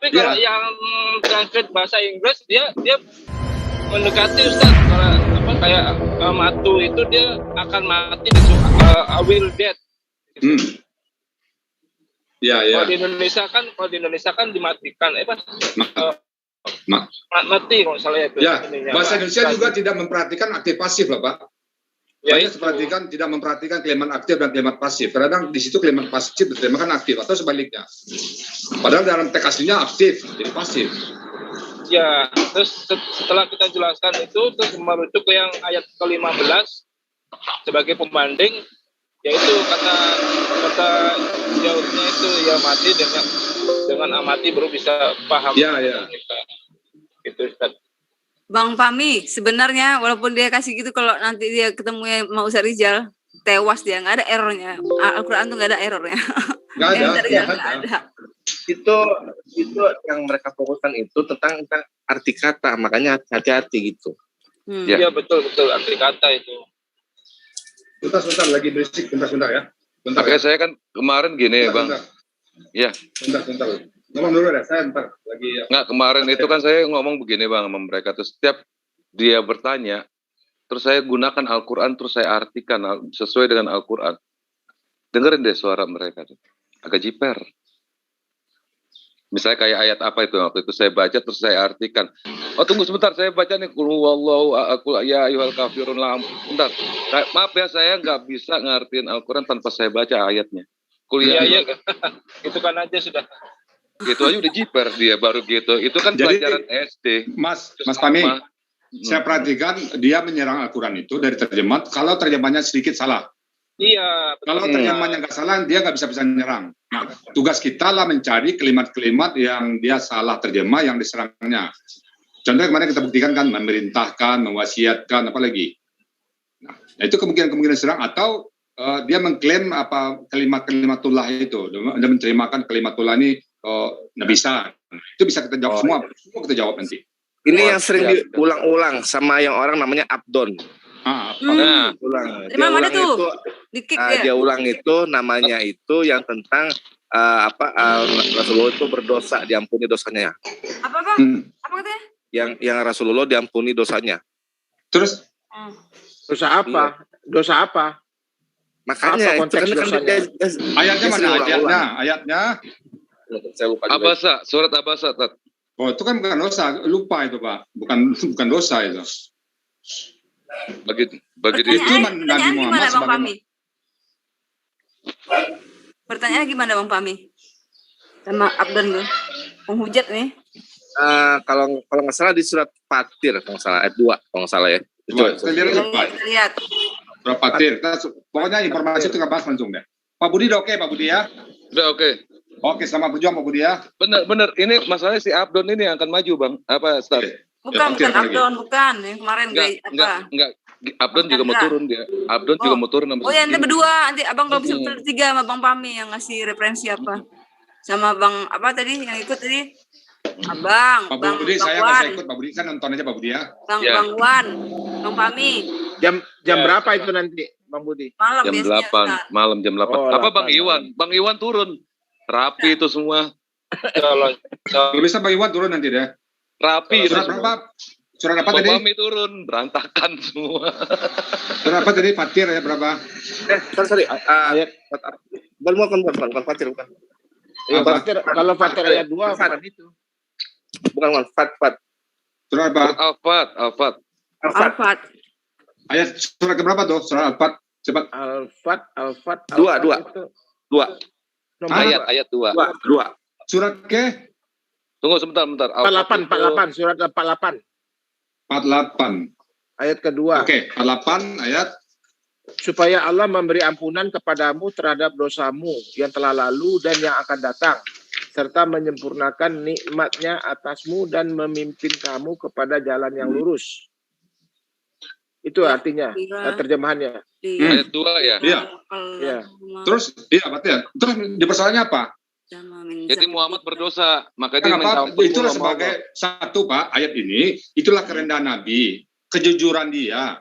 Tapi kalau yang translate bahasa Inggris dia mendekati Ustaz, kalau kayak matu itu dia akan mati di I will dead. Ya. Kalau di Indonesia kan dimatikan, mati kalau salah itu. Ya, bahasa Indonesia juga tidak memperhatikan aktif pasif, Bapak. Banyak perhatikan tidak memperhatikan kalimat aktif dan kalimat pasif. Kadang di situ kalimat pasif diterjemahkan aktif atau sebaliknya. Padahal dalam teks aslinya aktif, jadi pasif. Ya, terus setelah kita jelaskan itu, terus merujuk ke yang ayat ke-15 sebagai pembanding, yaitu kata jauhnya itu ya mati dengan amati baru bisa paham. Ya. Gitu, Ustaz. Bang Pami, sebenarnya walaupun dia kasih gitu, kalau nanti dia ketemu sama Ustaz Rizal, tewas dia, nggak ada errornya. Al-Quran tuh nggak ada errornya. Nggak ada. Itu yang mereka fokuskan itu tentang arti kata, makanya hati-hati gitu. Iya betul arti kata itu. Sebentar lagi berisik, sebentar ya. Oke, saya kan kemarin gini, Bang. Iya. Sebentar. Ngomong dulu deh, saya ntar lagi. Nggak, kemarin itu kan saya ngomong begini, Bang, sama mereka. Terus setiap dia bertanya, terus saya gunakan Al-Quran, terus saya artikan sesuai dengan Al-Quran. Dengerin deh suara mereka tuh. Agak jiper. Misalnya kayak ayat apa itu, waktu itu saya baca, terus saya artikan. Oh, tunggu sebentar, saya baca nih. Qul huwallahu ahad, ya ayyuhal kafirun la. Bentar. Maaf ya, saya nggak bisa ngartiin Al-Quran tanpa saya baca ayatnya. Iya. Itu kan aja sudah. Gitu aja udah jiper dia baru gitu. Itu kan Jadi, pelajaran SD. Mas Pami, saya perhatikan dia menyerang Al-Quran itu dari terjemahan. Kalau terjemahnya sedikit salah. Iya. Kalau terjemahnya nggak salah, dia nggak bisa menyerang. Nah, tugas kita lah mencari kalimat-kalimat yang dia salah terjemah yang diserangnya. Contohnya kemarin kita buktikan kan, memerintahkan, mewasiatkan, apa lagi. Nah, itu kemungkinan serang atau dia mengklaim apa kalimat-kalimatullah itu. Dia menterimakan kalimatullah ini nggak bisa. Itu bisa kita jawab semua kita jawab nanti. Ini yang sering diulang-ulang sama yang orang namanya Abdon. Ulang. Dia tuh? Dia ulang itu namanya itu yang tentang Rasulullah itu berdosa, diampuni dosanya. Apa Bang? Apa katanya? Yang Rasulullah diampuni dosanya. Terus dosa apa? Iya. Dosa apa? Makanya apa konteks dosanya? Ayatnya mana? Ayatnya. Saya lupa. Abasa, surat Abasa. Oh, itu kan bukan dosa, lupa itu Pak. Bukan dosa itu. Begitu itu Nabi Muhammad Bang Pami? Pertanyaannya gimana Bang Pami? Sama Abdan tuh, penghujat nih. Kalau nggak salah di surat Fatir, kalau nggak salah ayat 2, kalau nggak salah ya. Kita lihat. Surat Fatir. Pokoknya informasi itu nggak bahas langsung deh. Pak Budi udah oke, Pak Budi ya? Udah oke. Oke, selamat berjuang Pak Budi ya. Bener. Ini masalahnya si Abdon ini yang akan maju, Bang. Apa, Ustaz? Bukan Abdon, bukan. Yang kemarin enggak. Abdon juga mau turun dia. Abdon juga mau turun. Oh ya, nanti berdua. Nanti Abang kalau bisa bertiga sama Bang Pami yang ngasih referensi apa. Sama Bang, apa tadi yang ikut tadi? Abang, Pak Budi, saya nggak usah ikut. Pak Budi kan nonton aja Pak Budi ya. Bang Wan, Bang Pami. Jam berapa itu nanti, Bang Budi? Malam jam 8, malam jam 8. Apa Bang Iwan? Bang Iwan turun. Rapi itu semua. Kalau bisa Bang Iwan turun nanti deh. Rapi. Surat berapa? Surat apa tadi? Kami turun, berantakan semua. Surat apa tadi? Fatir ya berapa? Sorry. Ayat bukan Fatir, bukan. Kalau Fatir ayat 2 bukan itu. Bukan Fat. Surat apa? Al-Fat. Ayat surat berapa tuh? Surat Al-Fat. Cepat. Al-Fat. 2. Ayat 2. Surat ke? Tunggu sebentar. 48, surat 48. 48. Ayat kedua. Oke, 48 ayat. Supaya Allah memberi ampunan kepadamu terhadap dosamu yang telah lalu dan yang akan datang, serta menyempurnakan nikmat-Nya atasmu dan memimpin kamu kepada jalan yang lurus. Itu artinya, terjemahannya. Ayat 2 ya? Iya. Terus, berarti ya. Terus di persoalannya apa? Jadi Muhammad berdosa, maka dia minta ampun. Itulah sebagai satu Pak, ayat ini, itulah kerendahan Nabi, kejujuran dia.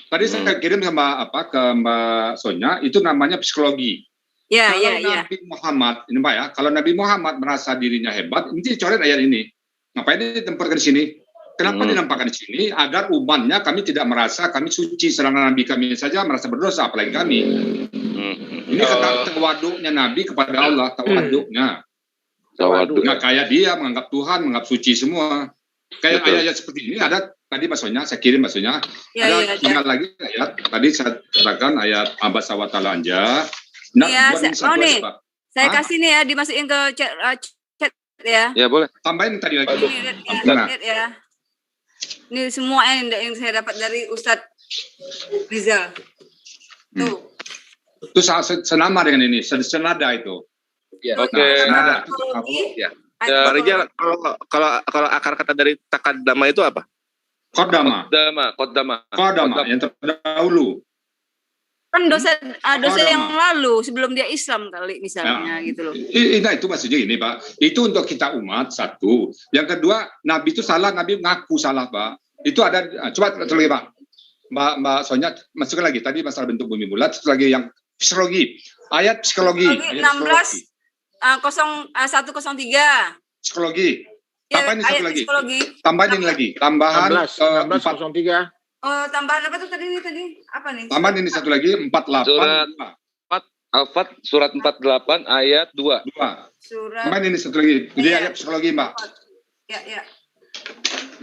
Tadi saya kirim sama ke Mbak Sonya, itu namanya psikologi. Ya, Kalau ya, ya. Nabi Muhammad, ini Pak ya, kalau Nabi Muhammad merasa dirinya hebat, ini coret ayat ini. Ngapain ditempatkan di sini? Kenapa dinampakkan di sini? Agar umatnya kami tidak merasa kami suci, sedangkan Nabi kami saja merasa berdosa, apalagi kami. Ini kata tawaduknya Nabi kepada Allah, tawaduknya. Nggak kayak dia menganggap Tuhan, menganggap suci semua. Kayak ayat-ayat seperti ini ada tadi maksudnya, saya kirim maksudnya. Ya, Ada ya, tinggal lagi ayat, tadi saya katakan ayat Abasa wa ta'ala anja. Nah, Iya, buat ini satu nih. aja, Pak. Saya Hah? kasih nih ya, dimasukin ke chat ya. Ya boleh. Tambahin tadi lagi. Ini lihat ya, Mana? lihat ya. Ini semua yang saya dapat dari Ustadz Rizal. Tuh. Itu senama dengan ini, senada itu. Ya. Oke. Senada. Ya. Ya. Pak Rijal, kalau akar kata dari takadama itu apa? Kodama, Kodama. yang terdahulu. Kan dosa Kodama. yang lalu sebelum dia Islam kali misalnya gitu loh. Nah, itu maksudnya ini, Pak. Itu untuk kita umat, satu. Yang kedua, Nabi itu salah, Nabi ngaku salah, Pak. Itu ada, coba lagi, Pak. Mbak Sonya, masukkan lagi. Tadi masalah bentuk bumi bulat, itu lagi yang psikologi. Ayat psikologi. Lagi Ayat 103. psikologi. Ya, Tambahin ini satu ayat lagi. psikologi. Tambahin ini lagi. Tambahan 4. 1603. Oh, tambahan apa tuh tadi? Apa nih? Tambahan ini satu lagi, 48. Al-Fat surat 48 ayat 2. Surat Tambahin ini satu lagi. Jadi Iya. ayat psikologi, Mbak. ya.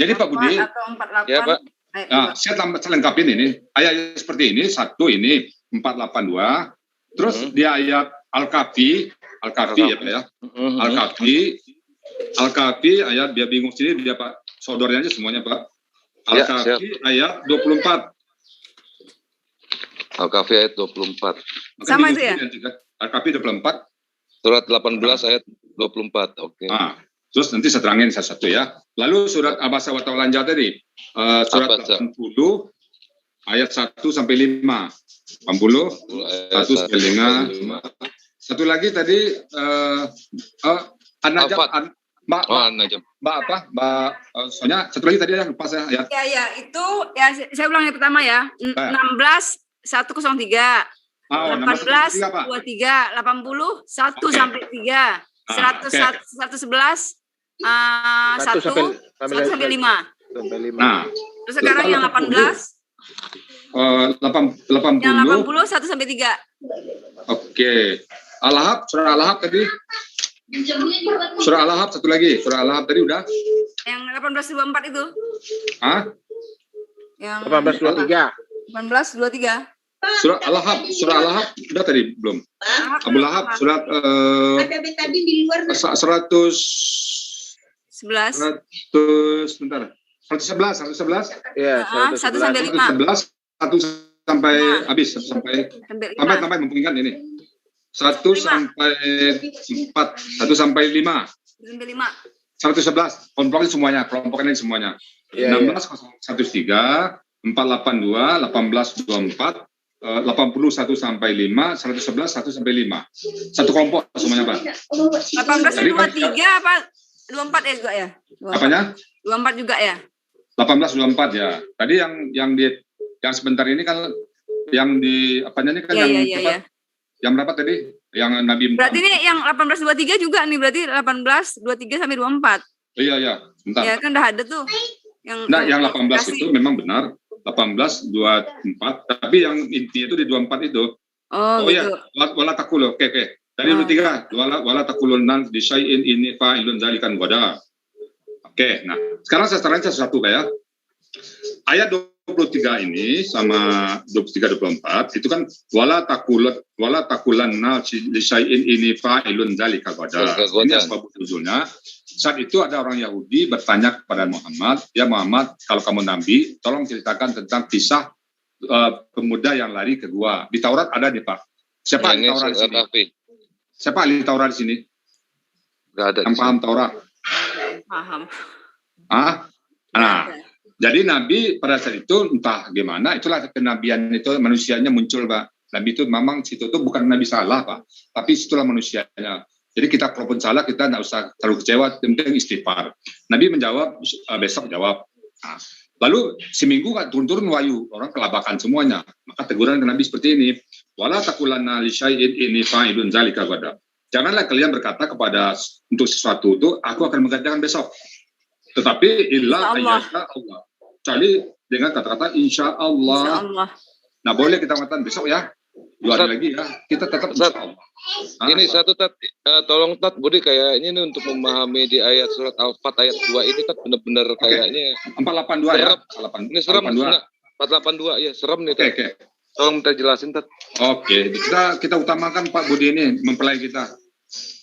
Jadi Pak Budi, Atau 48. Ya, Pak. Ayat nah, 2. saya lengkapin ini. Ayat seperti ini, satu ini 482. Terus dia ayat Al-Kafi ya Pak ya. Al-Kafi ayat dia bingung sini, dia Pak sodornya aja semuanya Pak. Ya, Al-Kafi ayat 24. Al-Kahfi ayat 24. Sama itu ya? Al-Kafi 24. Surat 18 ayat 24. Oke. Nah, terus nanti saya terangin satu-satu ya. Lalu surat Abasa wa ta'ala anja tadi, surat Abasa. 80 ayat 1 sampai 5. 80 1 sampai 5. Satu lagi tadi An-Najm, Al-Fat. Mbak An-Najm. Sonya, satu lagi tadi ya, lupa saya ya. Ya, itu ya saya ulang yang pertama ya. 16 103. 18 23 80 1 sampai 3 100 111 1 sampai 5. Nah, Terus sekarang yang 18 80. yang 80 1 sampai 3. Oke. Al-Lahab, surah Al-Lahab tadi. Surah Al-Lahab satu lagi. Surah Al-Lahab tadi udah. Yang 1824 itu. Hah? Yang 1823. 1823. Surah Al-Lahab udah tadi belum? Abu Lahab surat Ada tadi di luar. 100 11. 111. Iya, 1 sampai 5. 111 1 sampai habis 1 sampai Sampai 5. tambah mumpung kan ini. 1 sampai 4, 1 sampai 5. Sampai 5. 111 kelompoknya semuanya. Iya, 16 103 482 1824 81 sampai 5 111 1 sampai 5. Satu kelompok semuanya, Pak. 18 23 apa? 24 ya juga ya? 24. Apanya? 24 juga ya? 18 24 ya. Tadi yang sebentar ini kan yang di apanya ini kan Iya. yang berapa tadi? Yang Nabi Berarti ini yang 18 23 juga nih, berarti 18 23 sampai 24. Iya, bentar. Ya kan udah ada tuh. Yang 18 itu memang benar. 18 24, tapi yang intinya itu di 24 itu. Oh iya, gitu. wala takulu. Oke. Tadi udah 3. Wala takulun di syai'in ini fa'ilun dzalikan wada. Oke, nah, sekarang saya terangkan satu kayak ayat 23 ini sama 23 24 itu kan wala takulanna di syai'in ini fa'ilun dzalikan wada. Ini sebab nuzulnya. Saat itu ada orang Yahudi bertanya kepada Muhammad, ya Muhammad, kalau kamu Nabi, tolong ceritakan tentang kisah pemuda yang lari ke gua. Di Taurat ada nih Pak. Siapa ahli Taurat di sini? Siapa ahli Taurat di sini? Nggak ada. Yang paham Taurat? Paham. Nah, jadi Nabi pada saat itu entah gimana, itulah kenabian itu manusianya muncul Pak. Nabi itu memang situ tuh bukan Nabi salah Pak, tapi situlah manusianya. Jadi kita kalaupun salah kita nggak usah terlalu kecewa, yang penting istighfar. Nabi menjawab, besok jawab. Nah, lalu seminggu nggak turun-turun wahyu, orang kelabakan semuanya. Maka teguran ke Nabi seperti ini, Wala taqulanna li syai'in inni fa'ilun dzalika ghadan. Janganlah kalian berkata kepada untuk sesuatu itu aku akan mengerjakan besok. Tetapi illa ayyasha Allah. Kecuali dengan kata-kata insya Allah. Nah, boleh kita mengatakan besok ya. 2 hari lagi ya. Kita tetap insya Allah. Ini satu Tat, tolong Tat Budi kayaknya ini untuk memahami di ayat surat Al-Fat ayat 2 ini Tat benar-benar kayaknya 482 ya. Ini serem 482 ya, serem nih Tat. Oke. Tolong minta jelasin Tat. Oke, kita utamakan Pak Budi ini mempelai kita.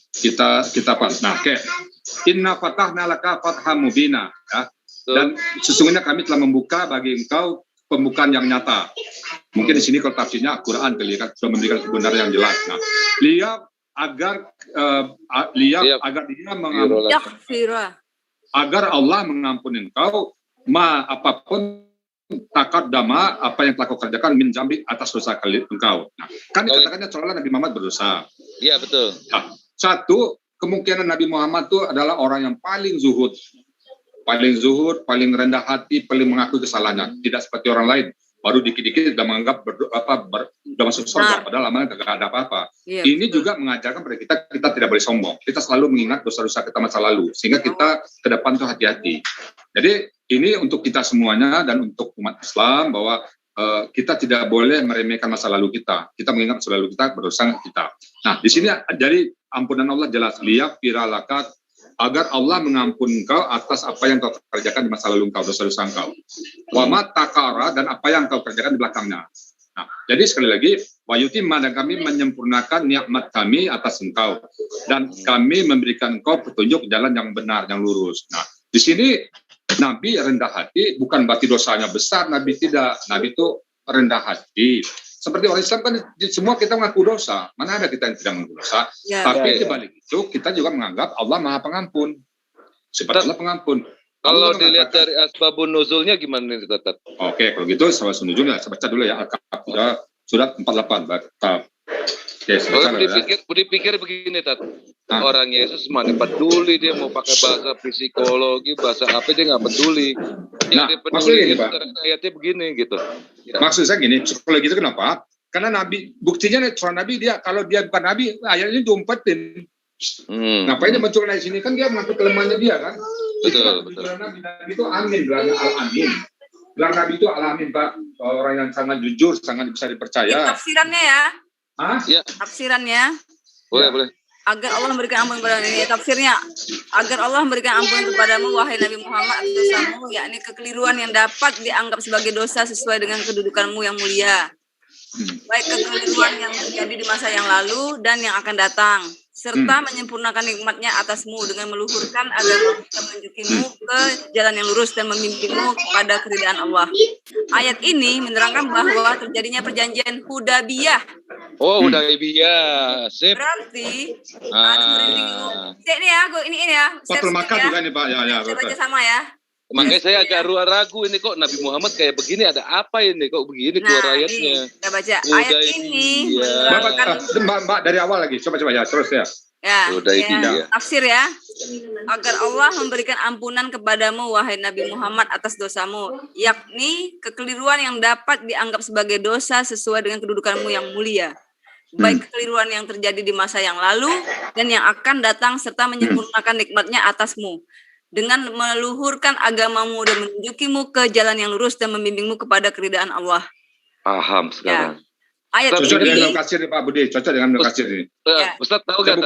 Kita Pak. Nah, oke. Inna fatahna laka fatham mubina ya. Dan sesungguhnya kami telah membuka bagi engkau pembukaan yang nyata. Mungkin di sini kalau tafsirnya Al-Quran kali ya, sudah memberikan kebenaran yang jelas. Nah, agar dia mengampuni, agar Allah mengampuni engkau apapun takadama apa yang telah kau kerjakan min jambi atas dosa engkau. Nah, kan dikatakannya seolah Nabi Muhammad berdosa. Iya betul. Nah, satu, kemungkinan Nabi Muhammad itu adalah orang yang paling zuhud, paling rendah hati, paling mengakui kesalahannya. Tidak seperti orang lain, baru dikit-dikit sudah menganggap sudah masuk surga, padahal amalnya tidak ada apa-apa. Ya, ini juga mengajarkan pada kita tidak boleh sombong. Kita selalu mengingat dosa-dosa kita masa lalu, sehingga kita ke depan itu hati-hati. Jadi ini untuk kita semuanya dan untuk umat Islam bahwa kita tidak boleh meremehkan masa lalu kita. Kita mengingat masa lalu kita, berdosa kita. Nah, di sini dari ampunan Allah jelas, liyaqfiralakat, agar Allah mengampuni engkau atas apa yang kau kerjakan di masa lalu engkau, dosa-dosa engkau. Wa ma takara, dan apa yang kau kerjakan di belakangnya. Nah, jadi sekali lagi, wa yutimma, dan kami menyempurnakan nikmat kami atas engkau, dan kami memberikan engkau petunjuk jalan yang benar, yang lurus. Nah, di sini Nabi rendah hati, bukan berarti dosanya besar. Nabi tidak. Nabi itu rendah hati. Seperti orang Islam kan semua kita mengaku dosa. Mana ada kita yang tidak mengaku dosa? Tapi di balik itu kita juga menganggap Allah Maha Pengampun. Sifat Allah pengampun. Kalau dilihat dari asbabun nuzulnya gimana nih Tat? Oke, kalau gitu asbabun nuzulnya saya baca dulu ya. Al-Kahf surat 48. Budi pikir begini Tat. Orang Yesus mana peduli dia mau pakai bahasa psikologi, bahasa apa dia nggak peduli. Yang dia peduli itu ayatnya begini gitu. Ya. Maksud saya gini, psikologi itu kenapa? Karena Nabi, buktinya seorang Nabi dia kalau dia bukan Nabi, ayatnya diumpetin. Ngapain dia muncul dari sini kan dia mengaku kelemahannya dia kan? Betul. Nabi itu amin, gelarnya al-amin. Gelar Nabi itu al-amin Pak, orang yang sangat jujur, sangat bisa dipercaya. Tafsirannya ya? Ya. Tafsirannya. Boleh. Agar Allah memberikan ampun kepada ini tafsirnya, agar Allah memberikan ampun kepadamu wahai Nabi Muhammad atas dosamu, yakni kekeliruan yang dapat dianggap sebagai dosa sesuai dengan kedudukanmu yang mulia, baik kekeliruan yang terjadi di masa yang lalu dan yang akan datang, serta menyempurnakan nikmatnya atasmu dengan meluhurkan agama dan menunjukimu ke jalan yang lurus dan memimpinmu kepada keridaan Allah. Ayat ini menerangkan bahwa terjadinya perjanjian Hudaybiyah. Oh, Hudaybiyah. Sip. Berarti ini ya, ini ya. Fatul Makkah juga nih Pak. Ya. Kita baca sama ya. Makanya saya agak ragu ini kok Nabi Muhammad kayak begini, ada apa ini kok begini keluar ayatnya. Kita baca ayat ini. Mbak dari awal lagi. Coba ya, terus ya. Ya. Tafsir ya. Agar Allah memberikan ampunan kepadamu wahai Nabi Muhammad atas dosamu, yakni kekeliruan yang dapat dianggap sebagai dosa sesuai dengan kedudukanmu yang mulia, baik kekeliruan yang terjadi di masa yang lalu dan yang akan datang, serta menyempurnakan nikmatnya atasmu dengan meluhurkan agamamu dan menunjukimu ke jalan yang lurus dan membimbingmu kepada keridaan Allah. Paham sekarang. Ya. Ayat cocok ini dengan kasir Pak Budi, cocok dengan kasir ini. Ustaz tahu gak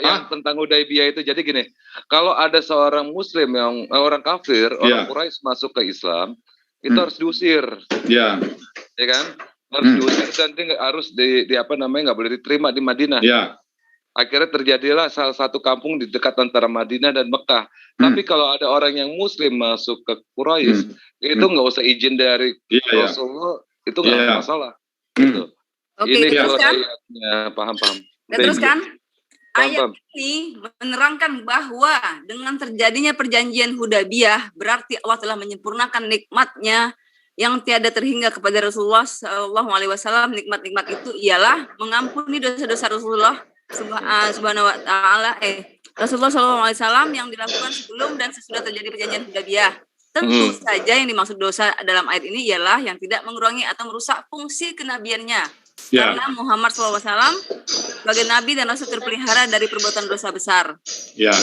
yang tentang Hudaybiyah itu? Jadi gini, kalau ada seorang Muslim yang orang kafir, orang Quraisy masuk ke Islam, itu harus diusir. Ya kan? Harus diusir dan dia harus nggak boleh diterima di Madinah. Akhirnya terjadilah salah satu kampung di dekat antara Madinah dan Mekah. Tapi kalau ada orang yang Muslim masuk ke Quraisy, itu nggak usah izin dari Rasulullah, itu nggak masalah. Gitu. Oke, ini teruskan. Paham. Teruskan. Ayat ini menerangkan bahwa dengan terjadinya perjanjian Hudaybiyah berarti Allah telah menyempurnakan nikmatnya yang tiada terhingga kepada Rasulullah SAW. Nikmat-nikmat itu ialah mengampuni dosa-dosa Rasulullah Subhanahu wa Ta'ala. Rasulullah SAW yang dilakukan sebelum dan sesudah terjadi perjanjian Hudaybiyah. Tentu saja yang dimaksud dosa dalam ayat ini ialah yang tidak mengurangi atau merusak fungsi kenabiannya. Ya. Karena Muhammad SAW sebagai Nabi dan Rasul terpelihara dari perbuatan dosa besar. Ya.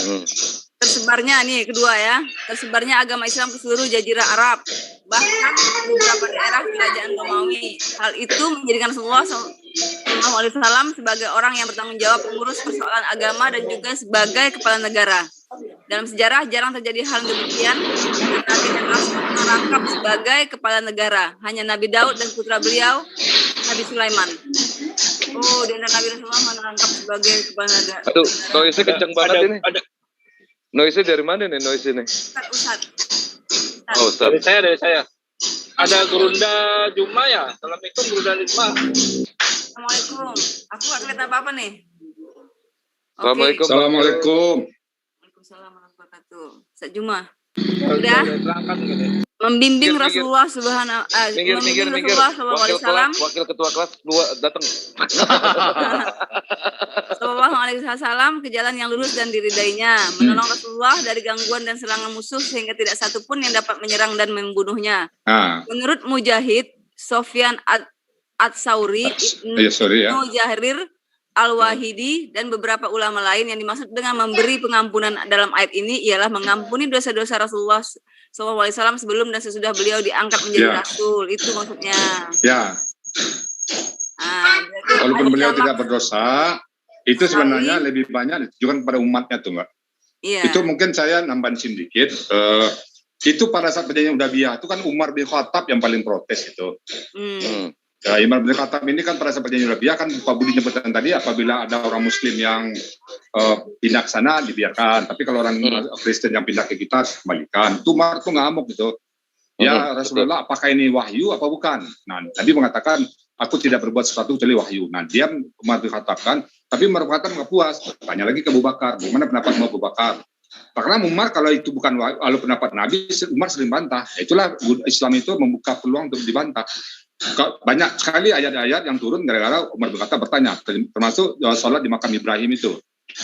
Tersebarnya nih kedua ya, tersebarnya agama Islam ke seluruh jazirah Arab, bahkan beberapa daerah kerajaan Romawi. Hal itu menjadikan Rasulullah SAW sebagai orang yang bertanggung jawab mengurus persoalan agama dan juga sebagai kepala negara. Dalam sejarah jarang terjadi hal demikian. Nabi dan Rasul merangkap sebagai kepala negara. Hanya Nabi Daud dan putra beliau, Nabi Sulaiman. Oh, dan Nabi Rasulullah merangkap sebagai kepala negara. Aduh, noise-nya kenceng banget ini. Noise dari mana nih noise ini? Ustaz. Oh, Ustaz. Dari saya. Ada Gurunda Juma ya? Assalamualaikum Gurunda Juma. Assalamualaikum. Aku gak kelihatan apa-apa nih. Assalamualaikum. Assalamualaikum. Waalaikumsalam warahmatullahi wabarakatuh. Ustaz Juma. Udah berangkat gitu. Membimbing Minggir. Rasulullah subhanahu Minggir. Rasulullah sallallahu alaihi wasallam Wakil ketua kelas 2 datang. sallallahu alaihi wasallam ke jalan yang lurus dan diridainya, menolong Rasulullah dari gangguan dan serangan musuh sehingga tidak satu pun yang dapat menyerang dan membunuhnya. Menurut Mujahid, Sofyan At-Sauri, Ibnu Jahrir Al-Wahidi dan beberapa ulama lain, yang dimaksud dengan memberi pengampunan dalam ayat ini ialah mengampuni dosa-dosa Rasulullah SAW sebelum dan sesudah beliau diangkat menjadi Rasul. Itu maksudnya. Ya. Walaupun beliau tidak berdosa, itu sebenarnya lebih banyak ditujukan kepada umatnya tuh, Mbak. Iya. Itu mungkin saya nambahin sedikit. Itu pada saat perjanjian Hudaybiyah itu kan Umar bin Khattab yang paling protes itu. Ya, Umar bin Khattab ini kan pada saat perjanjian Hudaybiyah kan Pak Budi nyebutkan tadi, apabila ada orang Muslim yang pindah ke sana dibiarkan, tapi kalau orang Kristen yang pindah ke kita kembalikan. Itu Umar tuh ngamuk gitu. Ya Rasulullah, apakah ini wahyu apa bukan? Nah, tadi mengatakan aku tidak berbuat sesuatu kecuali wahyu. Nah, dia Umar bin Khattab kan, tapi Umar bin Khattab nggak puas. Tanya lagi ke Abu Bakar, bagaimana pendapat Abu Bakar? Karena Umar kalau itu bukan wahyu, pendapat Nabi, Umar sering bantah. Itulah Islam itu membuka peluang untuk dibantah. Banyak sekali ayat-ayat yang turun gara-gara Umar bin Khattab bertanya, termasuk sholat di makam Ibrahim itu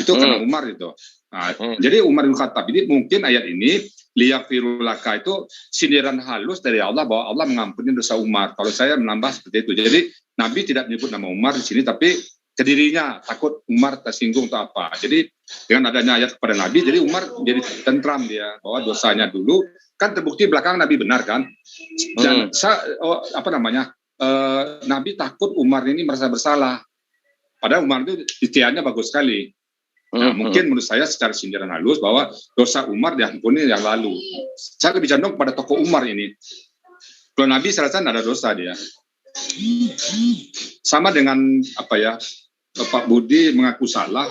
karena Umar itu. Nah, jadi Umar bin Khattab ini mungkin ayat ini liyafirulaka itu sindiran halus dari Allah bahwa Allah mengampuni dosa Umar. Kalau saya menambah seperti itu. Jadi Nabi tidak menyebut nama Umar di sini, tapi ke dirinya takut Umar tersinggung atau apa. Jadi dengan adanya ayat kepada Nabi, jadi Umar jadi tentram dia bahwa dosanya dulu kan terbukti belakang Nabi benar kan. Dan Nabi takut Umar ini merasa bersalah. Padahal Umar itu ikhtiarnya bagus sekali. Nah, mungkin menurut saya secara sindiran halus bahwa dosa Umar diampuni yang lalu. Saya lebih condong pada tokoh Umar ini. Kalau Nabi saya rasa tidak ada dosa dia. Sama dengan Pak Budi mengaku salah,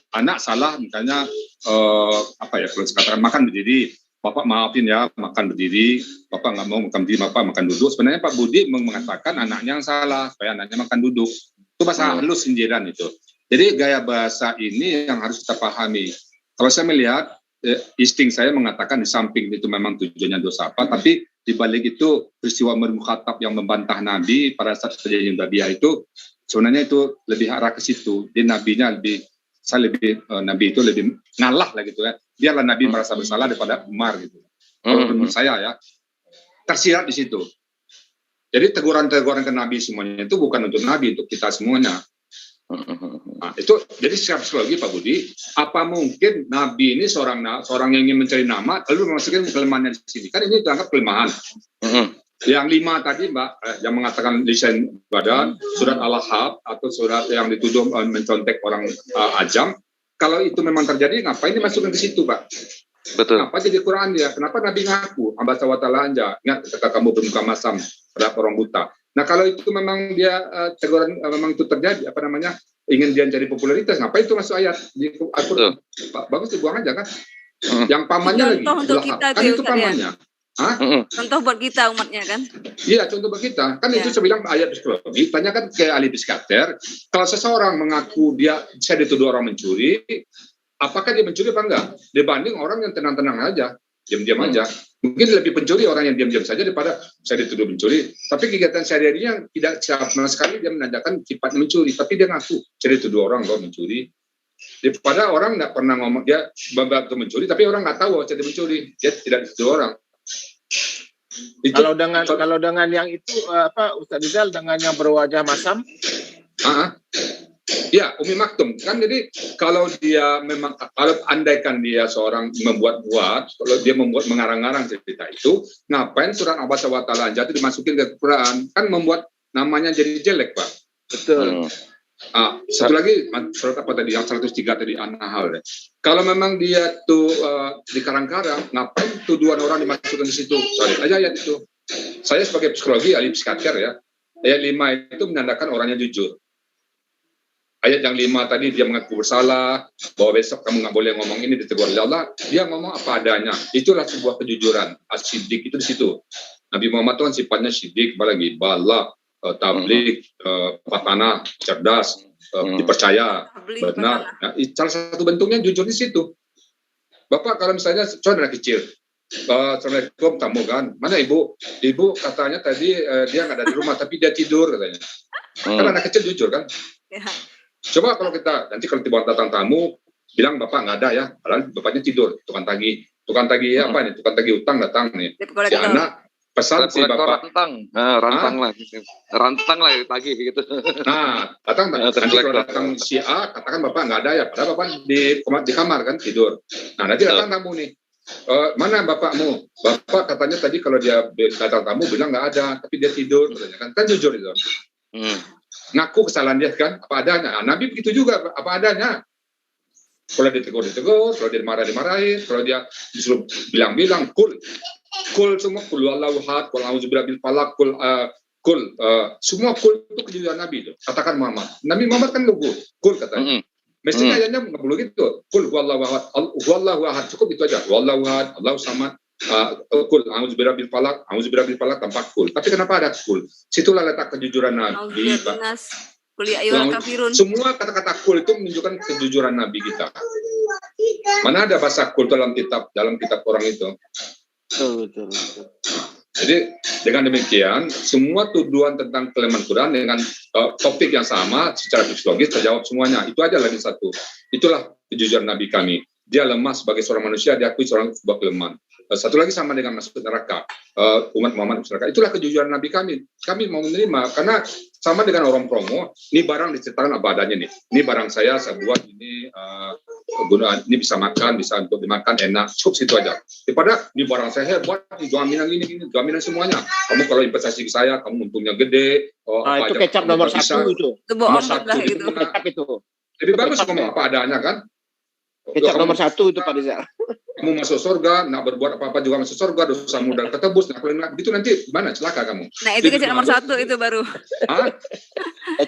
anak salah misalnya kalau katakan makan berdiri, Bapak maafin ya makan berdiri, Bapak nggak mau makan berdiri, Bapak makan duduk. Sebenarnya Pak Budi mengatakan anaknya yang salah supaya anaknya makan duduk. Itu bahasa halus sindiran itu. Jadi gaya bahasa ini yang harus kita pahami. Kalau saya melihat, insting saya mengatakan di samping itu memang tujuannya dosa apa, tapi di balik itu peristiwa Umar bin Khattab yang membantah Nabi pada saat perjanjian Hudaybiyah itu, sebenarnya itu lebih arah ke situ. Dia Nabi itu lebih ngalah lah gitu ya. Biarlah Nabi merasa bersalah daripada Umar gitu. Kalau menurut saya ya, tersirat di situ. Jadi teguran-teguran ke Nabi semuanya itu bukan untuk Nabi, untuk kita semuanya. Nah, itu jadi secara psikologi Pak Budi, apa mungkin Nabi ini seorang yang ingin mencari nama lalu memasukkan kelemahannya di sini? Kan ini dianggap kelemahan. Yang 5 tadi Mbak, yang mengatakan desain badan, surat Al-Ahzab atau surat yang dituduh mencontek orang ajam, kalau itu memang terjadi, ngapain dimasukkan ke situ Pak? Betul. Kenapa jadi Quran dia? Kenapa Nabi ngaku? Amba ta'ala anja, ingat kata kamu bermuka masam terhadap orang buta. Nah kalau itu memang dia teguran memang itu terjadi, ingin dia cari popularitas, ngapain itu masuk ayat di Al-Quran? Bagus dibuang aja kan. Yang pamannya lagi, untuk kita kan itu pamannya. Contoh buat kita umatnya kan? Iya, contoh buat kita. Kan itu saya bilang ayat psikologi. Tanyakan ke ahli psikiater, kalau seseorang mengaku saya dituduh orang mencuri, apakah dia mencuri apa enggak? Dibanding orang yang tenang-tenang aja, diam-diam aja. Mungkin lebih pencuri orang yang diam-diam saja daripada saya dituduh mencuri. Tapi kegiatan sehari-harinya tidak sama sekali dia menandakan sifatnya mencuri. Tapi dia ngaku, saya dituduh orang loh mencuri. Daripada orang tidak pernah ngomong, dia bangga mencuri, tapi orang nggak tahu saya mencuri. Dia tidak dituduh orang. Kalau dengan yang itu Ustaz Rizal dengan yang berwajah masam Ya, Umi Maktum kan. Jadi kalau dia memang, kalau andaikan dia seorang membuat-buat, kalau dia membuat mengarang-arang cerita itu, ngapain surat Abasa wa Ta'ala jatuh dimasukin ke Quran? Kan membuat namanya jadi jelek, Pak. Betul. Satu lagi surat apa tadi yang 103 tadi An-Nahl. Kalau memang dia tuh dikarang-karang, ngapain tuduhan orang dimasukkan di situ? Sorry aja ayat itu. Saya sebagai psikologi, ahli psikiater ya. Ayat 5 itu menandakan orangnya jujur. Ayat yang 5 tadi dia mengaku bersalah, bahwa besok kamu nggak boleh ngomong ini, ditegur oleh Allah. Dia ngomong apa adanya. Itulah sebuah kejujuran. As-siddiq itu di situ. Nabi Muhammad itu kan sifatnya siddiq, apalagi balak, tabligh, patana, cerdas, dipercaya, benar. Nah, salah satu bentuknya jujur di situ. Bapak kalau misalnya saudara kecil, Assalamualaikum tamu kan, mana ibu? Ibu katanya tadi dia nggak ada di rumah, tapi dia tidur katanya. Kan anak kecil jujur kan? Coba kalau kita nanti kalau tiba datang tamu bilang bapak nggak ada ya, padahal bapaknya tidur, tukang tagih apa nih, tukang tagih utang datang nih, si anak pesan si bapak rantang lah tagih gitu. Nah datang nanti kalau datang si A katakan bapak nggak ada ya, padahal bapak di kamar kan tidur. Nah nanti datang tamu nih, mana bapakmu? Bapak katanya tadi kalau dia datang tamu bilang nggak ada, tapi dia tidur katanya kan jujur itu. Ngaku kesalahan dia kan apa adanya. Nabi begitu juga apa adanya. Kalau dia ditegur, kalau dia dimarahin, kalau dia disuruh bilang kul semua kul wallahu ahad, kul auzubillahi bil falaq, kul semua kul itu kejujuran Nabi itu. Katakan Muhammad. Nabi Muhammad kan lugu, kul katanya. Mestinya ayatnya nggak perlu gitu. Kul wallahu ahad, cukup itu aja. Wallahu ahad, Allahu samad. Kul auzubillahi bil falaq tanpa kul. Tapi kenapa ada kul? Situlah letak kejujuran Nabi. Semua kata-kata kul itu menunjukkan kejujuran Nabi kita. Mana ada bahasa kul dalam kitab orang itu? Betul. Jadi dengan demikian semua tuduhan tentang kelemahan Quran dengan topik yang sama secara psikologis terjawab semuanya. Itu aja lagi satu. Itulah kejujuran Nabi kami. Dia lemah sebagai seorang manusia, diakui sebuah kelemahan. Satu lagi sama dengan masuk neraka, umat Muhammad masuk neraka. Itulah kejujuran Nabi kami. Kami mau menerima karena sama dengan orang promo. Ini barang diceritakan apa adanya nih. Ini barang saya buat ini ini bisa makan, bisa untuk dimakan enak. Cukup situ aja. Daripada ini barang saya hebat, jaminan ini, jaminan semuanya. Kamu kalau investasi ke saya, kamu untungnya gede. Itu kecap nomor 1 itu. Itu bohong lah itu. Kecap itu. Lebih bagus ngomong apa adanya kan. Kecap nomor 1 itu Pak Rizal. Kamu masuk surga, nak berbuat apa-apa juga masuk surga, dosa mudah ketebus, nah kalau begitu nanti gimana celaka kamu? Nah itu kecap nomor 1 itu baru.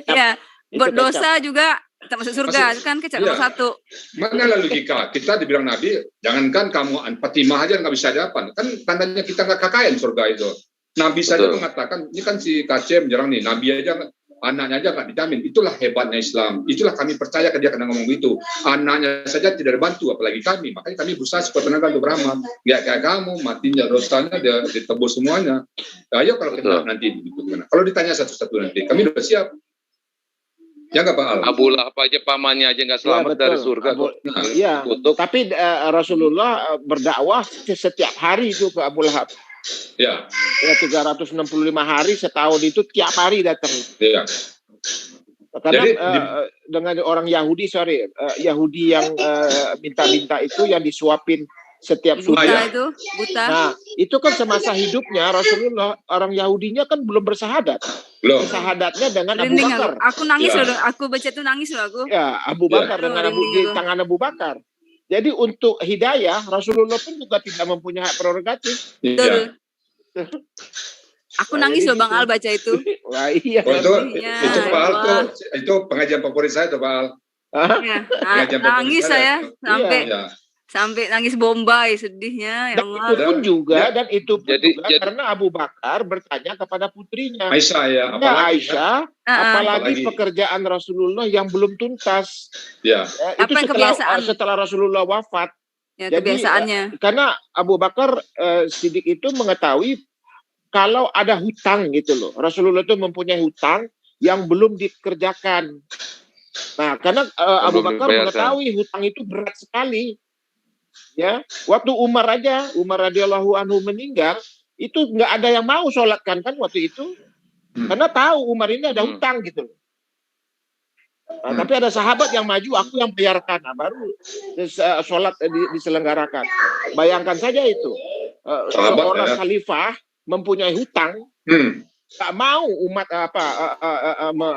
Ya, buat dosa juga tak masuk surga, kan kecap nomor 1. Mana logika? Kita dibilang Nabi, jangankan kamu Fatimah aja nggak bisa dapat, kan tandanya kita nggak kekayaan surga itu. Nabi saja mengatakan, ini kan si KC menyerang nih, Nabi aja anaknya aja nggak dijamin. Itulah hebatnya Islam. Itulah kami percaya ke dia karena ngomong begitu. Anaknya saja tidak dibantu, apalagi kami. Makanya kami berusaha sekuat tenaga untuk beramal. Nggak kayak kamu, matinya dosanya dia ditebus semuanya. Ayo kalau kita nanti gimana? Kalau ditanya satu-satu nanti, kami sudah siap. Ya nggak Pak Al? Abu Lahab aja pamannya aja nggak selamat dari surga. Iya. Tapi Rasulullah berdakwah setiap hari itu ke Abu Lahab. Ya. 365 hari setahun itu tiap hari datang. Iya. Karena dengan orang Yahudi, Yahudi yang minta-minta itu yang disuapin setiap sunnah. Buta. Nah, itu kan semasa hidupnya Rasulullah, orang Yahudinya kan belum bersahadat. Belum. Bersahadatnya dengan Abu Bakar. Aku nangis loh, aku baca itu nangis loh aku. Ya, Abu Bakar dengan di tangan Abu Bakar. Jadi untuk hidayah, Rasulullah pun juga tidak mempunyai hak prerogatif. Iya. Aku nangis loh Bang Al baca itu. Wah, iya. Itu Pak Al tuh, itu pengajian favorit saya tuh Pak Al. Nangis saya sampai nangis Bombay sedihnya ya Allah. Itu pun juga karena Abu Bakar bertanya kepada putrinya Aisyah ya, apalagi pekerjaan Rasulullah yang belum tuntas. Ya. Itu setelah Rasulullah wafat. Ya, kebiasaannya. Karena Abu Bakar Siddiq itu mengetahui kalau ada hutang gitu loh. Rasulullah itu mempunyai hutang yang belum dikerjakan. Nah, karena Abu Bakar mengetahui hutang itu berat sekali. Ya, waktu Umar radhiyallahu anhu meninggal, itu nggak ada yang mau sholatkan kan waktu itu, karena tahu Umar ini ada hutang gitu. Nah, tapi ada sahabat yang maju, aku yang bayarkan. Nah, baru sholat diselenggarakan. Bayangkan saja itu. Seorang khalifah mempunyai hutang, tak mau umat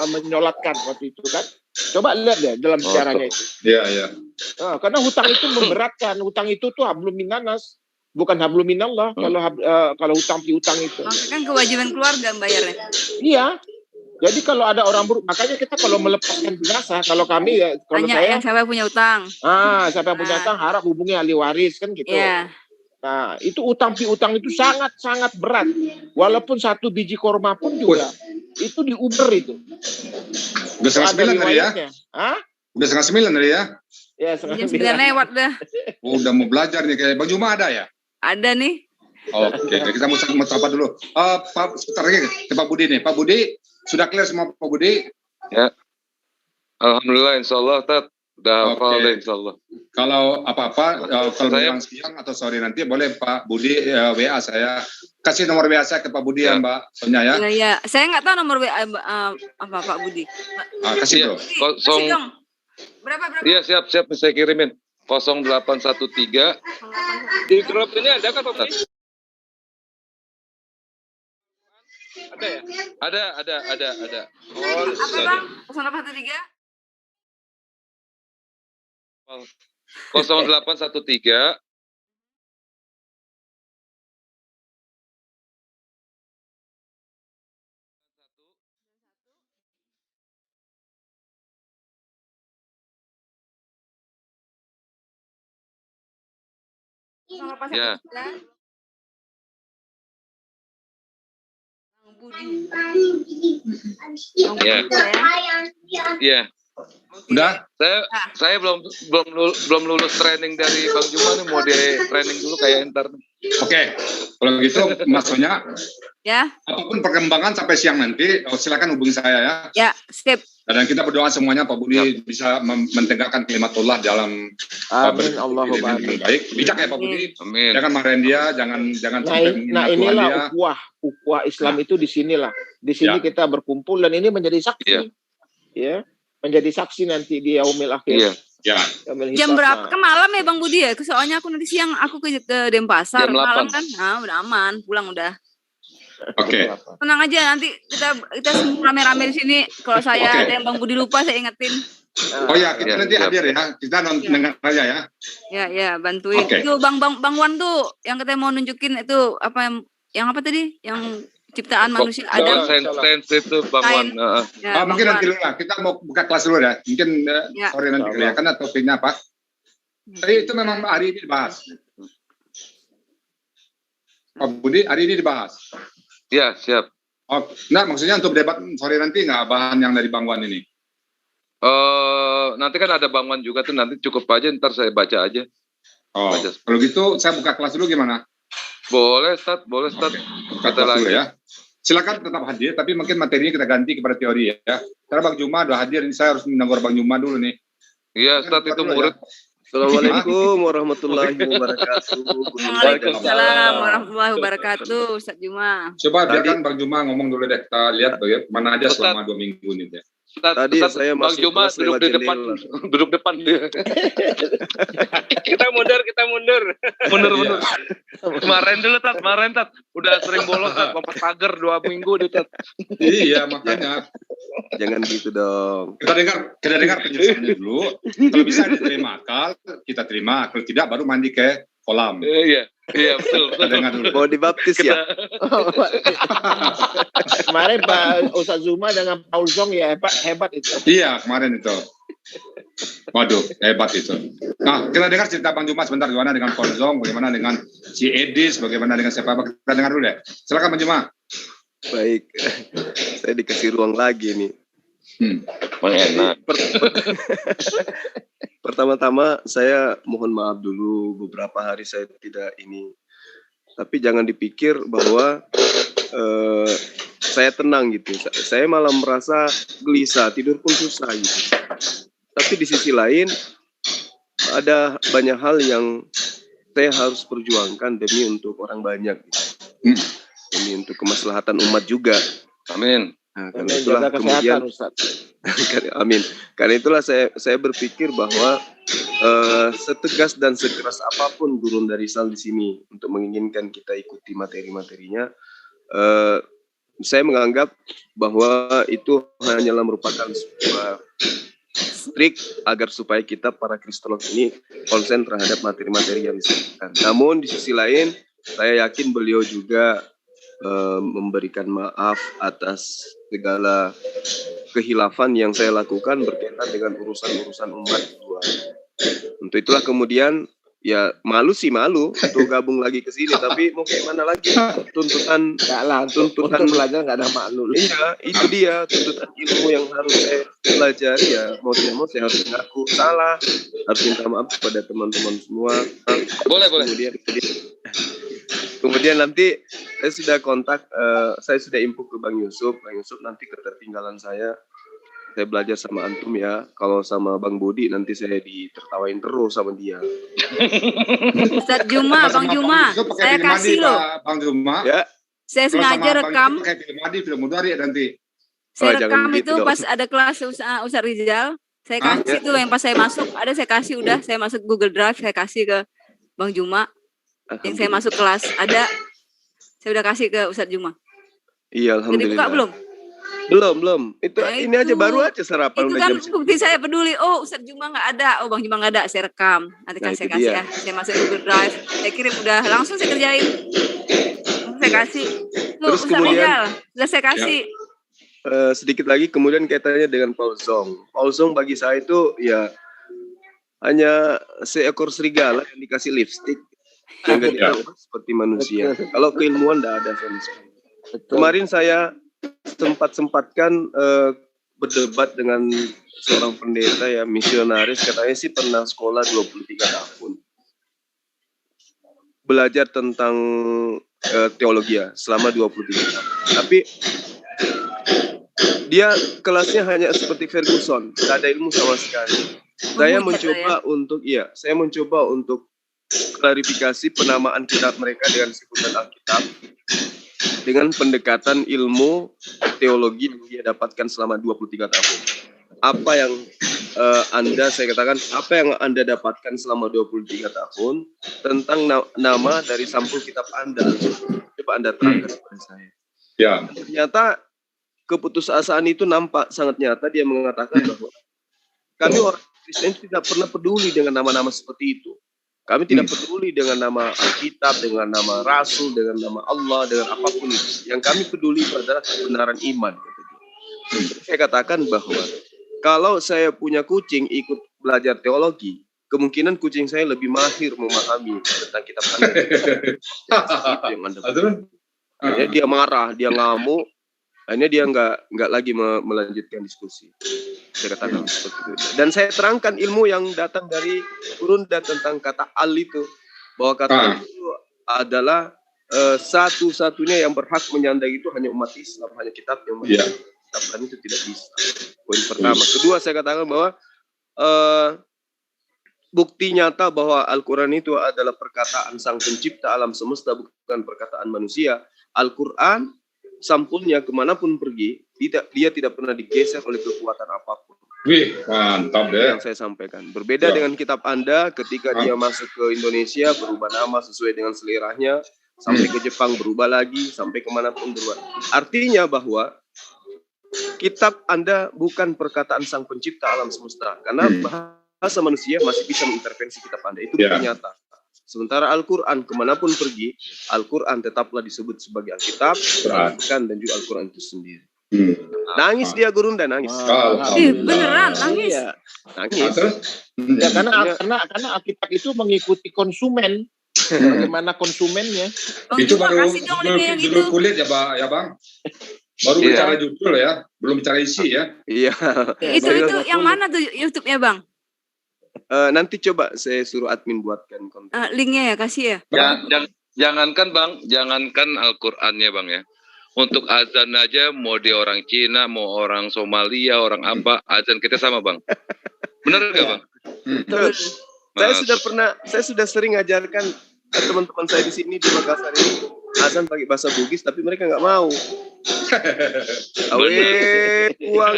menyolatkan waktu itu kan. Coba lihat deh dalam sejarahnya itu. Iya. Karena hutang itu memberatkan. Hutang itu tuh hablum minanas, bukan hablum minallah. Kalau hutang piutang itu. Makanya kan kewajiban keluarga bayarnya. Iya. Jadi kalau ada orang makanya kita kalau melepaskan jenazah, kalau kami ya, kalau Tanya saya, yang siapa yang punya utang. siapa yang punya utang harap hubungi ahli waris kan gitu. Iya. Nah, itu utang piutang itu sangat berat. Walaupun 1 biji korma pun juga itu diuber itu. Udah setengah 9 tadi ya? Hah? Udah setengah 9 tadi ya? Ya, setengah Jam 9 lewat dah. Oh, udah mau belajar nih kayak Bang Juma ada ya? Ada nih. Oke, kita mau sapa dulu. Pak, sebentar lagi ke Pak Budi nih. Pak Budi, sudah clear semua Pak Budi? Ya. Alhamdulillah, insyaallah Tat. Udah hafal deh insyaallah. Kalau apa-apa, kalau Saya- siang atau sore nanti boleh Pak Budi WA saya. Kasih nomor WA saya ke Pak Budi ya Mbak Sonia ya. Iya. Saya nggak tahu nomor WA apa Pak Budi. Kasih Iya, bro. Kasih dong. Berapa? Iya, siap saya kirimin. 0813 Di grup ini ada kan Pak Budi? Ada ya? ada. Oh, Apa Bang? 0813? 0813 Ya. Bang Budi. Iya. Iya. Udah? Saya belum lulus training dari Bang Juma nih, mau di training dulu kayak ntar. Oke. Kalau gitu Mas Sonia, Ya. apapun perkembangan sampai siang nanti, silakan hubungi saya ya. Ya, skip. Dan kita berdoa semuanya Pak Budi bisa mentegakkan kalimatullah dalam Amin Allahumma dengan baik. Bijak ya Pak Budi. Amin. Jangan marahin dia, jangan sampai menghina Tuhan inilah dia. ukhuwah Islam itu di sinilah. Di sini kita berkumpul dan ini menjadi saksi. Iya. Ya, menjadi saksi nanti di yaumil akhir. Iya. Ya. Yaumil Jam hisab. berapa? Ke malam ya Bang Budi ya? Soalnya aku nanti siang aku ke Denpasar. Jam 8. Malam kan? Nah, udah aman. Pulang udah. Oke. Tenang aja, nanti kita semua rame-rame di sini. Kalau saya Oke. ada yang Bang Budi lupa, saya ingetin. Oh ya, kita Ya, nanti siap. hadir ya. Kita dengar aja ya. Ya, bantuin. Oke. Itu Bang Wan tuh yang kita mau nunjukin itu apa yang apa tadi? Yang ciptaan manusia ada. Sains itu Bang Wan. Ya, Mungkin Bang nanti Wan. dulu lah. Kita mau buka kelas dulu ya. Mungkin Ya. sore nanti kali ya. Karena topiknya apa? Tapi itu memang hari ini dibahas. Pak Budi, hari ini dibahas. Iya, siap. Oh, nah maksudnya untuk debat sore nanti nggak bahan yang dari Bang Wan ini? Nanti kan ada Bang Wan juga tuh, nanti cukup aja ntar saya baca aja. Oh, Baca. kalau gitu saya buka kelas dulu gimana? Boleh, Stat. Buka Kata kelas dulu lagi. ya. Silakan tetap hadir, tapi mungkin materinya kita ganti kepada teori ya. Karena Bang Juma udah hadir, ini saya harus menegur Bang Juma dulu nih. Iya, Stat itu murid. Assalamualaikum warahmatullahi wabarakatuh. Waalaikumsalam warahmatullahi wabarakatuh, Ustaz Juma. Coba biarkan Bang Juma ngomong dulu deh, kita lihat bagaimana aja Ustaz. selama 2 minggu ini deh. Tadi saya Bang masuk Juma kelas duduk lewat di depan, jendela. duduk depan dia. Kita mundur. Mundur. Kemarin Tat. Udah sering bolos Tat, lompat pagar 2 minggu dia Tat. Iya, makanya Jangan gitu dong. kita dengar penjelasannya dulu. Kalau bisa diterima akal, kita terima. Kalau tidak, baru mandi ke kolam. Iya, betul. Kita dengar dulu. Mau dibaptis ya? Kemarin Pak Ustaz Zuma dengan Paul Zong ya hebat itu. Iya, kemarin itu. Waduh, hebat itu. Nah, kita dengar cerita Bang Juma sebentar. Bagaimana dengan Ponzong, bagaimana dengan si Edis, bagaimana dengan siapa. Kita dengar dulu deh. Silakan Bang Juma. Baik. Saya dikasih ruang lagi nih. Enak. Pertama-tama saya mohon maaf dulu beberapa hari saya tidak ini. Tapi jangan dipikir bahwa saya tenang gitu. Saya malah merasa gelisah, tidur pun susah gitu. Tapi di sisi lain ada banyak hal yang saya harus perjuangkan demi untuk orang banyak gitu. Demi untuk kemaslahatan umat juga. Amin. Nah, karena itulah Jaga kemudian kesehatan Ustaz. Amin. Karena itulah saya berpikir bahwa setegas dan sekeras apapun gurun dari Rizal di sini untuk menginginkan kita ikuti materi-materinya, saya menganggap bahwa itu hanyalah merupakan sebuah trik agar supaya kita para kristolog ini konsen terhadap materi-materi yang disebutkan. Namun di sisi lain, saya yakin beliau juga memberikan maaf atas segala kehilafan yang saya lakukan berkaitan dengan urusan-urusan umat luar. Untuk itulah kemudian ya malu untuk gabung lagi ke sini, tapi mau kayak mana lagi, tuntutan tuntutan belajar nggak ada malu. Iya, itu dia tuntutan ilmu yang harus saya pelajari, ya mau tidak mau saya harus mengaku salah, harus minta maaf kepada teman-teman semua. Boleh. Kemudian nanti saya sudah kontak, saya sudah info ke Bang Yusuf nanti ketertinggalan saya belajar sama antum ya. Kalau sama Bang Budi nanti saya ditertawain terus sama dia. Ustadz Juma, Bang Juma, saya kasih loh. Bang Juma. Ya. Saya sengaja rekam. Kayak film Adi, film Mudari nanti. Saya rekam gitu itu dong. pas ada kelas Ustadz Rizal. Saya kasih tuh yang pas saya masuk, saya kasih udah, saya masuk Google Drive, saya kasih ke Bang Juma. Yang saya masuk kelas ada, saya udah kasih ke Ustadz Juma. Iya, Jadi buka alhamdulillah. belum? Itu ini aja baru aja sarapan Itu udah kan jam bukti saya peduli. Oh, Ustadz Juma nggak ada. Oh, Bang Juma nggak ada. Saya rekam. Nanti Nah, saya itu kasih dia. ya. Saya masuk Google Drive. Saya kirim udah langsung saya kerjain. Saya kasih. Tuh, Terus Ustadz kemudian- Rizal. Sudah saya kasih. sedikit lagi kemudian kaitannya dengan Paul Zong. Paul Zong bagi saya itu ya hanya seekor serigala yang dikasih lipstick yang nggak dianggap seperti manusia. Kalau keilmuan tidak ada sama sekali. Kemarin saya sempatkan berdebat dengan seorang pendeta ya, misionaris, katanya sih pernah sekolah 23 tahun. Belajar tentang teologi ya, selama 23 tahun. Tapi dia kelasnya hanya seperti Ferguson, tidak ada ilmu sama sekali. Saya mencoba untuk klarifikasi penamaan kitab mereka dengan sebutan Alkitab dengan pendekatan ilmu teologi yang dia dapatkan selama 23 tahun. Apa yang apa yang Anda dapatkan selama 23 tahun tentang nama dari sampul kitab Anda? Coba Anda terangkan kepada saya. Ya. Ternyata keputusasaan itu nampak sangat nyata. Dia mengatakan bahwa kami orang Kristen tidak pernah peduli dengan nama-nama seperti itu. Kami tidak peduli dengan nama Alkitab, dengan nama Rasul, dengan nama Allah, dengan apapun itu. Yang kami peduli adalah kebenaran iman. Saya katakan bahwa kalau saya punya kucing ikut belajar teologi, kemungkinan kucing saya lebih mahir memahami tentang kitab Anda. Itu yang Anda peduli. Akhirnya dia marah, dia ngamuk. Akhirnya dia nggak lagi melanjutkan diskusi. Saya katakan seperti itu. Dan saya terangkan ilmu yang datang dari Qur'an tentang kata al itu, bahwa kata itu adalah satu-satunya yang berhak menyandang itu hanya umat Islam, hanya kitab yang kitab lain itu tidak bisa. Poin pertama. Kedua, saya katakan bahwa bukti nyata bahwa Al-Quran itu adalah perkataan Sang Pencipta alam semesta, bukan perkataan manusia. Al-Quran sampulnya kemanapun pergi, dia tidak pernah digeser oleh kekuatan apapun. Wih, mantap deh. Yang saya sampaikan. Berbeda dengan kitab Anda, ketika dia masuk ke Indonesia, berubah nama sesuai dengan seleranya, sampai ke Jepang berubah lagi, sampai kemanapun berubah. Artinya bahwa kitab Anda bukan perkataan Sang Pencipta alam semesta, karena bahasa manusia masih bisa mengintervensi kitab Anda. Itu ternyata. Sementara Al-Quran kemanapun pergi, Al-Quran tetaplah disebut sebagai Alkitab, dan juga Al-Quran itu sendiri. Nangis dia Gurunda, nangis. Beneran nangis. Iya, nangis. Ya, karena Alkitab itu mengikuti konsumen. Bagaimana konsumennya? Itu baru judul kulit ya, Bang. Baru bicara judul ya, belum bicara isi ya. Iya. Itu yang mana tuh YouTube-nya, Bang? Nanti coba saya suruh admin buatkan konten. Linknya ya, kasih ya. Jangankan Bang, jangankan Al-Qur'annya Bang ya. Untuk azan aja, mau dia orang Cina, mau orang Somalia, orang apa, azan kita sama Bang. Benar nggak Bang? Saya sudah sering ajarkan teman-teman saya di sini di Makassar ini azan pakai bahasa Bugis, tapi mereka nggak mau. Awe puang.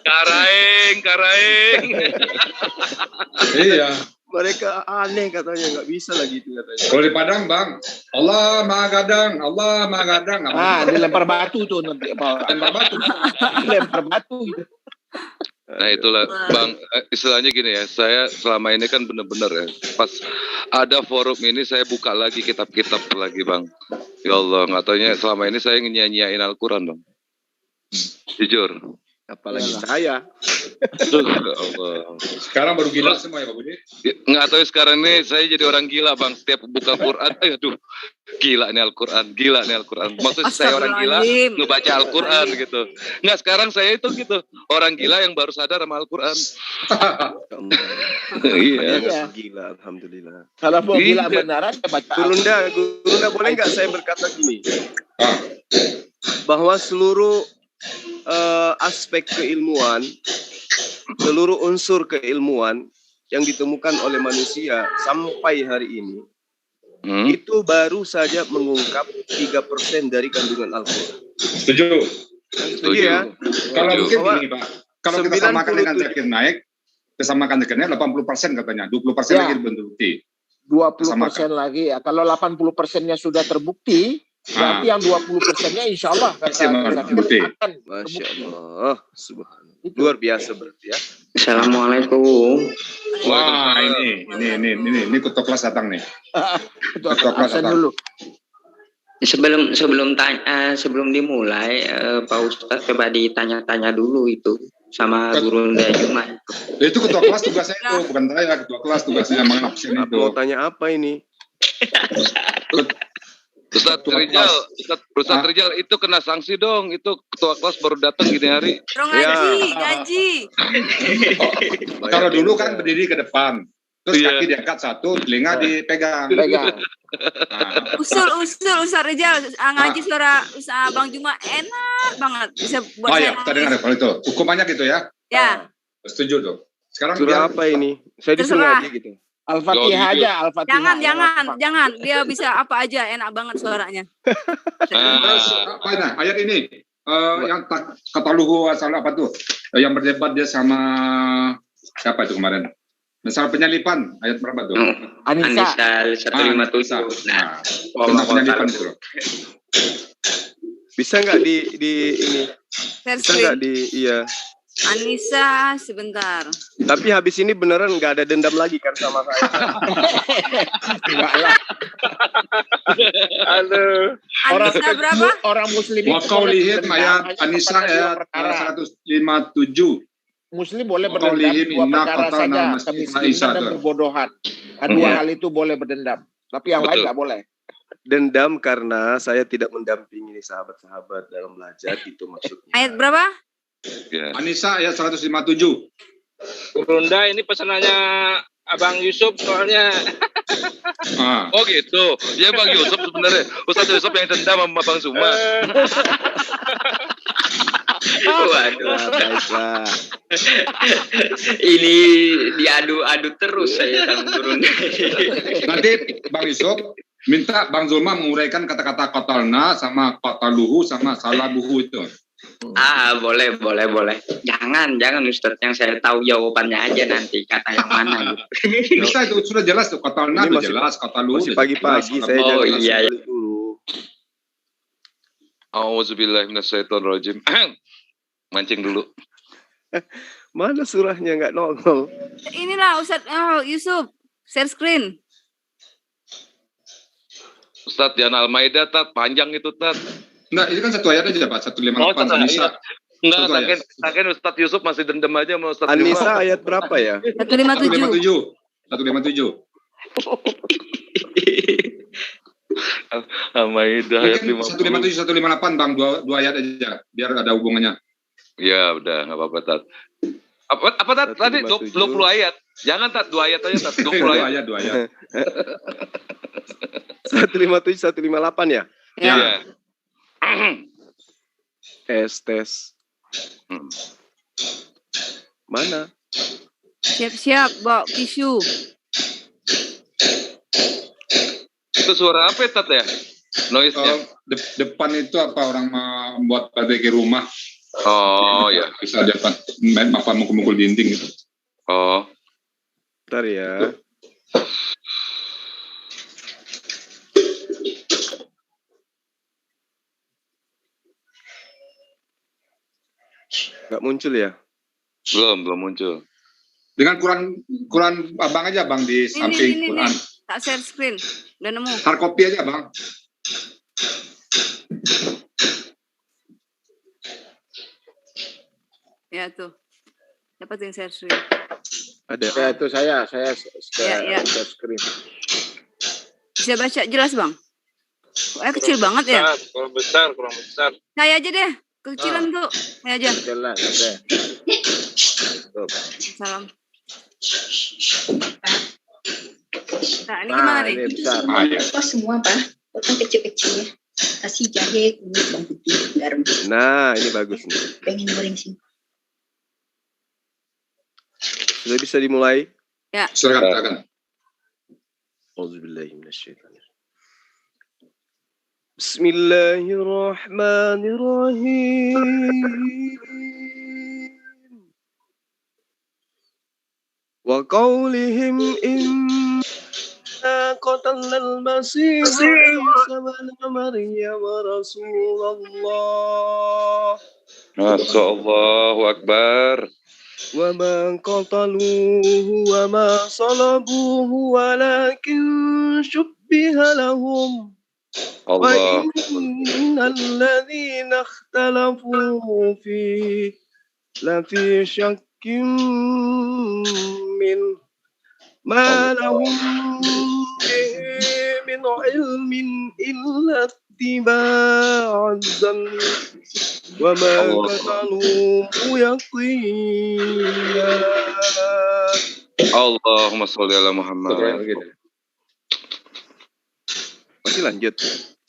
Karaeng. Iya. Mereka aneh katanya, nggak bisa lagi itu katanya. Kalau di Padang, Bang, Allah Maha Gadang. Dilempar batu tuh nanti apa? Lempar batu. Dilempar batu gitu. Nah itulah Bang, istilahnya gini ya, saya selama ini kan bener-bener ya, pas ada forum ini saya buka lagi kitab-kitab lagi Bang. Ya Allah, nggak taunya selama ini saya nyanyiin Al-Quran Bang. Jujur. Apalagi saya. Aduh, ya Allah. Sekarang baru gila semua ya Pak Budi? Nggak tahu sekarang ini saya jadi orang gila Bang, setiap buka Quran, aduh, gila nih Al-Quran. Maksudnya saya orang gila ngebaca Al-Quran gitu. Nggak, sekarang saya itu gitu, orang gila yang baru sadar sama Al-Quran. Iya. Gila, alhamdulillah. Kalau mau gila beneran, ya baca. Gurunda, boleh nggak saya berkata gini? Bahwa seluruh aspek keilmuan, seluruh unsur keilmuan yang ditemukan oleh manusia sampai hari ini, itu baru saja mengungkap 3% dari kandungan Al-Quran. Setuju ya? Kalau mungkin ini Pak, kalau kita samakan dengan zakir naik, kesamakan zakirnya 80% katanya, 20% lagi terbukti. 20% lagi ya. Kalau 80%-nya sudah terbukti, berarti yang 20%-nya insya Allah akan terbukti. Masya Allah, subhanallah. Luar biasa berarti ya. Assalamualaikum. Wah, ini ketua kelas datang nih. Ketua kelas dulu. Sebelum dimulai, Pak Ustadz coba ditanya-tanya dulu itu sama Gurunda Juma. Itu ketua kelas tugasnya itu, bukan saya. Ketua kelas tugasnya mengabsen itu. Mau tanya apa ini? Ustadz Rizal, itu kena sanksi dong. Itu ketua kelas baru datang gini hari. Gaji. Kalau dulu kan berdiri ke depan, terus kaki diangkat satu, telinga dipegang. Usul Ustaz Rizal ngaji suara Bang Juma enak banget, bisa buat saya. Kita dengar kalau itu. Hukumannya gitu ya? Ya. Setuju tuh. Sekarang surah apa ini? Saya disuruh aja gitu. Al-Fatihah aja, Al-Fatihah. Jangan. Dia bisa apa aja, enak banget suaranya. Ayat ini yang kata luhu asal apa tuh? Yang berdebat dia sama siapa itu kemarin? Misal penyalipan, ayat berapa tuh? An-Nisa 157. Nah, tentang penyalipan itu. Bisa nggak di ini? Bisa nggak iya. An-Nisa sebentar. Tapi habis ini beneran nggak ada dendam lagi kan sama saya? Enggak lah. Halo. An-Nisa berapa? Orang muslim itu lihat ayat An-Nisa ayat 157. Muslim boleh berdendam dua perkara saja, kemiskinan dan kebodohan. Dua hal itu boleh berdendam, tapi yang lain nggak boleh. Dendam karena saya tidak mendampingi sahabat-sahabat dalam belajar, itu maksudnya. Ayat berapa? An-Nisa ayat 157. Gurunda ini pesanannya Abang Yusuf soalnya. Oh gitu. Ya Bang Yusuf sebenarnya. Ustaz Yusuf yang dendam sama Bang Suma. Waduh, baiklah. Ini diadu-adu terus saya sama Gurunda. Nanti Bang Yusuf minta Bang Zulma menguraikan kata-kata qatalna sama qataluhu sama salabuhu itu. Boleh. Jangan Ustadz, yang saya tahu jawabannya aja nanti kata yang mana gitu. Bisa itu sudah jelas tuh, qatalna udah jelas, qataluhu masih pagi-pagi saya iya. dulu. Auzubillahi minasyaitonirrajim. Mancing dulu. Mana surahnya nggak nongol? Inilah Ustadz Yusuf, share screen. Ustadz jangan Al-Maidah, panjang itu, Tat. Nah, ini kan satu ayat aja, Pak. 158 An-Nisa. Enggak, takkan Ustadz Yusuf masih dendam aja sama Ustadz An-Nisa ayat berapa ya? 157. Al-Maidah ayat 157, 158, Bang. Dua ayat aja, biar ada hubungannya. Ya, udah, nggak apa-apa, Tat. Apa Tat? Tadi 20 ayat. Jangan, Tat. 2 ayat aja, Tat. 20 ayat. 2 ayat. 157, 158 ya? Ya. Tes. Mana? Siap-siap, bawa tisu. Itu suara apa Tat ya? Noise-nya. Depan itu apa orang membuat barbecue rumah. Oh ya. Bisa depan apa mukul-mukul dinding gitu. Oh. Bentar ya. Nggak muncul ya? Belum muncul. Dengan Quran abang aja bang di samping Quran. Tak share screen. Udah nemu. Hard copy aja bang. Ya tuh. Dapat yang share screen. Ada. Ya itu saya Ya. share screen. Bisa baca jelas bang? Kecil banget ya. Kurang besar. Saya aja deh. Kecilan tuh. Saya aja. Jelas, oke. Salam. Nah, ini Nah, gimana nih? ini Itu besar. semua potong semua Pak. Potong kecil-kecil ya. Kasih jahe, kunyit, bawang putih, garam. Nah, ini bagus nih. Pengen goreng sih. Sudah bisa dimulai? Silakan. Auzubillahiminasyaitonirrajim. Bismillahirrahmanirrahim. Wa qawlihim inna qatalnal masih Isa ibn Maryam Rasulullah. Masya Allahu Akbar. Wa ma qataluhu wa ma salabuhu walakin syubbiha lahum. Allah. وإن الذين اختلفوا فيه لفي شك منه ما لهم به من علم إلا اتباع الظن وما قتلوه يقينا. Allahumma sholli ala Muhammad. Masih lanjut.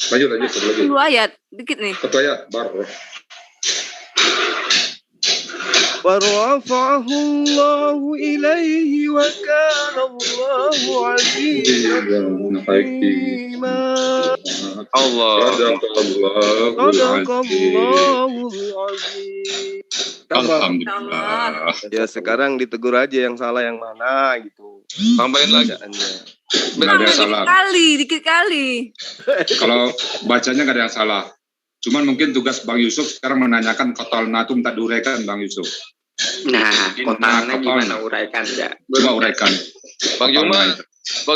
Lanjut satu lagi. 10 ayat, dikit nih. Satu ayat baru. وَرَفَعَهُ اللَّهُ إِلَيْهِ وَكَانَ اللَّهُ عَزِيزًا حَكِيمًا. Allah. صدق الله العظيم. Alhamdulillah. Ya sekarang ditegur aja yang salah yang mana gitu. Tambahin lagi. Nggak ada yang salah. Dikit kali. Kalau bacanya nggak ada yang salah. Cuman mungkin tugas Bang Yusuf sekarang menanyakan kotalna itu minta diuraikan Bang Yusuf. Nah, kotalnya gimana uraikan ya? Coba uraikan. Bang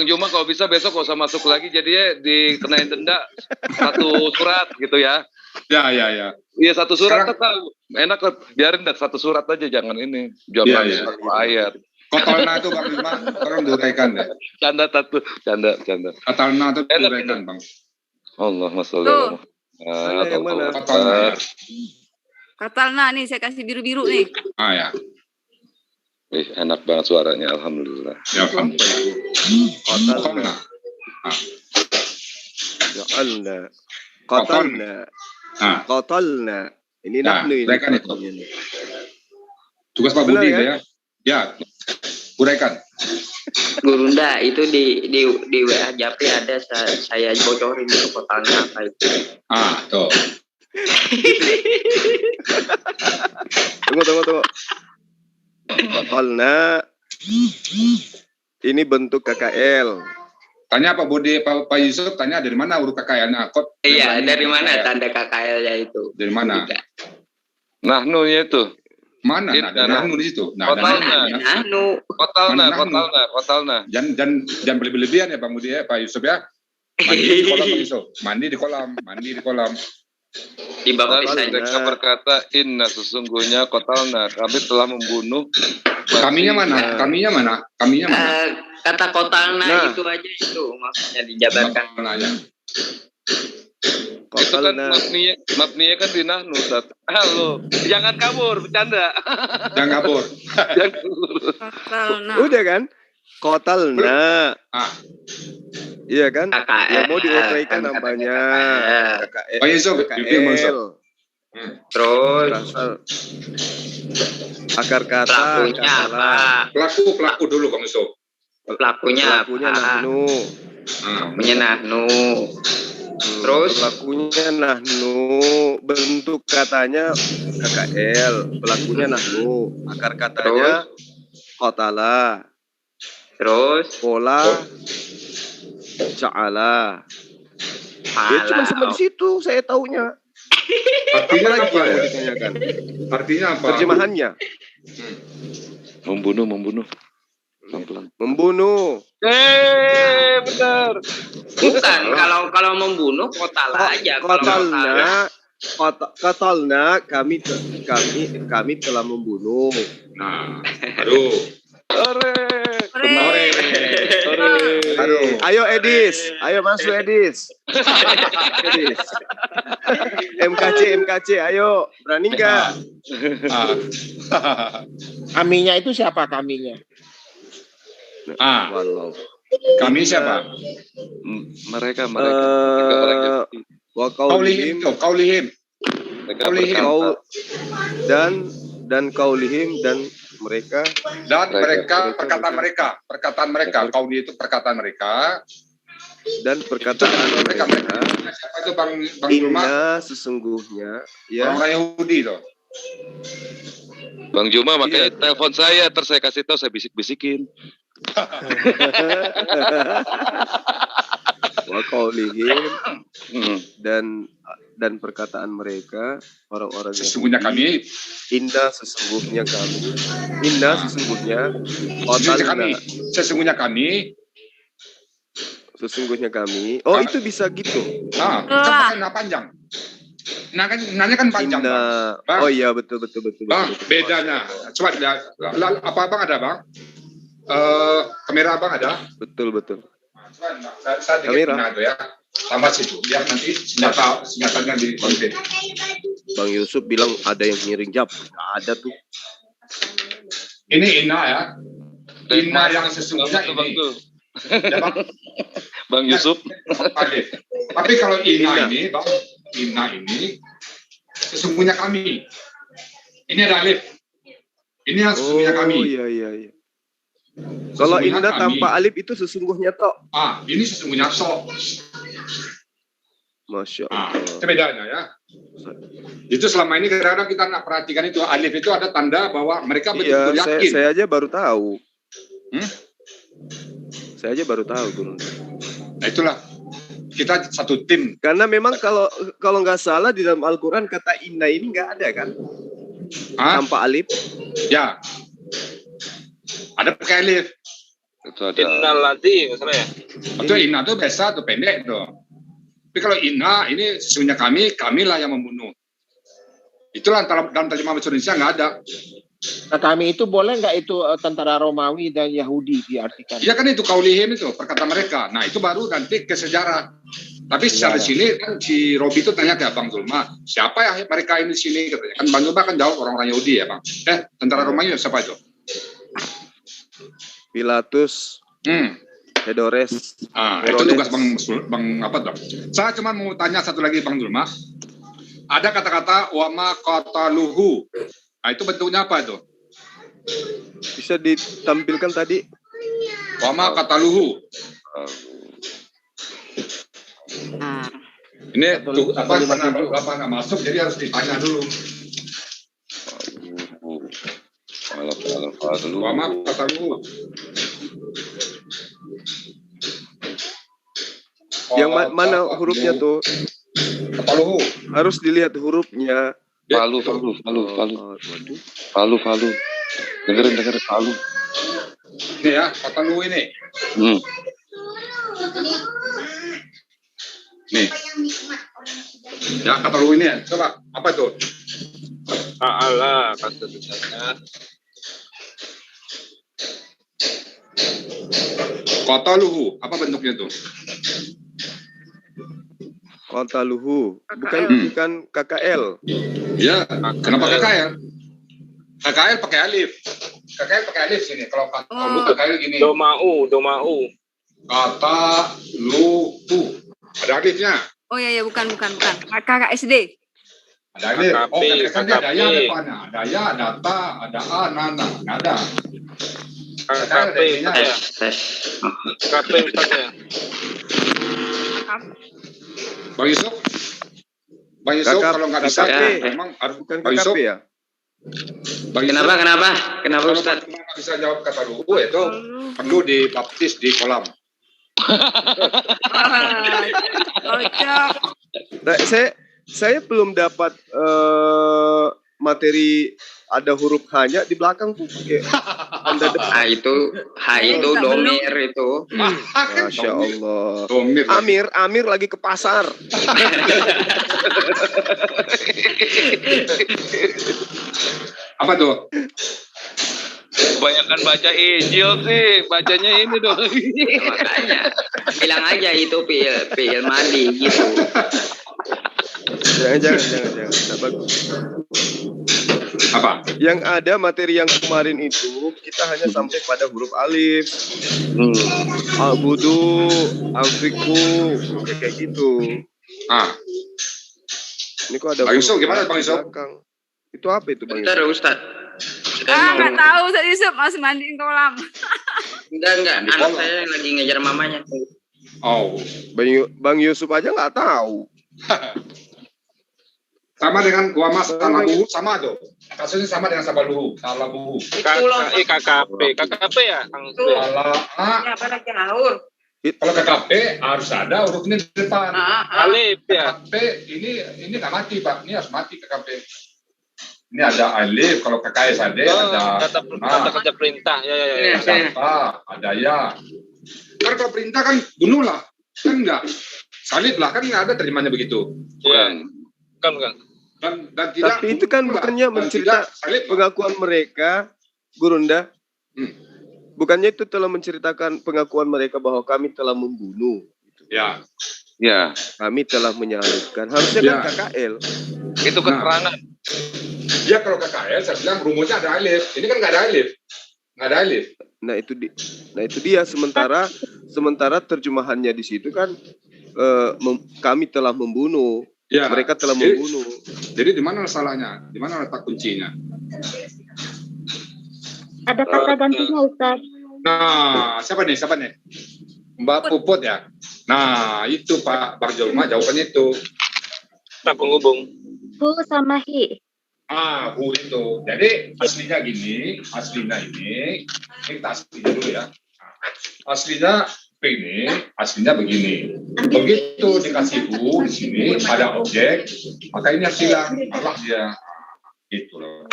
Juma kalau bisa besok gak usah masuk lagi, jadinya dikenain denda 1 surat gitu ya. Ya. Iya 1 surat tetap enak, biarin dah 1 surat aja, jangan ini jangan ayat. Kotalna itu Bang Juma, tolong diuraikan deh. Canda. Kotalna itu diuraikan Bang. Allahumma sholli ala Muhammad. Katalna nih, saya kasih biru-biru nih. Ya. Enak banget suaranya, alhamdulillah. Ya, alhamdulillah. Qatalna. Ini nahnu ini. Uraikan itu. Tugas Pak Budi ya. Ya. Uraikan. Gurunda itu di WA Japri ada saya bocorin ke kotalnya apa itu. Tuh. Tunggu. Qatalna ini bentuk KKL. Tanya Pak Budi, Pak Yusuf tanya dari mana huruf KKL-nya? Iya, dari mana tanda KKL-nya itu? Dari mana? Nahnu-nya itu. Mana? Ada nahnu di situ. Kotalna. Jangan berlebihan ya Bang Budi ya, Pak Yusuf ya. Mandi di kolam Pak Yusuf. Mandi di kolam. Di bab mereka berkata, inna sesungguhnya kotalna, kami telah membunuh. Kaminya mana? Kata kotalna itu aja itu maksudnya dijabarkan. Itu kan mabninya kan di nahnu. Halo, jangan kabur, bercanda. Jangan kabur. Udah kan? Kotalna. Iya kan? Yang mau diuraikan namanya Pak Yusuf, KKL. Terus akar kata pelakunya apa? Pelaku dulu Bang Yusuf. Pelakunya nahnu. Punya nahnu. Terus pelakunya nahnu, bentuk katanya KKL, pelakunya nahnu, akar katanya qatala. Terus Pola ja'ala. Ya cuma sampai di situ saya taunya. Artinya Apalagi apa yang mau ya? ditanyakan? Artinya apa? Terjemahannya. Membunuh. Pelan-pelan. Membunuh. Benar. bukan kalau membunuh kotala aja. Qatalna kami telah membunuh. Nah, aduh. Ayo Edis, ayo masuk Edis. MKC, ayo berani nggak? Kaminya itu siapa kaminya? Walau. Kami siapa? Mereka. Wa Kaulihim. dan kaulihim dan mereka perkataan mereka. Kauli itu perkataan mereka. Dan perkataan mereka. Siapa itu Bang Juma? Inna sesungguhnya ya. Orang Yahudi itu. Bang Juma makanya telepon saya, terus saya kasih tahu, saya bisik-bisikin. Wa qaulihim dan perkataan mereka orang-orang Sesungguhnya Yahudi, kami. Inna sesungguhnya kami. Oh, itu bisa gitu. Kan panjang. Nanya kan panjang, Bang. Oh iya, betul. Bang, bedanya. Coba apa Bang ada, Bang? Kamera Bang ada? Betul. Saya kamera itu ya. Tambah situ, biar nanti senjatanya di konten. Bang Yusuf bilang ada yang ngiring jab. Nggak ada tuh. Ini Inna ya. Inna yang sesungguhnya ini. Ya, Bang? Bang Yusuf. Tapi kalau Inna ini, Bang, Inna ini sesungguhnya kami. Ini ada alif. Ini yang sesungguhnya kami. Oh iya. Kalau Inna tanpa alif itu sesungguhnya tok. Ini sesungguhnya tok. Masya Allah. Itu bedanya ya. Itu selama ini kadang-kadang kita nak perhatikan itu alif itu ada tanda bahwa mereka betul-betul yakin. Saya aja baru tahu. Saya aja baru tahu, Guru. Nah itulah kita satu tim. Karena memang kalau nggak salah di dalam Al-Quran kata inna ini nggak ada kan? Tanpa alif. Ya. Ada pakai alif. Itu ada. Innal ladzi maksudnya ya. Itu inna itu biasa atau pendek tuh. Tapi kalau inna ini sesungguhnya kamilah yang membunuh. Itulah dalam terjemahan bahasa Indonesia nggak ada. Nah, kami itu boleh nggak itu tentara Romawi dan Yahudi diartikan? Iya kan itu kaulihim itu perkataan mereka. Nah itu baru nanti ke sejarah. Tapi secara sini kan si Robi itu tanya ke Bang Zulma, siapa ya mereka ini di sini? Katanya. Kan Bang Zulma kan jawab orang-orang Yahudi ya Bang. Tentara Romawi siapa itu? Pilatus. Herodes. Itu tugas Bang apa dong? Saya cuma mau tanya satu lagi Bang Zulma. Ada kata-kata wama qataluhu. Nah, itu bentuknya apa itu? Bisa ditampilkan tadi. Wama qataluhu. Ini apa nggak masuk jadi harus ditanya dulu. Wama qataluhu. Yang mana hurufnya tuh? Qataluhu. Harus dilihat hurufnya. Palu. Dengerin palu. Ini ya, qataluhu ini. Nih. Ya, qataluhu ini ya. Coba, apa itu? Ta'ala kata tulisannya. Qataluhu, apa bentuknya tuh? Qataluhu, bukan KKL. Ya, kenapa KKL? KKL pakai alif. KKL pakai alif sini. Kalau qataluhu KKL gini. Domau. Qataluhu. Ada alifnya. Oh iya bukan. KKSD. Ada alif. Oh, kan dia ada ya depannya. Ada ya, data, ada a, nana. Nggak ada. KKP ya. KKP Ustaz ya. Bang Yusuf, kalau nggak bisa, KKP. memang harus Bukan Bang Yusuf. KKP ya? Bang Yusuf, Kenapa kalau Ustaz? nggak bisa jawab kata luhu itu perlu dibaptis di kolam. Kocok. Nah, saya belum dapat materi ada huruf H-nya di belakang tuh. Anda H itu domir itu. Masya Allah. Domir. Amir lagi ke pasar. Apa tuh? Kebanyakan baca Injil sih, bacanya ini dong. Makanya bilang aja itu pil mandi gitu. Jangan. Tidak bagus. Apa? Yang ada materi yang kemarin itu kita hanya sampai pada huruf alif, al-budu, al-fiku, kayak gitu. Ini kok ada Bang Yusuf, huruf gimana Bang Yusuf? belakang. Itu apa itu Bang Bentar Yusuf? Ustaz. Nggak tahu Ustaz Yusuf masih mandiin kolam. Enggak. Anak saya lagi ngejar mamanya. Oh, Bang Yusuf aja nggak tahu. sama dengan gua mas sama luhu sama tuh. Kasusnya sama dengan sama luhu, salah luhu. KKP ya. Ya, pada jauh. Kalau KKP harus ada huruf ini di depan. Alif ya. KKP ini nggak mati Pak, ini harus mati KKP. Ini ada alif, kalau KKS ada Kata kerja perintah. Ya. ada ya. Kan kalau perintah kan bunuhlah, kan enggak. Salib lah, kan nggak ada terimanya begitu. Ya. Kan. Dan tidak. Tapi itu kan bukannya menceritakan pengakuan mereka, Gurunda. Bukannya itu telah menceritakan pengakuan mereka bahwa kami telah membunuh. Ya. Kami telah menyalibkan. Harusnya kan KKL. Itu keterangan. Ya kalau KKL saya bilang rumusnya ada alif. Ini kan nggak ada alif. Nah itu dia sementara terjemahannya di situ kan kami telah membunuh. Ya, mereka telah membunuh. Jadi di mana salahnya? Di mana letak kuncinya? Ada kata gantinya Ustaz. Nah, siapa nih? Mbak Puput ya? Nah, itu Pak Bang Jolma jawabannya itu. Tak penghubung. Hu sama hi. Hu itu. Jadi aslinya gini, ini kita aslinya dulu ya. Aslinya begini. Begitu dikasih hu di sini ada objek, maka ini harus hilang. Allah dia. Itu loh.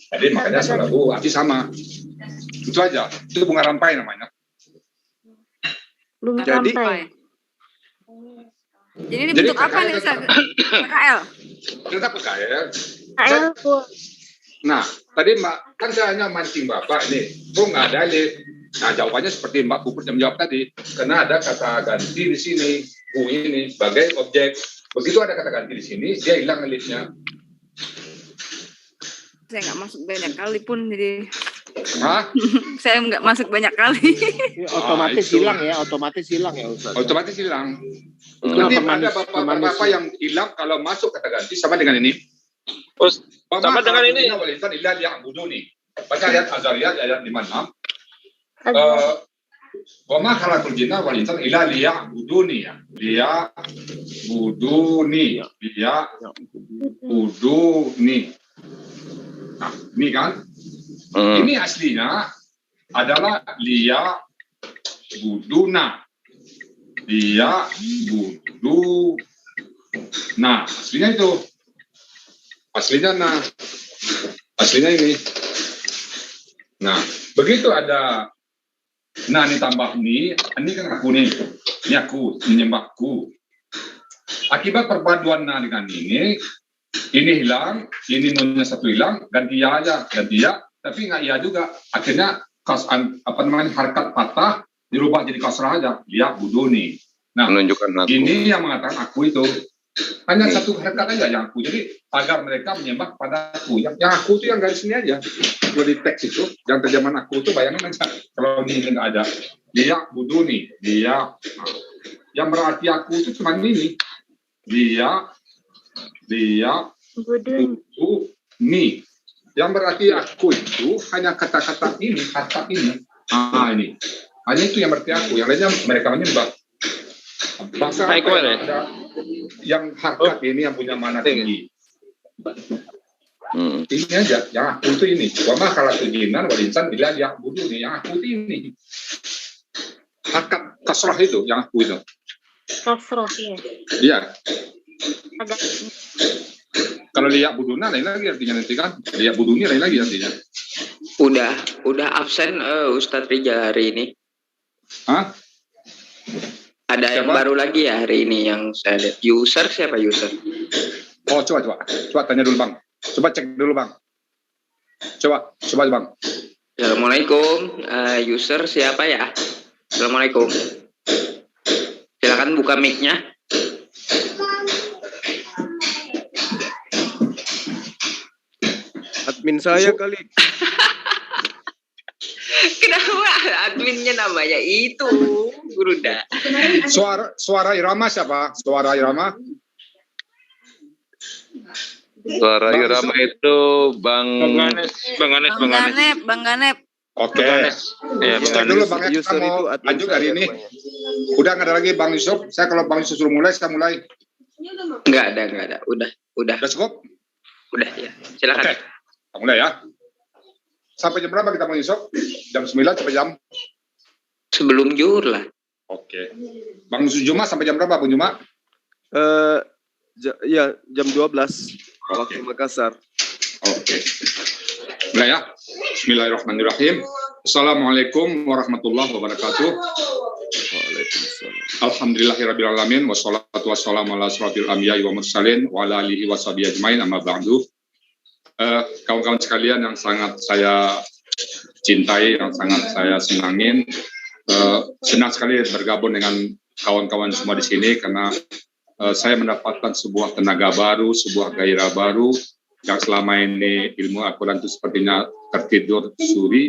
Jadi makanya salah hu arti sama. Itu aja. Itu bunga rampai namanya. Jadi ini bentuk apa nih Ustaz? KKL. Tetap KKL. KKL. Nah, tadi Mbak kan saya hanya mancing Bapak ini. Nggak ada alif. Nah, jawabannya seperti Mbak Puput yang menjawab tadi. Karena ada kata ganti di sini, hu ini sebagai objek. Begitu ada kata ganti di sini, dia hilang alifnya. Saya nggak masuk banyak kali pun jadi. Saya nggak masuk banyak kali. Otomatis hilang ya Ustaz. Otomatis hilang. Nanti ada bapak-bapak yang hilang kalau masuk kata ganti sama dengan ini. Sama dengan ini. Walintan ilah yang budu nih. Baca ayat Azariyat ayat 56. Wama khalaqul jinna wal insan illa liya'buduni ya. Liya'buduni. Nah, ini kan. Ini aslinya adalah liya'buduna. Nah, aslinya itu. Aslinya ini. Nah, begitu ada ini tambah ini kan aku nih. Ini aku, menyembahku. Akibat perpaduan dengan ini hilang, ini nunnya satu hilang, ganti ya aja, tapi nggak iya juga. Akhirnya harkat patah dirubah jadi kasrah aja. Lihat buduni. Nah, menunjukkan aku. Ini yang mengatakan aku itu hanya satu harkat aja yang aku. Jadi agar mereka menyembah pada aku. Yang aku itu yang garis ini aja. Kalau di teks itu, yang terjemahan aku itu bayangin aja. Kalau ini nggak ada. Dia buduni. Yang berarti aku itu cuma ini. Dia buduni. Yang berarti aku itu hanya kata-kata ini, harkat ini. Ini. Hanya itu yang berarti aku. Yang lainnya mereka menyembah. Bangsa apa yang ada, yang harkat ini yang punya mana tinggi. Ini aja, yang aku itu ini. Wama kalau kejinan, walinsan bilang yang budu nih, yang aku itu ini. Harkat kasrah itu, yang aku itu. Kasroh, ya. Iya. Agak Kalau lihat buduna lain lagi artinya nanti kan. Lihat budunya lain lagi artinya. Udah absen Ustadz Rijal hari ini. Hah? Ada yang baru lagi ya hari ini yang saya lihat. User siapa user? Oh, coba tanya dulu Bang. Coba cek dulu Bang. Coba Bang. Assalamualaikum. User siapa ya? Assalamualaikum. Silakan buka mic-nya. Admin saya kali. Kenapa adminnya namanya itu, Guruda? Suara irama siapa? Suara irama? Suara irama itu Bang Ganep. Oke. Ya, Cek dulu Bang ya, kita mau lanjut hari ini. Udah nggak ada lagi Bang Yusuf. Saya kalau Bang Yusuf suruh mulai, saya mulai. Nggak ada. Udah. Udah cukup? Udah ya. Silakan. Oke. Kita mulai ya. Sampai jam berapa kita Bang Yusuf? Jam 9 sampai jam? Sebelum zuhur lah. Oke. Bang Juma sampai jam berapa Bang Juma? Ya, jam 12 waktu Makassar. Oke. Mulai ya. Bismillahirrahmanirrahim. Assalamualaikum warahmatullahi wabarakatuh. Waalaikumsalam. Alhamdulillahirrabbilalamin. Wassalatu wassalamu ala asrofil anbiya'i wa mursalin wa ala alihi wa sahbihi ajmain amma ba'du. Kawan-kawan sekalian yang sangat saya cintai, yang sangat saya senangin, senang sekali bergabung dengan kawan-kawan semua di sini karena saya mendapatkan sebuah tenaga baru, sebuah gairah baru yang selama ini ilmu Al-Quran itu sepertinya tertidur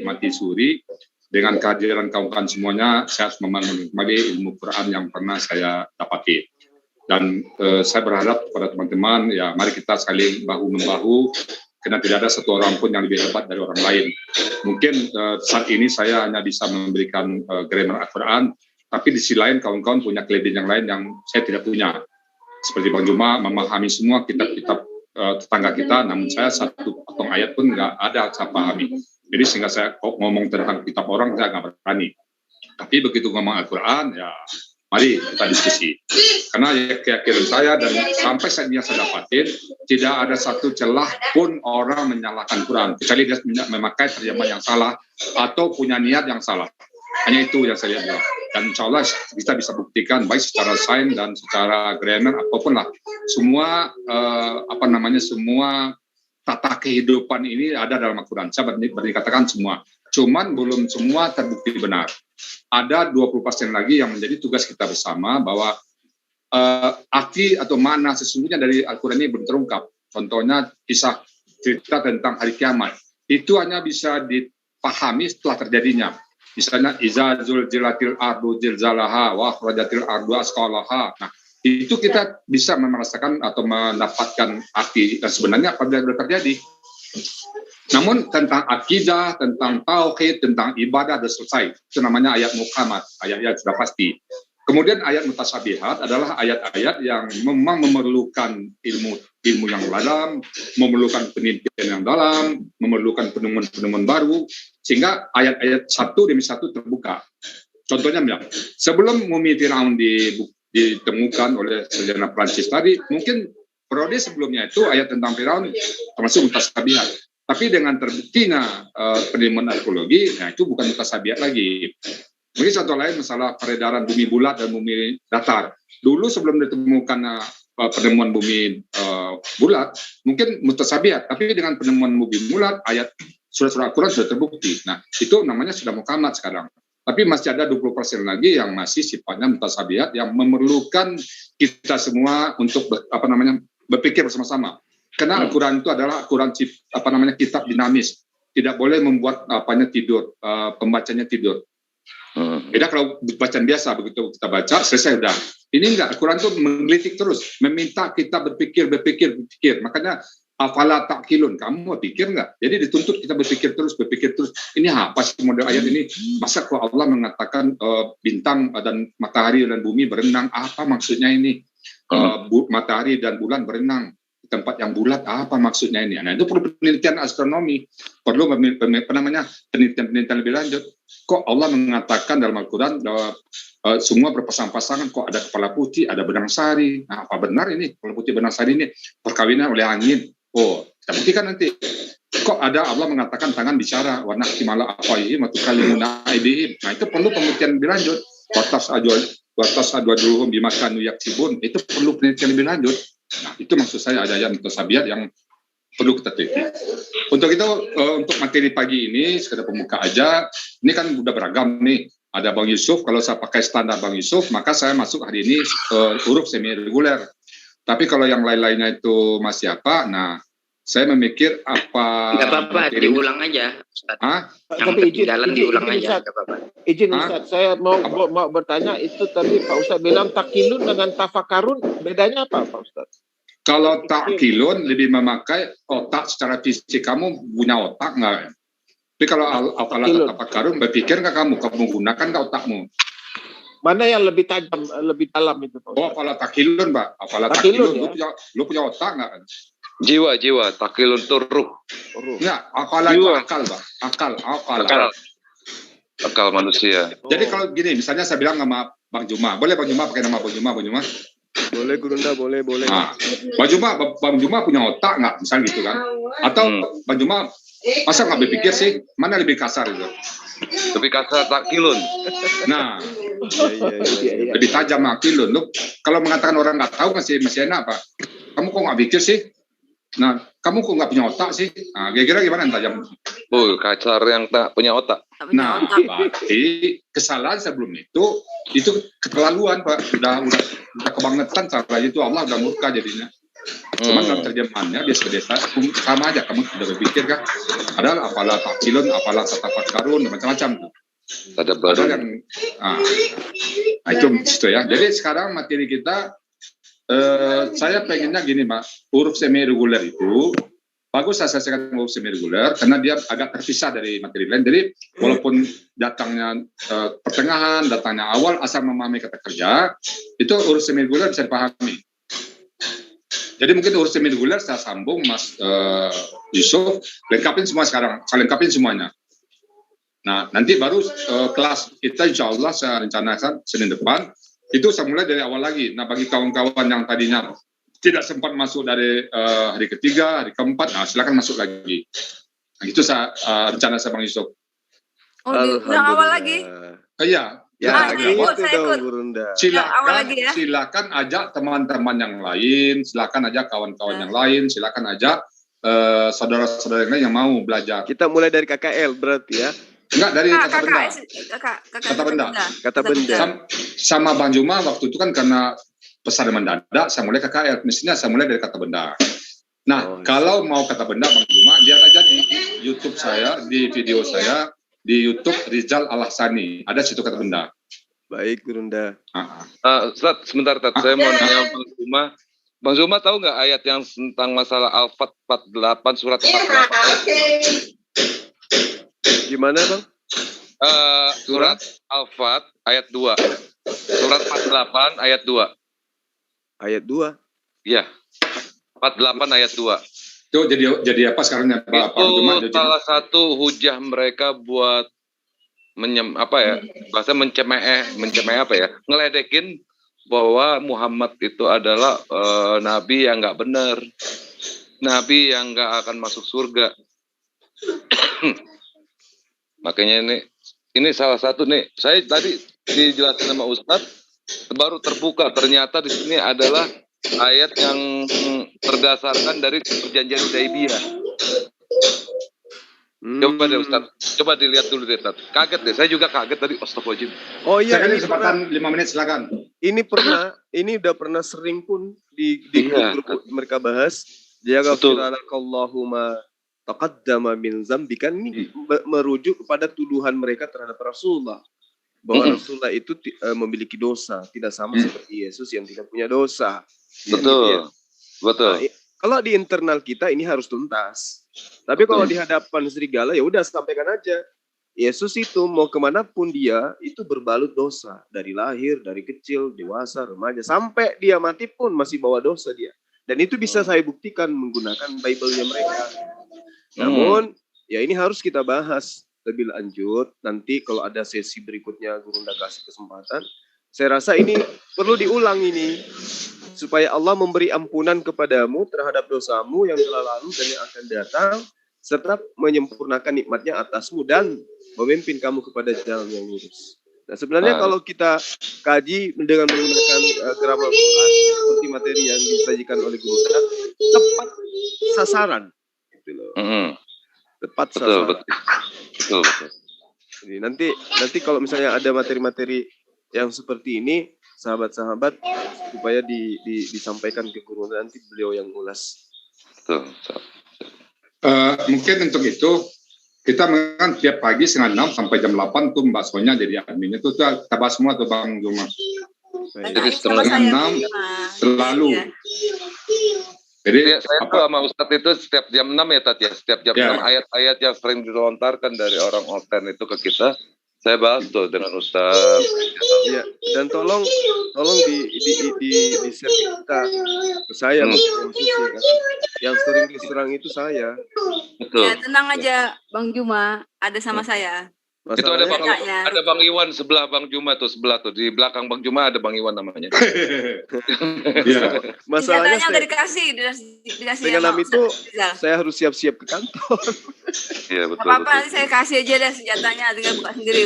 mati suri. Dengan kehadiran kawan-kawan semuanya, saya harus membangun kembali ilmu Quran yang pernah saya dapati. Dan saya berharap kepada teman-teman, ya mari kita saling bahu-membahu, karena tidak ada satu orang pun yang lebih hebat dari orang lain. Mungkin saat ini saya hanya bisa memberikan grammar Al-Quran, tapi di sisi lain kawan-kawan punya kelebihan yang lain yang saya tidak punya. Seperti Bang Juma memahami semua kitab-kitab tetangga kita, namun saya satu potong ayat pun nggak ada saya pahami. Jadi sehingga saya ngomong tentang kitab orang, saya nggak berani. Tapi begitu ngomong Al-Quran, ya mari kita diskusi. Karena keyakinan saya dan sampai saat ini yang saya dapatin, tidak ada satu celah pun orang menyalahkan Quran, kecuali dia memakai terjemahan yang salah atau punya niat yang salah. Hanya itu yang saya lihat. Dan insya Allah kita bisa buktikan baik secara sains dan secara grammar apapun lah. Semua semua tata kehidupan ini ada dalam Al-Quran. Saya berani katakan semua. Cuman belum semua terbukti benar. Ada 20% lagi yang menjadi tugas kita bersama bahwa arti atau makna sesungguhnya dari Al-Quran ini belum terungkap. Contohnya kisah cerita tentang hari kiamat. Itu hanya bisa dipahami setelah terjadinya. Misalnya iza zulzilatil ardu zilzalaha wa akhrajatil ardu asqalaha. Nah, itu kita bisa merasakan atau mendapatkan arti dan sebenarnya apabila sudah terjadi. Namun tentang akidah, tentang tauhid, tentang ibadah sudah selesai. Itu namanya ayat muhkamat, ayat-ayat sudah pasti. Kemudian ayat mutasabihat adalah ayat-ayat yang memang memerlukan ilmu yang dalam, memerlukan penelitian yang dalam, memerlukan penemuan-penemuan baru, sehingga ayat-ayat satu demi satu terbuka. Contohnya, sebelum mumi Firaun ditemukan oleh sarjana Prancis tadi, mungkin periode sebelumnya itu ayat tentang Firaun termasuk mutasabihat. Tapi dengan terbuktinya penemuan arkeologi, nah itu bukan mutasabihat lagi. Mungkin contoh lain masalah peredaran bumi bulat dan bumi datar. Dulu sebelum ditemukan penemuan bumi bulat, mungkin mutasabihat. Tapi dengan penemuan bumi bulat, ayat surat-surat Al-Quran sudah terbukti. Nah, itu namanya sudah muhkamat sekarang. Tapi masih ada 20% lagi yang masih sifatnya mutasabihat, yang memerlukan kita semua untuk berpikir bersama-sama. Karena Al-Quran itu adalah Al-Quran kitab dinamis. Tidak boleh membuat tidur, pembacanya tidur. Beda kalau bacaan biasa, begitu kita baca selesai udah. Ini enggak, Al-Quran itu menggelitik terus, meminta kita berpikir. Makanya Afala ta'qilun, kamu pikir nggak? Jadi dituntut kita berpikir terus. Ini apa sih model ayat ini? Masa kok Allah mengatakan bintang dan matahari dan bumi berenang? Apa maksudnya ini? Matahari dan bulan berenang di tempat yang bulat, apa maksudnya ini? Nah, itu perlu penelitian astronomi, perlu penelitian lebih lanjut. Kok Allah mengatakan dalam Al-Quran bahwa semua berpasang-pasangan, kok ada kepala putih, ada benang sari? Nah, apa benar ini kepala putih benang sari ini perkawinan oleh angin? Oh, kita buktikan nanti. Kok ada Allah mengatakan tangan bicara, warna kimala afaihim atau kalimuna aidihim. Nah, itu perlu penelitian lebih lanjut. Watas adwaduhum bimakanu yaksibun. Itu perlu penelitian lebih lanjut. Nah, itu maksud saya ada yang mutasabihat yang perlu kita teliti. Untuk itu, untuk materi pagi ini, sekedar pemuka aja. Ini kan udah beragam nih. Ada Bang Yusuf, kalau saya pakai standar Bang Yusuf, maka saya masuk hari ini huruf semi reguler. Tapi kalau yang lain-lainnya itu masih apa? Nah, saya memikir apa... Nggak apa-apa, diulang aja. Yang ketinggalan diulang aja. Izin Ustaz, saya mau bertanya itu tadi Pak Ustaz bilang takilun dengan tafakarun, bedanya apa Pak Ustaz? Kalau takilun lebih memakai otak secara fisik. Kamu punya otak nggak? Tapi kalau apalah tafakarun, berpikir nggak kamu? Kamu gunakan nggak otakmu? Mana yang lebih tajam, lebih dalam itu Pak Ustaz? Oh, apalah takilun, Pak. Apalah takilun, ya? Lu punya otak nggak? Jiwa, takilun itu ruh. Ya, apalah itu akal, Pak. Akal manusia. Jadi kalau gini, misalnya saya bilang sama Bang Juma, boleh Bang Juma pakai nama Bang Juma? Boleh Gurunda, boleh. Nah, Bang Juma punya otak nggak? Misalnya gitu kan? Atau Bang Juma, masa nggak berpikir sih? Mana lebih kasar itu? Lebih kasar takilun. Nah, lebih tajam takilun. Lu kalau mengatakan orang nggak tahu masih enak, Pak. Kamu kok nggak pikir sih? Nah, kamu kok nggak punya otak sih? Nah, kira-kira gimana yang tajam? Oh, kasar yang tak punya otak. Nah, berarti kesalahan sebelum itu keterlaluan, Pak. Udah kebangetan cara itu, Allah udah murka jadinya. Cuman dalam terjemahannya biasa-biasa sama aja. Kamu sudah berpikir kan? Adalah apalah takilun, apalah tatafakarun, macam-macam tuh. Ada yang, nah itu ya. Jadi sekarang materi kita. Saya pengennya gini, Pak, huruf semi reguler itu bagus saya selesaikan huruf semi reguler karena dia agak terpisah dari materi lain. Jadi walaupun datangnya pertengahan, datangnya awal, asal memahami kata kerja, itu huruf semi reguler bisa dipahami. Jadi mungkin huruf semi reguler saya sambung Mas Yusuf, lengkapin semua sekarang, saya lengkapin semuanya. Nah, nanti baru kelas kita insya Allah saya rencanakan Senin depan. Itu saya mulai dari awal lagi. Nah, bagi kawan-kawan yang tadinya tidak sempat masuk dari hari ketiga, hari keempat, nah silakan masuk lagi. Nah, itu rencana saya Bang Yusuf. Oh, yang awal lagi? Iya. Ya, saya ikut. Silakan ajak teman-teman yang lain, silakan ajak kawan-kawan yang lain, silakan ajak saudara-saudara yang lain yang mau belajar. Kita mulai dari KKL berarti ya. Enggak, dari kata benda. Sama Bang Juma waktu itu kan karena pesan mendadak, saya mulai KKL. Mestinya saya mulai dari kata benda. Nah, kalau mau kata benda Bang Juma, lihat aja di YouTube saya, di video saya, di YouTube Rizal Al-Ahsani. Ada situ kata benda. Baik, Gurunda. Ustaz, sebentar, saya mau nanya Bang Juma. Bang Juma tahu nggak ayat yang tentang masalah Al-Fat 48, surat 48? Gimana, Bang? Surat Al-Fat ayat 2. Surat 48 ayat 2. Ayat 2? Iya. 48 ayat 2. Itu jadi apa sekarang ya, Pak? Itu salah satu hujah mereka buat bahasa mencemeh apa ya? Ngeledekin bahwa Muhammad itu adalah nabi yang nggak benar. Nabi yang nggak akan masuk surga. Makanya ini salah satu nih. Saya tadi dijelaskan sama Ustadz, baru terbuka ternyata di sini adalah ayat yang terdasarkan dari perjanjian Hudaibiyah. Coba deh Ustadz, coba dilihat dulu deh Ustadz. Kaget deh, saya juga kaget tadi. Astagfirullahaladzim. Oh iya, ini kesempatan 5 menit silakan. Ini udah pernah sering pun di grup mereka bahas. Jazakallahu taqaddama min zambikan, ini merujuk kepada tuduhan mereka terhadap Rasulullah bahwa Rasulullah itu memiliki dosa, tidak sama seperti Yesus yang tidak punya dosa. Betul. Nah, Kalau di internal kita ini harus tuntas. Tapi kalau di hadapan serigala ya udah sampaikan aja. Yesus itu mau kemanapun dia itu berbalut dosa dari lahir, dari kecil, dewasa, remaja, sampai dia mati pun masih bawa dosa dia. Dan itu bisa saya buktikan menggunakan Bible-nya mereka. Namun ya ini harus kita bahas lebih lanjut. Nanti kalau ada sesi berikutnya Guru Nda kasih kesempatan. Saya rasa ini perlu diulang ini. Supaya Allah memberi ampunan kepadamu terhadap dosamu yang telah lalu dan yang akan datang. Serta menyempurnakan nikmatnya atasmu dan memimpin kamu kepada jalan yang lurus. Nah sebenarnya kalau kita kaji dengan menggunakan grammar Quran seperti materi yang disajikan oleh Guru Nda, tepat sasaran. Gitu loh. Tepat sasaran. Betul. Jadi nanti kalau misalnya ada materi-materi yang seperti ini, sahabat-sahabat supaya disampaikan ke Guru Nda, nanti beliau yang ulas. Betul. Mungkin untuk itu kita kan tiap pagi setengah 6 sampai jam 8 tuh Mbak Sonya jadi admin itu tuh kita bahas semua tuh Bang Juma. Jadi setengah 6 selalu. Jadi saya tuh sama Ustadz itu setiap jam 6 ya Tat ya, setiap jam 6 ayat-ayat yang sering dilontarkan dari orang Oten itu ke kita, saya bahas tuh dengan Ustadz. Ya, dan tolong di share kita ke saya yang sering diserang itu saya. Betul. Ya tenang aja Bang Juma, ada sama saya. Itu ada Bang Iwan sebelah Bang Juma tuh, sebelah tuh di belakang Bang Juma ada Bang Iwan namanya. Iya. Masalahnya udah dikasih dengan nama itu saya harus siap-siap ke kantor. Iya betul. Apa-apa nanti saya kasih aja deh senjatanya, tinggal buka sendiri.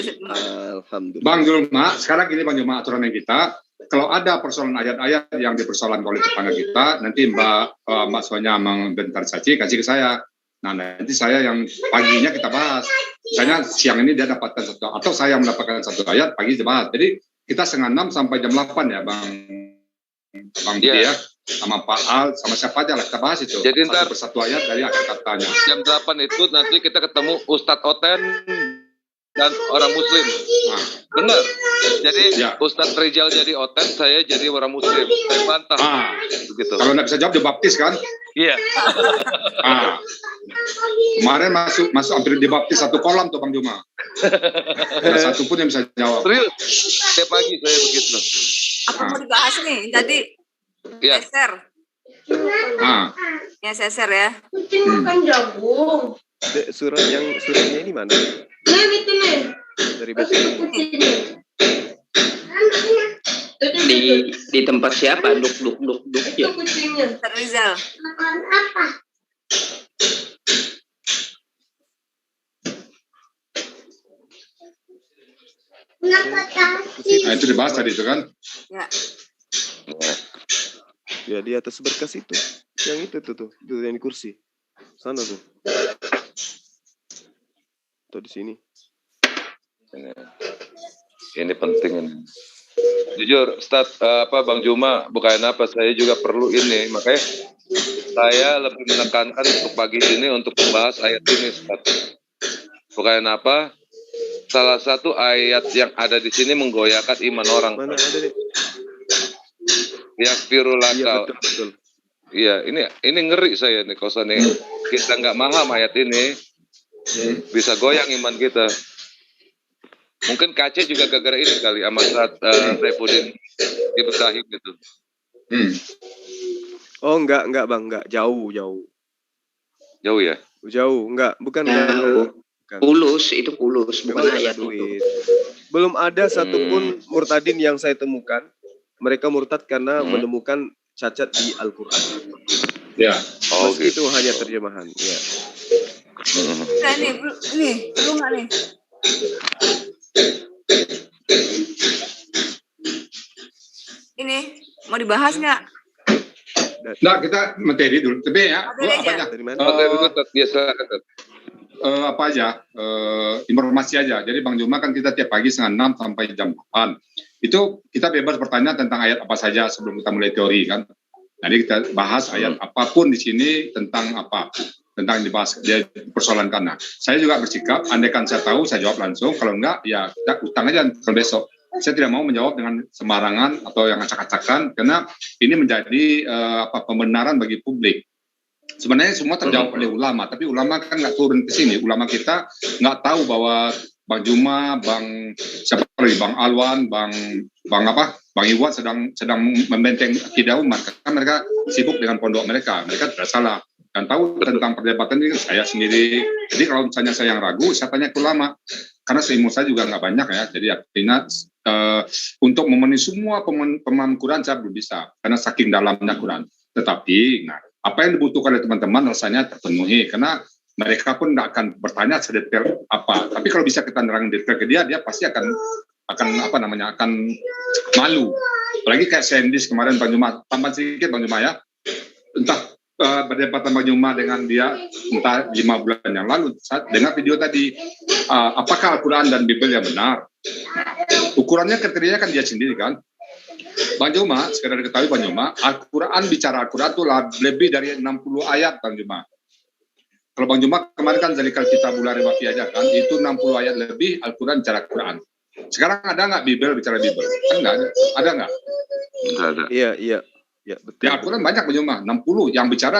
Alhamdulillah. Bang Juma, sekarang gini Bang Juma aturannya kita, kalau ada persoalan ayat-ayat yang dipersoalkan oleh tetangga kita, nanti Mbak Sonya mengbentar saja kasih ke saya. Nah, nanti saya yang paginya kita bahas. Misalnya siang ini dia dapatkan satu, atau saya mendapatkan satu ayat, pagi dibahas. Jadi kita setengah 6 sampai jam 8 ya, Bang Budi ya, sama Pak Al, sama siapa aja lah kita bahas itu. Jadi ntar satu ayat dari akhir katanya. Jam 8 itu nanti kita ketemu Ustadz Oten dan orang Muslim. Nah, benar. Jadi Ustadz Rizal jadi Oten, saya jadi orang Muslim. Saya bantah. Begitu. Kalau nggak bisa jawab, dibaptis kan? Iya. Kemarin masuk hampir dibaptis satu kolam tuh Bang Juma. Ada satu pun yang bisa jawab. Serius? Setiap pagi saya begitu. Apa mau dibahas nih tadi? Seser. Ya seser ya. Makan jagung. Suratnya ini mana? Dari Betul. Di tempat siapa? Duk ya. Rizal. Makan apa? Nah, itu dibahas tadi itu kan? Ya. Ya di atas berkas itu. Yang itu tuh yang di kursi. Sana tuh. Atau di sini. Ini penting ini. Jujur, Bang Juma, bukan apa, saya juga perlu ini, makanya saya lebih menekankan untuk pagi ini untuk membahas ayat ini, Ustaz. Bukan apa, salah satu ayat yang ada di sini menggoyahkan iman orang. Mana ada nih? Yakfirulaka. Iya, ini ngeri saya nih, kalau nih kita nggak paham ayat ini, bisa goyang iman kita. Mungkin KC juga gara-gara ini kali sama Saifuddin Ibrahim gitu. Oh enggak Bang, enggak jauh. Jauh ya? Jauh, bukan. Pulus bukan ayat itu. Belum ada satupun murtadin yang saya temukan. Mereka murtad karena menemukan cacat di Al-Quran. Ya. Oh, gitu. Itu hanya terjemahan. Ya. Nah, ini belum nggak nih? Ini mau dibahas nggak? Nah, kita materi dulu. Tapi ya, apa aja? Dari mana? Biasa. Apa aja? Informasi aja. Jadi Bang Juma kan kita tiap pagi setengah 6 sampai jam 8. Itu kita bebas bertanya tentang ayat apa saja sebelum kita mulai teori kan. Jadi kita bahas ayat apapun di sini tentang apa, tentang dibahas dia persoalankan. Nah, saya juga bersikap, andaikan saya tahu saya jawab langsung, kalau enggak ya kita utang aja kalau besok. Saya tidak mau menjawab dengan sembarangan atau yang acak-acakan karena ini menjadi pembenaran bagi publik. Sebenarnya semua terjawab oleh ulama, tapi ulama kan nggak turun ke sini. Ulama kita nggak tahu bahwa Bang Juma, Bang siapa lagi, Bang Alwan, Bang Iwan sedang membenteng akidah umat. Karena mereka sibuk dengan pondok mereka tidak salah. Dan tahu tentang perdebatan ini saya sendiri. Jadi kalau misalnya saya yang ragu, saya tanya ke ulama. Karena seilmu saya juga nggak banyak ya. Jadi artinya untuk memenuhi semua pemahaman Quran saya belum bisa. Karena saking dalamnya Quran. Tetapi, apa yang dibutuhkan oleh teman-teman rasanya terpenuhi. Karena mereka pun nggak akan bertanya sedetail apa. Tapi kalau bisa kita nerangin detail ke dia pasti akan malu. Apalagi kayak Sendis kemarin Bang Juma, tambah sedikit Bang Juma ya. Entah berdebatan Bang Juma dengan dia entah 5 bulan yang lalu saat dengar video tadi apakah Al-Quran dan Bible yang benar. Ukurannya kriterianya kan dia sendiri kan. Bang Juma, sekedar diketahui Bang Juma, Al-Quran bicara Al-Quran itu lebih dari 60 ayat Bang Juma. Kalau Bang Juma kemarin kan Zalikal Kitabul La Raiba Fihi aja kan, itu 60 ayat lebih Al-Quran bicara Al-Quran. Sekarang ada nggak Bible bicara Bible? Kan nggak ada. Ada nggak? Nggak ada. Iya, betul. Di Al-Quran banyak Bang Juma, 60. Yang bicara,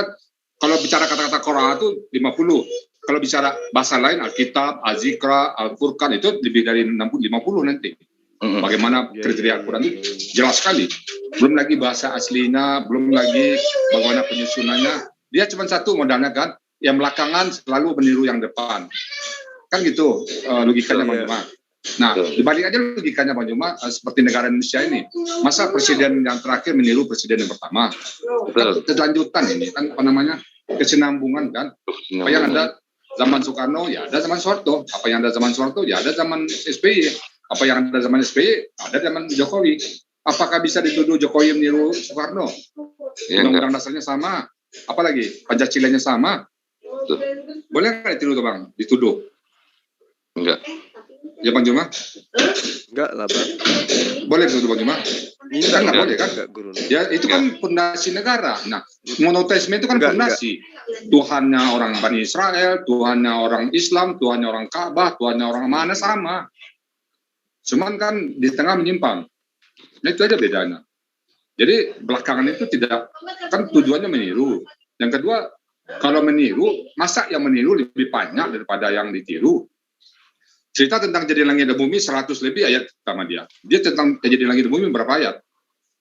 kalau bicara kata-kata Quran itu 50. Kalau bicara bahasa lain, Alkitab, Al-Zikra, Al-Furqan, itu lebih dari 50 nanti. Bagaimana kriteria Al-Quran itu jelas sekali. Belum lagi bahasa aslinya, belum lagi bagaimana penyusunannya. Dia cuma satu modalnya kan, yang belakangan selalu meniru yang depan. Kan gitu logikanya Bang Juma. Nah, dibalik aja logikanya Bang Juma, seperti negara Indonesia ini. Masa presiden yang terakhir meniru presiden yang pertama? Kan kelanjutan ini, kan kesinambungan kan. Apa yang ada zaman Soekarno, ya ada zaman Soeharto. Apa yang ada zaman Soeharto, ya ada zaman SBY. Apa yang ada zaman SBY, ada zaman Jokowi. Apakah bisa dituduh Jokowi meniru Soekarno? Undang-undang dasarnya sama. Apalagi Pancasilanya sama. Boleh nggak ditiru tuh Bang? Dituduh? Enggak. Ya Bang Juma? Enggak lah Bang. Boleh dituduh Bang Juma? Kan nggak boleh kan? Enggak, Guru. Ya itu kan fondasi negara. Nah, monoteisme itu kan fondasi. Tuhannya orang Bani Israel, Tuhannya orang Islam, Tuhannya orang Ka'bah, Tuhannya orang mana sama. Cuman kan di tengah menyimpang. Nah, itu aja bedanya. Jadi belakangan itu tidak, kan tujuannya meniru. Yang kedua, kalau meniru, masa yang meniru lebih banyak daripada yang ditiru. Cerita tentang kejadian langit dan bumi 100 lebih ayat sama dia. Dia tentang kejadian langit dan bumi berapa ayat?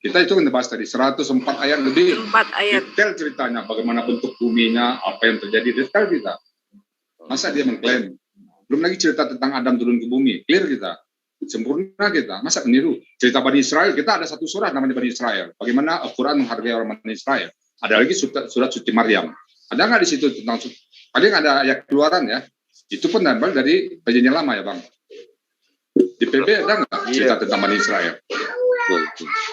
Kita itu bahas tadi 104 ayat lebih. 4 ayat. Detail ceritanya, bagaimana bentuk buminya, apa yang terjadi, detail kita. Masa dia mengklaim? Belum lagi cerita tentang Adam turun ke bumi, clear kita. Sempurna kita, masa meniru? Cerita Bani Israel, kita ada satu surat namanya Bani Israel. Bagaimana Al-Quran menghargai orang Bani Israel. Ada lagi surat suci Maryam. Ada nggak di situ tentang, paling ada ayat keluaran ya. Itu pun nambah dari perjanjian lama ya Bang. Di PB ada nggak cerita tentang Bani Israel?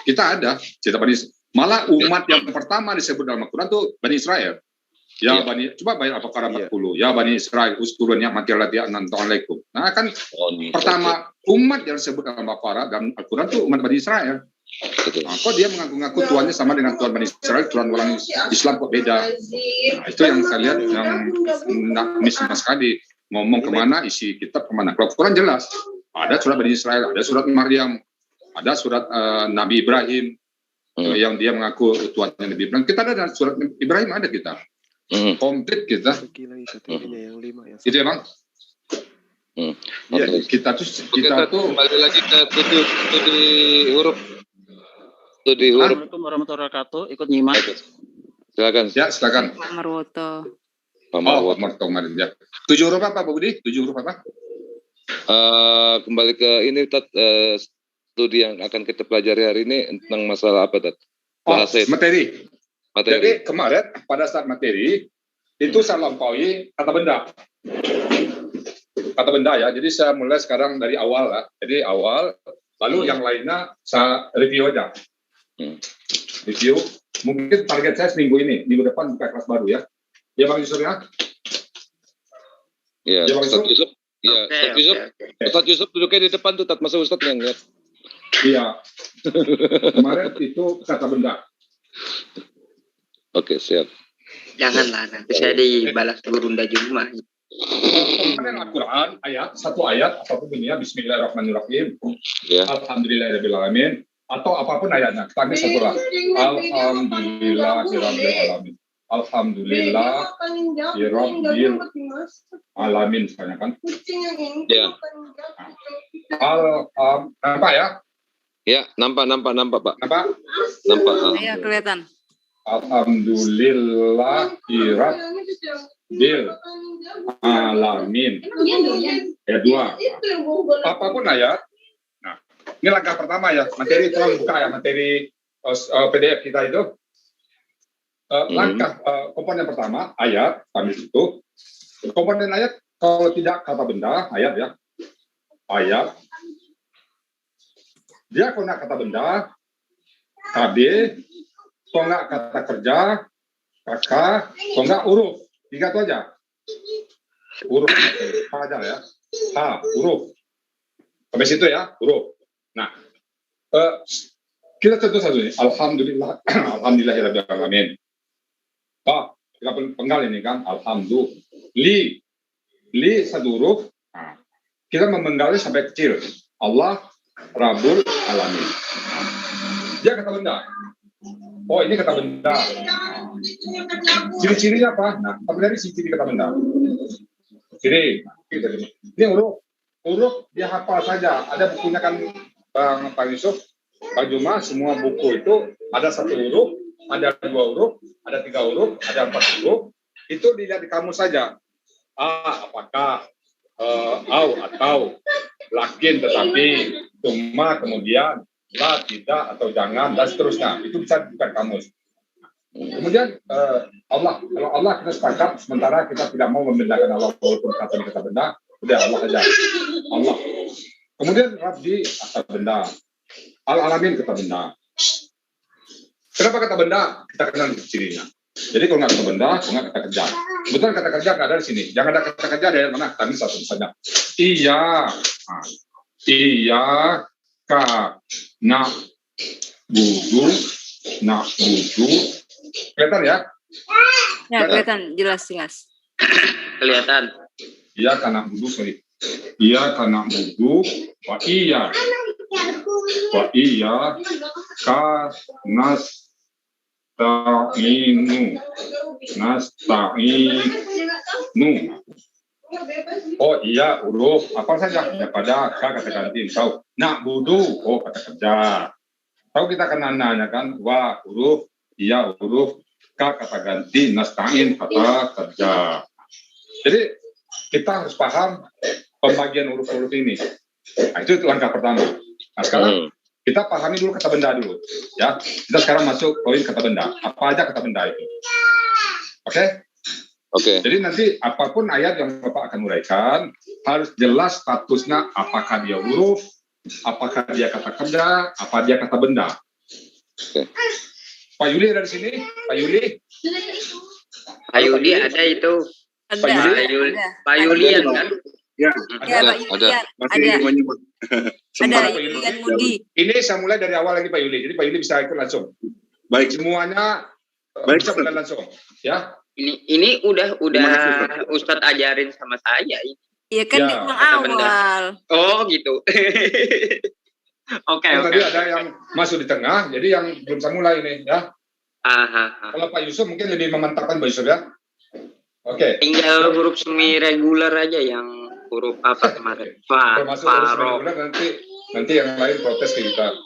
Kita ada cerita Bani Israel. Malah umat yang pertama disebut dalam Al-Quran itu Bani Israel. Ya Bani, coba bayar Al-Baqarah 40. Ya Bani Israel, uskuru ni'mati allati an'amtu 'alaikum. Nah kan pertama umat yang disebut dalam Al-Baqarah dan Al-Quran itu umat Bani Israel. Nah, kok dia mengaku-ngaku Tuhannya sama dengan Tuhan Bani Israel, Tuhan orang Islam kok beda? Nah, itu yang saya lihat yang miss sama sekali. Ngomong kemana, isi kitab kemana. Kalau Quran jelas, ada surat Bani Israel, ada surat Maryam, ada surat Nabi Ibrahim, yang dia mengaku Tuhannya Nabi Ibrahim. Kita ada surat Ibrahim, ada kita. Komplit kita. Itu ya Bang? Ya, kita tuh kembali lagi ke studi huruf. Studi huruf. Assalamualaikum warahmatullahi wabarakatuh. Ikut nyimak. Silakan. Ya, silakan. Pak Marwoto. Pak Marwoto kemarin ya. 7 huruf apa Pak Budi? 7 huruf apa? Kembali ke ini studi yang akan kita pelajari hari ini tentang masalah apa Tat? Bahasa materi. Jadi kemarin pada saat materi itu saya lampaui kata benda ya. Jadi saya mulai sekarang dari awal lah. Jadi awal, lalu yang lainnya saya review aja. Review. Mungkin target saya seminggu ini, minggu depan buka kelas baru ya. Ya Bang Yusuf ya. Ya, Bang Yusuf. Ya, Ustaz Yusuf duduknya di depan tuh, Tat, masa Ustaz yang lihat. Iya. Kemarin itu kata benda. Oke, siap. Janganlah, nanti saya dibalas guru Juma. Al-Quran satu ayat apapun ini ya, Bismillahirrahmanirrahim, Alhamdulillahirrahmanirrahim, atau apapun ayatnya, kita ambil satu lah, Alhamdulillahirrahmanirrahim. Alhamdulillah Rabbil alamin misalnya kan. Ya. Nampak ya? Ya, nampak Pak. Nampak? Nampak. Iya, kelihatan. Alhamdulillah Rabbil alamin. Ayat 2. Apapun ayat. Nah, ini langkah pertama ya. Materi tolong buka ya, materi PDF kita itu. Langkah komponen pertama ayat habis itu komponen ayat kalau tidak kata benda ayat ya dia kalau nggak kata benda KB kalau nggak kata kerja KK kalau nggak huruf 3 itu aja huruf aja ya huruf habis itu ya huruf. Nah kita contoh satu ini alhamdulillah alhamdulillahirabbil alamin. Kita penggal ini kan, alhamdulillah, li satu huruf, nah, kita memenggalnya sampai kecil, Allah Rabbul Alamin. Dia kata benda, oh ini kata benda, ciri-cirinya apa? Nah, apa dari ciri kata benda? Ciri, ini huruf dia hafal saja, ada bukunya kan Pak Yusuf, Pak Juma, semua buku itu ada 1 huruf, ada 2 huruf, ada 3 huruf, ada 4 huruf, itu dilihat di kamus saja. Apakah, au atau, lakin tetapi, cuma kemudian, la tidak atau jangan dan seterusnya. Itu bisa bukan kamus. Kemudian Allah, kalau Allah kita sepakat, sementara kita tidak mau membedakan Allah walaupun kata benda, udah Allah aja. Allah. Kemudian Rabbi kata benda, Al-Alamin kata benda. Kenapa kata benda? Kita kenal cirinya. Jadi kalau nggak kata benda, kalau nggak kata kerja. Kebetulan kata kerja nggak ada di sini. Jangan ada kata kerja dari mana? Kami satu saja. Iya, nak budu. Kelihatan ya? Ya, kelihatan jelas. Kelihatan. Iya karena budu, sorry. Iya karena budu. Wa iya nasta'inu. Oh iya huruf apa saja daripada kata ganti tahu. Nak budu kata kerja. Tahu kita kan nanya kan wa huruf iya huruf kata ganti nasta'in kata kerja. Jadi kita harus paham pembagian huruf-huruf ini. Nah, itu langkah pertama. Nah, sekarang kita pahami dulu kata benda dulu. Ya, kita sekarang masuk poin kata benda. Apa aja kata benda itu? Oke? Oke. Jadi nanti apapun ayat yang Bapak akan uraikan harus jelas statusnya apakah dia huruf, apakah dia kata kerja, apa dia kata benda. Oke. Pak Yuli ada di sini? Pak Yuli? Pak Yuli ada itu. Pak Yulian kan? Ya, Pak Yulian. Ada Yulian Mudi. Ini saya mulai dari awal lagi Pak Yuli. Jadi Pak Yuli bisa ikut langsung. Baik, semuanya bisa mulai langsung. Ya. Ini udah Ustadz ajarin sama saya ini. Iya kan di awal. Oh gitu. Oke. Tadi ada yang masuk di tengah, jadi yang belum saya mulai ini ya. Kalau Pak Yusuf mungkin lebih memantapkan Pak Yusuf ya. Oke. Tinggal huruf semi reguler aja yang huruf apa kemarin? Termasuk huruf semi reguler nanti yang lain protes ke kita.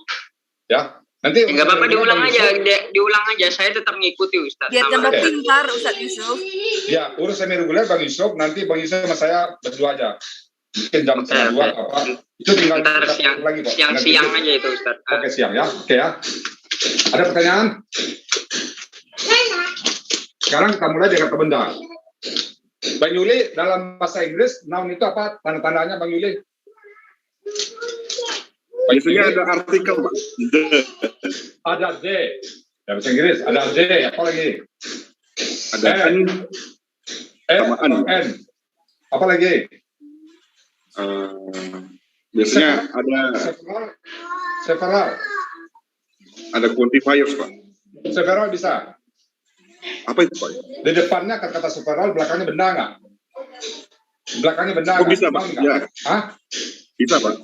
Ya. Nanti enggak apa-apa diulang aja. Saya tetap ngikuti Ustaz. Biar tambah pintar Ustaz Yusuf. Ya, urus semi reguler Bang Yusuf, nanti Bang Yusuf sama saya berdua aja. Mungkin jam 2 apa. Itu tinggal siang aja itu Ustaz. Oke, siang ya. Oke ya. Ada pertanyaan? Sekarang kita mulai dari kata benda. Bang Yuli, dalam bahasa Inggris, noun itu apa tanda-tandanya Bang Yuli? Biasanya ada artikel, Pak. Ada the. Dalam bahasa Inggris, ada the. Apa lagi? Ada n. Sama n. Apa lagi? Biasanya ada several. Ada quantifiers, Pak. Several bisa. Apa itu, Pak? Di depannya kata-kata several, belakangnya benda nggak? Belakangnya benda nggak? Bisa, Pak. Ya. Hah? Bisa, Pak.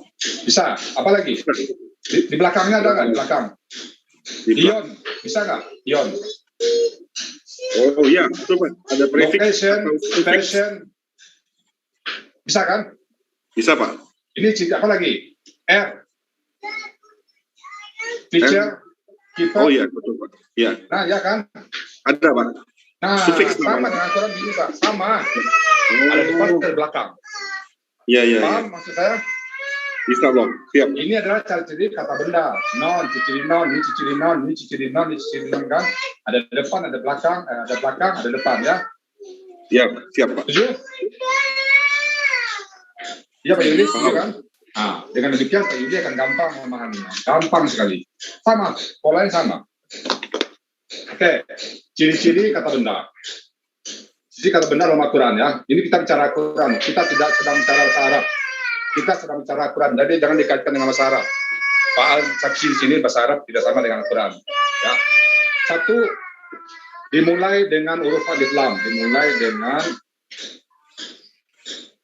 Bisa. Apa lagi? Di belakangnya ada nggak? Di belakang. Ion. Bisa nggak? Ion. Oh iya, betul Pak. Ada prefix. Location, atau suffix. fashion. Bisa kan? Bisa Pak. Ini apa lagi? R. Teacher, keeper. Oh iya, betul Pak. Iya. Nah, ya kan? Ada Pak. Nah, Suffix sama namanya. dengan aturan ini, Pak. Sama. Oh. Ada depan, ada belakang. Iya, iya, iya. Paham maksud saya? Bisa Bang. Siap. Ini adalah ciri-ciri kata benda. Non, ciri non, ini ciri non, ini ciri non, ini ciri non kan? Ada depan, ada belakang, ada depan ya. Siap, siap Pak. Setuju? Iya Pak Yudi, setuju kan? Nah, dengan demikian Pak Yudi akan gampang memahaminya. Gampang sekali. Sama, polanya sama. Oke, ciri-ciri kata benda. Ciri kata benda dalam Al-Quran ya. Ini kita bicara Al-Quran. Kita tidak sedang bicara bahasa Arab. Kita sedang bicara Al-Quran. Jadi jangan dikaitkan dengan bahasa Arab. Pak Al saksi di sini bahasa Arab tidak sama dengan Al-Quran. Ya. Satu, dimulai dengan huruf alif lam. Dimulai dengan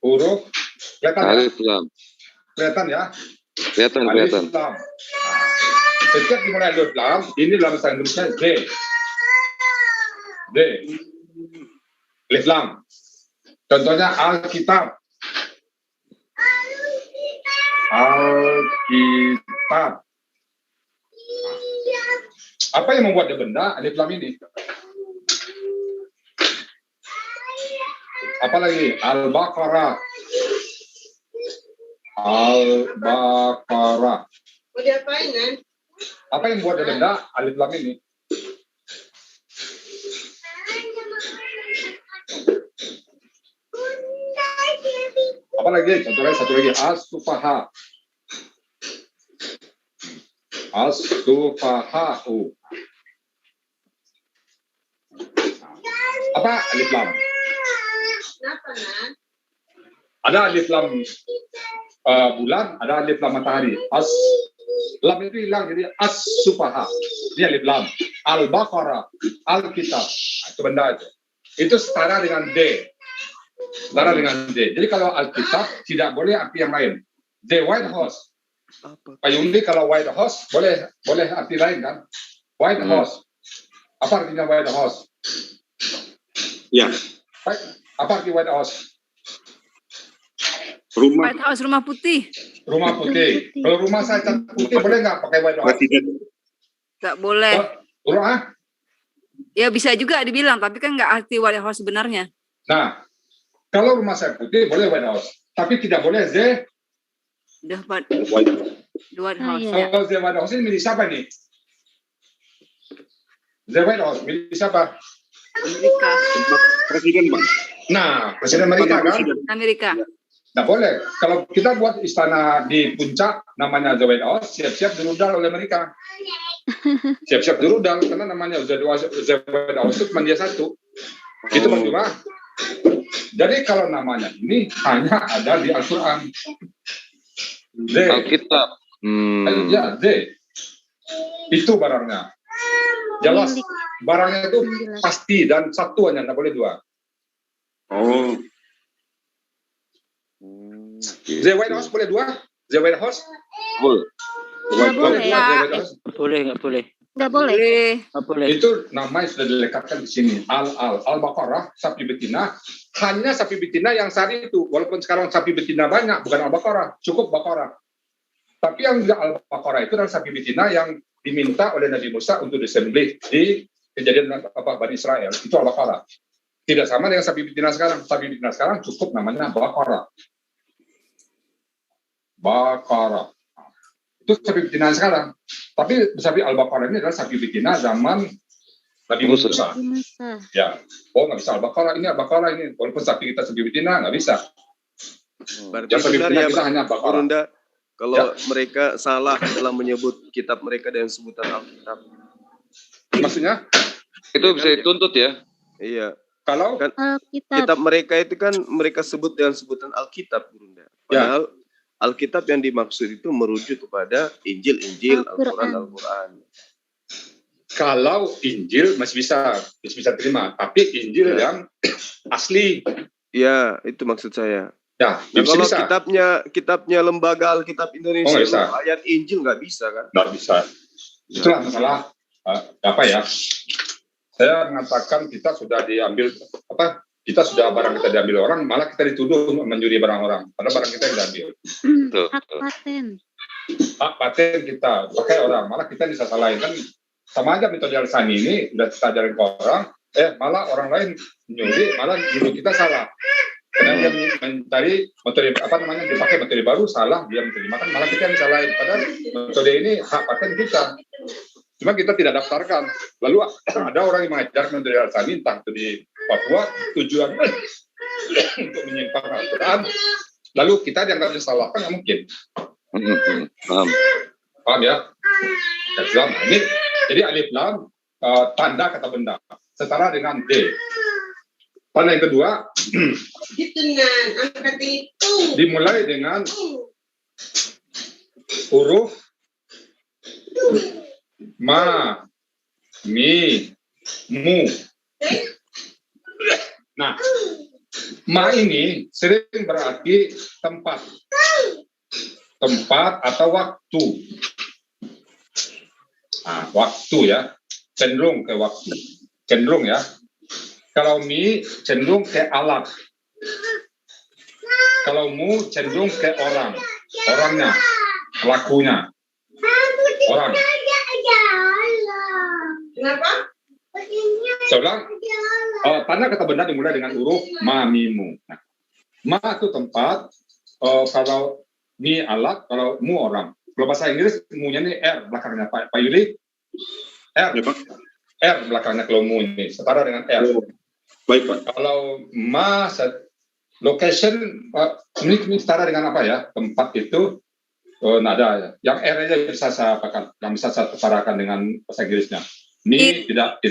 huruf kelihatan ya? Alif lam. Kelihatan ya? Kelihatan. Alif lam. Nah, setiap dimulai alif lam, ini dalam bahasa Inggrisnya D. D. Alif lam. Contohnya Alkitab. Alkitab. Apa yang membuat dia benda alif lam ini? Apalagi Al-Baqarah. Al-Baqarah. Mau diapain, Nan? Apa yang membuat dia benda alif lam ini? Apalagi contohnya satu lagi As-Sufaha. As-Sufaha'u. Apa alif lam? Kenapa, Nan? Ada alif lam bulan, ada alif lam matahari. As lam itu hilang jadi as-sufaha. Ini alif lam. Al-Baqarah, Al-Kitab. Nah, itu benda itu. Itu setara dengan D. Setara dengan D. Jadi kalau Alkitab tidak boleh arti yang lain. The White House. Pak Yundi kalau White House boleh arti lain kan? White House. Apa artinya White House? Ya. Apa arti White House? Rumah White House, rumah putih. Rumah putih. Kalau rumah saya cat putih boleh nggak pakai White House? presiden. Nggak boleh. Rumah? Ya bisa juga dibilang, tapi kan nggak arti White House sebenarnya. Nah, kalau rumah saya putih boleh White House, tapi tidak boleh Z. The White House. iya. Kalau Z White House ini milik siapa nih? Z White House milik siapa? Amerika. Presiden Pak. Nah, Presiden Amerika kan? Amerika. Nggak boleh. Kalau kita buat istana di puncak namanya The White House, siap-siap dirudal oleh Amerika. Siap-siap dirudal karena namanya The White House itu cuma dia satu. Itu percuma. Jadi kalau namanya ini hanya ada di Al-Quran. D. Alkitab. Ya, D. Itu barangnya. Jelas. Barangnya itu pasti dan satu hanya, nggak boleh dua. Oh. The White House boleh dua? The White House? Boleh. Nggak boleh. dua, The White House? Nggak boleh. Nggak boleh. Nggak boleh. Itu namanya sudah dilekatkan di sini. Al-Baqarah, sapi betina. Hanya sapi betina yang saat itu. Walaupun sekarang sapi betina banyak, bukan Al-Baqarah. Cukup Baqarah. Tapi yang tidak Al-Baqarah itu adalah sapi betina yang diminta oleh Nabi Musa untuk disembelih di kejadian Bani Israel. Itu Al-Baqarah. Tidak sama dengan sapi betina sekarang. Sapi betina sekarang cukup namanya Baqarah. Baqarah. Itu sapi betina sekarang. Tapi sapi Al-Baqarah ini adalah sapi betina zaman Nabi Musa. Ya, oh nggak bisa Al-Baqarah ini, Al-Baqarah ini. Walaupun sapi kita sapi betina nggak bisa. Berarti Yang sapi benar betina ya, kita hanya Baqarah. Burunda, kalau Ya. mereka salah dalam menyebut kitab mereka dengan sebutan Alkitab. Maksudnya? Itu bisa dituntut ya. Iya. Kalau kan Alkitab. kitab mereka itu kan mereka sebut dengan sebutan Alkitab, Burunda. Padahal Alkitab yang dimaksud itu merujuk kepada Injil, Al-Quran. Kalau Injil masih bisa terima, tapi Injil yang asli. Ya, itu maksud saya. Ya, Nah, kalau bisa. kitabnya lembaga Alkitab Indonesia, Oh, nggak bisa. ayat Injil nggak bisa kan? Nggak bisa. Itulah masalah apa ya? Saya mengatakan kita sudah diambil barang kita diambil orang, malah kita dituduh mencuri barang orang. Padahal barang kita yang diambil. Hak paten. Hak paten kita pakai orang, malah kita bisa salahin kan. Sama aja metode Al-Sani ini udah kita ajarin ke orang, malah orang lain nyuri, malah nyuri kita salah. Karena dia mencari metode dipakai metode baru, salah dia menerima, malah kita yang salahin. Padahal metode ini hak paten kita. Cuma kita tidak daftarkan. Lalu ada orang yang mengajarkan metode Al-Sani, entah itu di Papua, tujuan untuk menyimpang Al-Quran. Lalu kita dianggap disalahkan, nggak mungkin. Paham ya? Islam. Ini jadi alif lam tanda kata benda setara dengan D. Tanda yang kedua dimulai dengan huruf ma, mi, mu. Nah, ma ini sering berarti tempat atau waktu. Nah, waktu ya, cenderung ke waktu, cenderung ya. Kalau mi cenderung ke alat, kalau mu cenderung ke orangnya, pelakunya, orang. Kenapa? Saya ulang, tanda kata benda dimulai dengan huruf ma, mi, mu. Nah, ma itu tempat, kalau mi alat, kalau mu orang. Kalau bahasa Inggris, mu-nya ini R belakangnya, Pak Yuli. R, ya, Pak. R belakangnya kalau mu ini, setara dengan R. Baik, Pak. Kalau ma, location, ini setara dengan apa ya? Tempat itu, nada ya. Yang R aja bisa saya apakan, yang bisa saya setarakan dengan bahasa Inggrisnya. Ini tidak,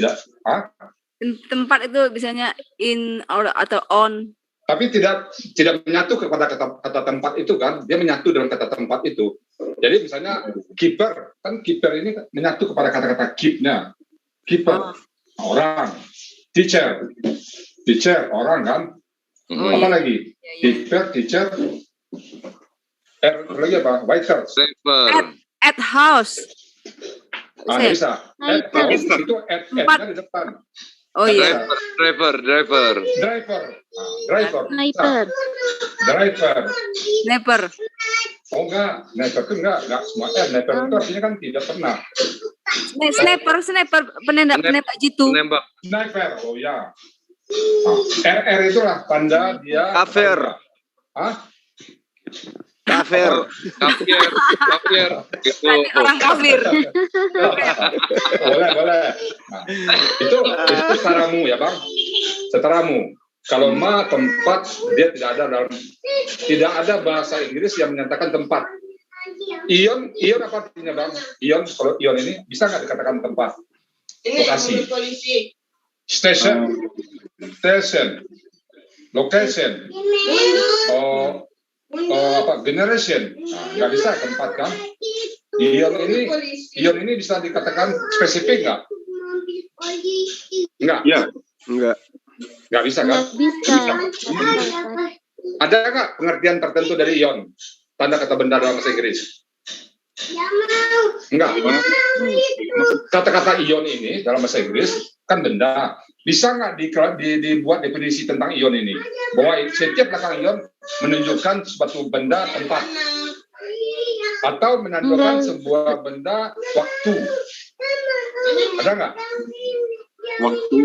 tempat itu biasanya in atau on. Tapi tidak menyatu kepada kata tempat itu kan, dia menyatu dalam kata tempat itu. Jadi misalnya keeper, kan keeper ini menyatu kepada kata-kata keep-nya. Keeper, orang. Teacher, orang kan. Apa lagi? Keeper, teacher. Lagi apa? Waiter. At house. Bisa. At house itu at-nya di depan. Oh iya. Driver. Sniper. Oh enggak, sniper itu enggak semua sniper itu artinya kan tidak pernah. Sniper penembak jitu. Sniper, oh ya. RR itulah tanda dia. Kafir. Kafir. Itu orang kafir. Boleh. Nah, itu setaramu ya bang, setaramu. Kalau ma tempat dia tidak ada bahasa Inggris yang menyatakan tempat. Ion apa artinya bang? Ion, kalau ion ini bisa nggak dikatakan tempat? Lokasi. Station. Location. Generation. Nah, nggak bisa tempat kan? Ion ini bisa dikatakan spesifik nggak? Enggak. Ya. Nggak bisa kan? Bisa. Ada nggak pengertian tertentu dari ion? Tanda kata benda dalam bahasa Inggris? Enggak. Kata-kata ion ini dalam bahasa Inggris kan benda. Bisa nggak dibuat definisi tentang ion ini? Bahwa setiap belakang ion menunjukkan suatu benda tempat. Atau menunjukkan sebuah benda waktu. Ada nggak? Waktu.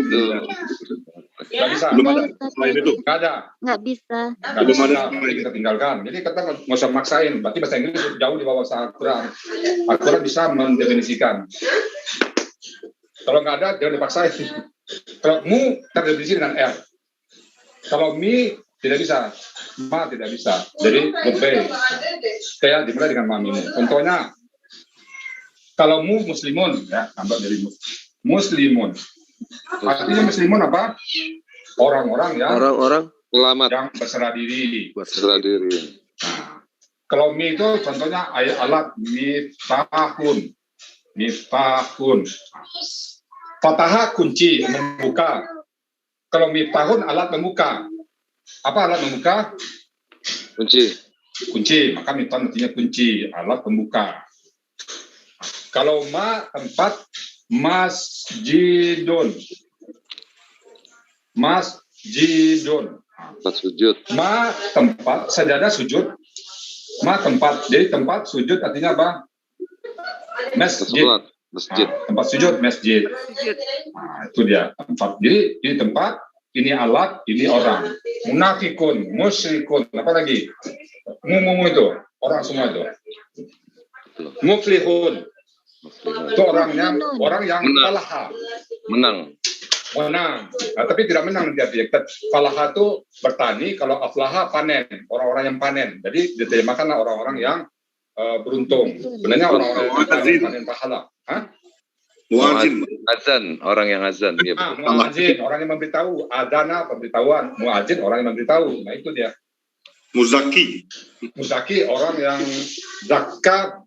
Nggak bisa. Belum ada. Selain itu. Nggak ada. Nggak bisa. Belum ada. Mari kita tinggalkan. Jadi kita nggak usah maksain. Berarti bahasa Inggris jauh di bawah Al-Quran. Al-Quran bisa mendefinisikan. Kalau nggak ada, jangan dipaksain. Kalau mu terdefinisi dengan R. Kalau mi tidak bisa. Ma tidak bisa. Jadi lebih. Kayak dimulai dengan mami. Contohnya, kalau mu muslimun, ya, tambah dari muslimun. Artinya muslimun apa? Orang-orang yang selamat, yang berserah diri. Nah, kalau mi itu contohnya alat mifahun. Fatahah kunci, membuka. Kalau miftahun alat membuka. Apa alat membuka? Kunci. Maka miftahun artinya kunci, alat pembuka. Kalau ma tempat, masjidun. masjidun. Tempat sujud. Ma tempat sajadah sujud. Ma tempat. Jadi tempat sujud artinya apa? Masjid. Masjid. Tempat sujud masjid. Nah, itu dia tempat. Jadi ini tempat, ini alat, ini orang. Munafikun, musyrikun, apa lagi? Mumu itu orang semua itu. Muflihun. Itu orang yang falaha. Menang. Nah, tapi tidak menang dia. Falaha itu bertani, kalau aflaha panen, orang-orang yang panen. Jadi diterjemahkan orang-orang yang beruntung. Sebenarnya orang-orang yang panen pahala. Muadzin. Azan, orang yang azan. Ya, muadzin, orang yang memberitahu. Adana, pemberitahuan. Muadzin, orang yang memberitahu. Nah, itu dia. Muzaki. Muzaki, orang yang zakat.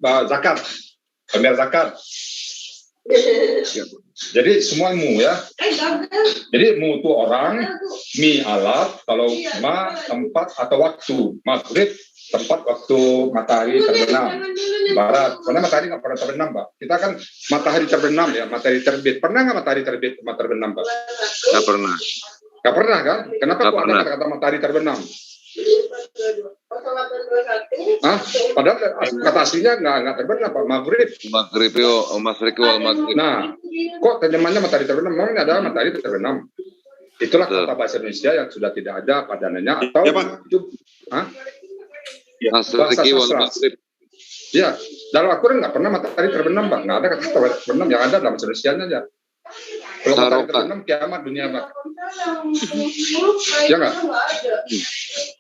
Pembayar zakat. Jadi semua mu ya. Jadi mu itu orang, mi alat, kalau ma tempat atau waktu. Maghrib tempat waktu matahari terbenam. Barat, karena matahari nggak pernah terbenam, Pak. Kita kan matahari terbenam ya, matahari terbit. Pernah nggak matahari terbit, matahari terbenam, Pak? Nggak pernah. Nggak pernah kan? Kenapa kok ada kata-kata matahari terbenam? Padahal kata aslinya nggak terbenam, Pak. Maghrib. Maghrib yo, Maghrib wal maghrib. Nah, kok terjemahannya matahari terbenam? Memang adalah matahari terbenam. Itulah kata bahasa Indonesia yang sudah tidak ada padanannya atau itu bahasa sastra. Ya, dalam Al-Quran nggak pernah matahari terbenam, Pak. Nggak ada kata matahari terbenam, yang ada dalam bahasa Indonesia aja. Kalau matahari terbenam, kiamat dunia, Pak. Ya nggak?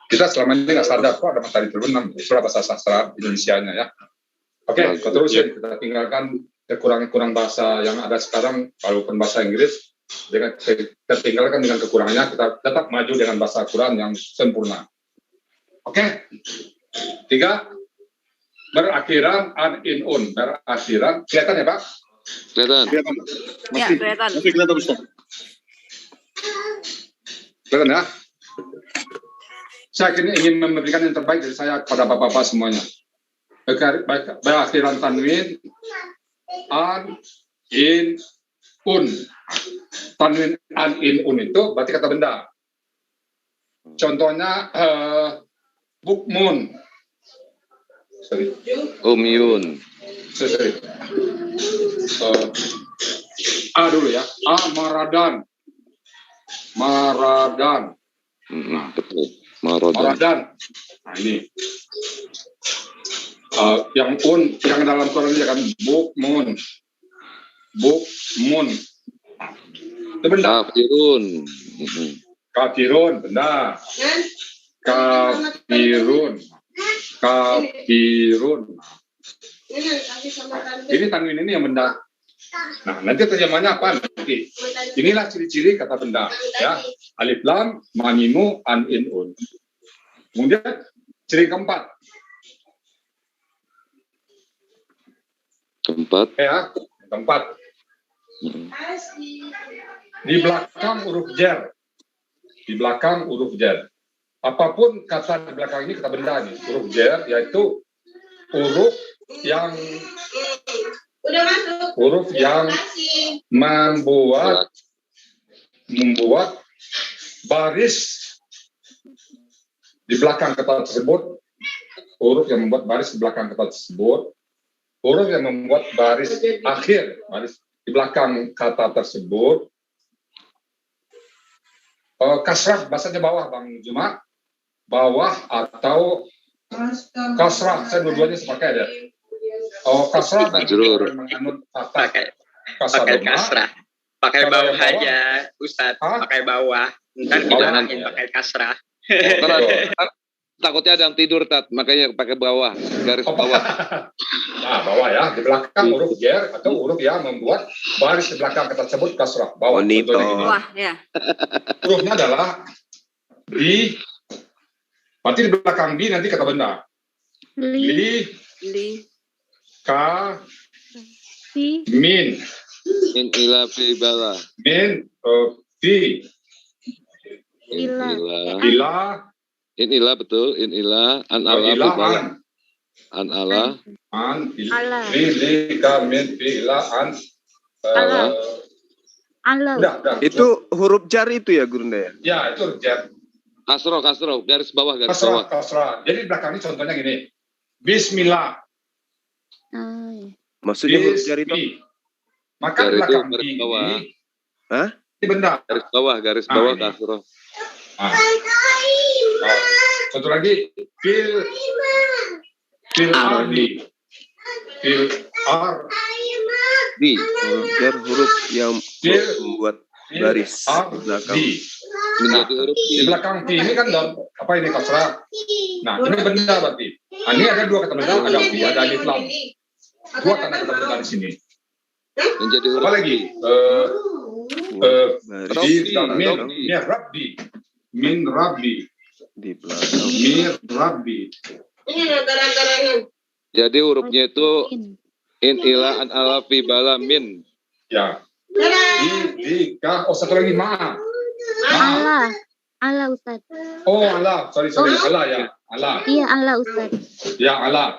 Kita selama ini nggak sadar kok ada matahari terbenam. Itulah bahasa sastra Indonesianya ya. Oke, terusin. Kita tinggalkan kekurangan bahasa yang ada sekarang, walaupun bahasa Inggris. Kita tinggalkan dengan kekurangannya, kita tetap maju dengan bahasa Al-Quran yang sempurna. Oke? 3. Berakhiran an in un. Berakhiran. Kelihatan ya, Pak? Kelihatan. Ya, kelihatan. Masih kelihatan, Ustaz. Kelihatan ya? Saya ingin memberikan yang terbaik dari saya kepada Bapak-Bapak semuanya. Berakhiran tanwin an in un. Tanwin an in un itu berarti kata benda. Contohnya bukmun. Umyun. A dulu ya. A maradan. Maradan. Betul. Maradan. Nah ini. Yang yang dalam Quran dia kan bukmun. Bukmun. Itu benda. Kafirun. Kafirun, benda. Kafirun. Kafirun. Ini tanwin ini yang benda. Nah, nanti terjemahnya apa nanti? Inilah ciri-ciri kata benda, ya. Alif lam, manimu, an in un. Kemudian ciri keempat. Ya, keempat. Di belakang huruf jer. Di belakang huruf jer. Apapun kata di belakang ini kata benda nih, huruf jer yaitu huruf yang membuat baris di belakang kata tersebut, huruf yang membuat baris di belakang kata tersebut, huruf yang membuat baris akhir baris di belakang kata tersebut. Kasrah bahasanya bawah, Bang Juma. Bawah atau kasrah, saya dua-duanya sepakai ada. Kasrah menganut pakai kasrah, pakai bawah aja, Ustadz, pakai bawah. Ntar dibilangin pakai kasrah. Takutnya ada yang tidur, makanya pakai bawah, garis bawah. Nah, bawah ya, di belakang huruf jer atau huruf yang membuat baris di belakang kata tersebut kasrah. Bawah. Bawah, ya. Hurufnya adalah di. Berarti di belakang di nanti kata benda. Li. Ka. Min. Min ila fi bala. Min fi. Ila. In ila betul. In ila. An ala fi bala. An ala. An. Li ka min fi ila an. Alau. Udah. Itu huruf jar itu ya Gurunda ya? Ya, itu huruf jar. Kasro, garis bawah. Kasrah. Jadi belakang ini contohnya gini. Bismillah. Maksudnya huruf jar itu? Maka Jar itu belakang garis ini. bawah. Hah? Ini benda. Garis bawah ini. kasro. Contoh lagi. Fil ardi. Fil ardi. Huruf jar huruf yang membuat garis belakang. Menjadi huruf Di belakang Fi ini kan apa ini kasrah. Nah, ini benda berarti. Nah, ini ada dua kata benda, ada Fi, ada alif lam. Dua kata benda di sini. menjadi huruf. Apa lagi? Min Rabbi. Di belakang. Min Rabbi. Jadi hurufnya itu in ila an ala fi bala min. Ya. Satu lagi ma. Allah Ustaz. Oh Allah, sorry Allah ya. Allah. Iya Allah Ustaz. Ya Allah.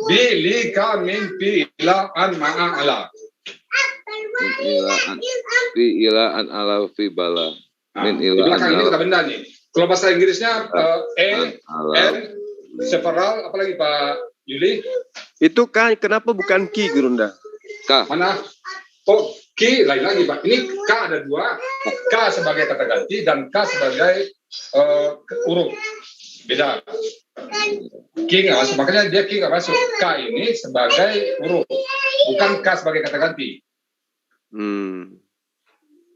Bilika min fi ila an ma'a Allah. Fi ila an ala fi bala. Min Di ila an belakang ini ala. kata benda nih. Kalau bahasa Inggrisnya N, several, apalagi Pak Yuli? Itu kan kenapa bukan ki Gurunda? K. Mana? Oh, ki lain lagi Pak. Ini K ada dua. K sebagai kata ganti dan K sebagai huruf. Beda. Ki nggak masuk. Makanya dia ki nggak masuk. K ini sebagai huruf. Bukan K sebagai kata ganti.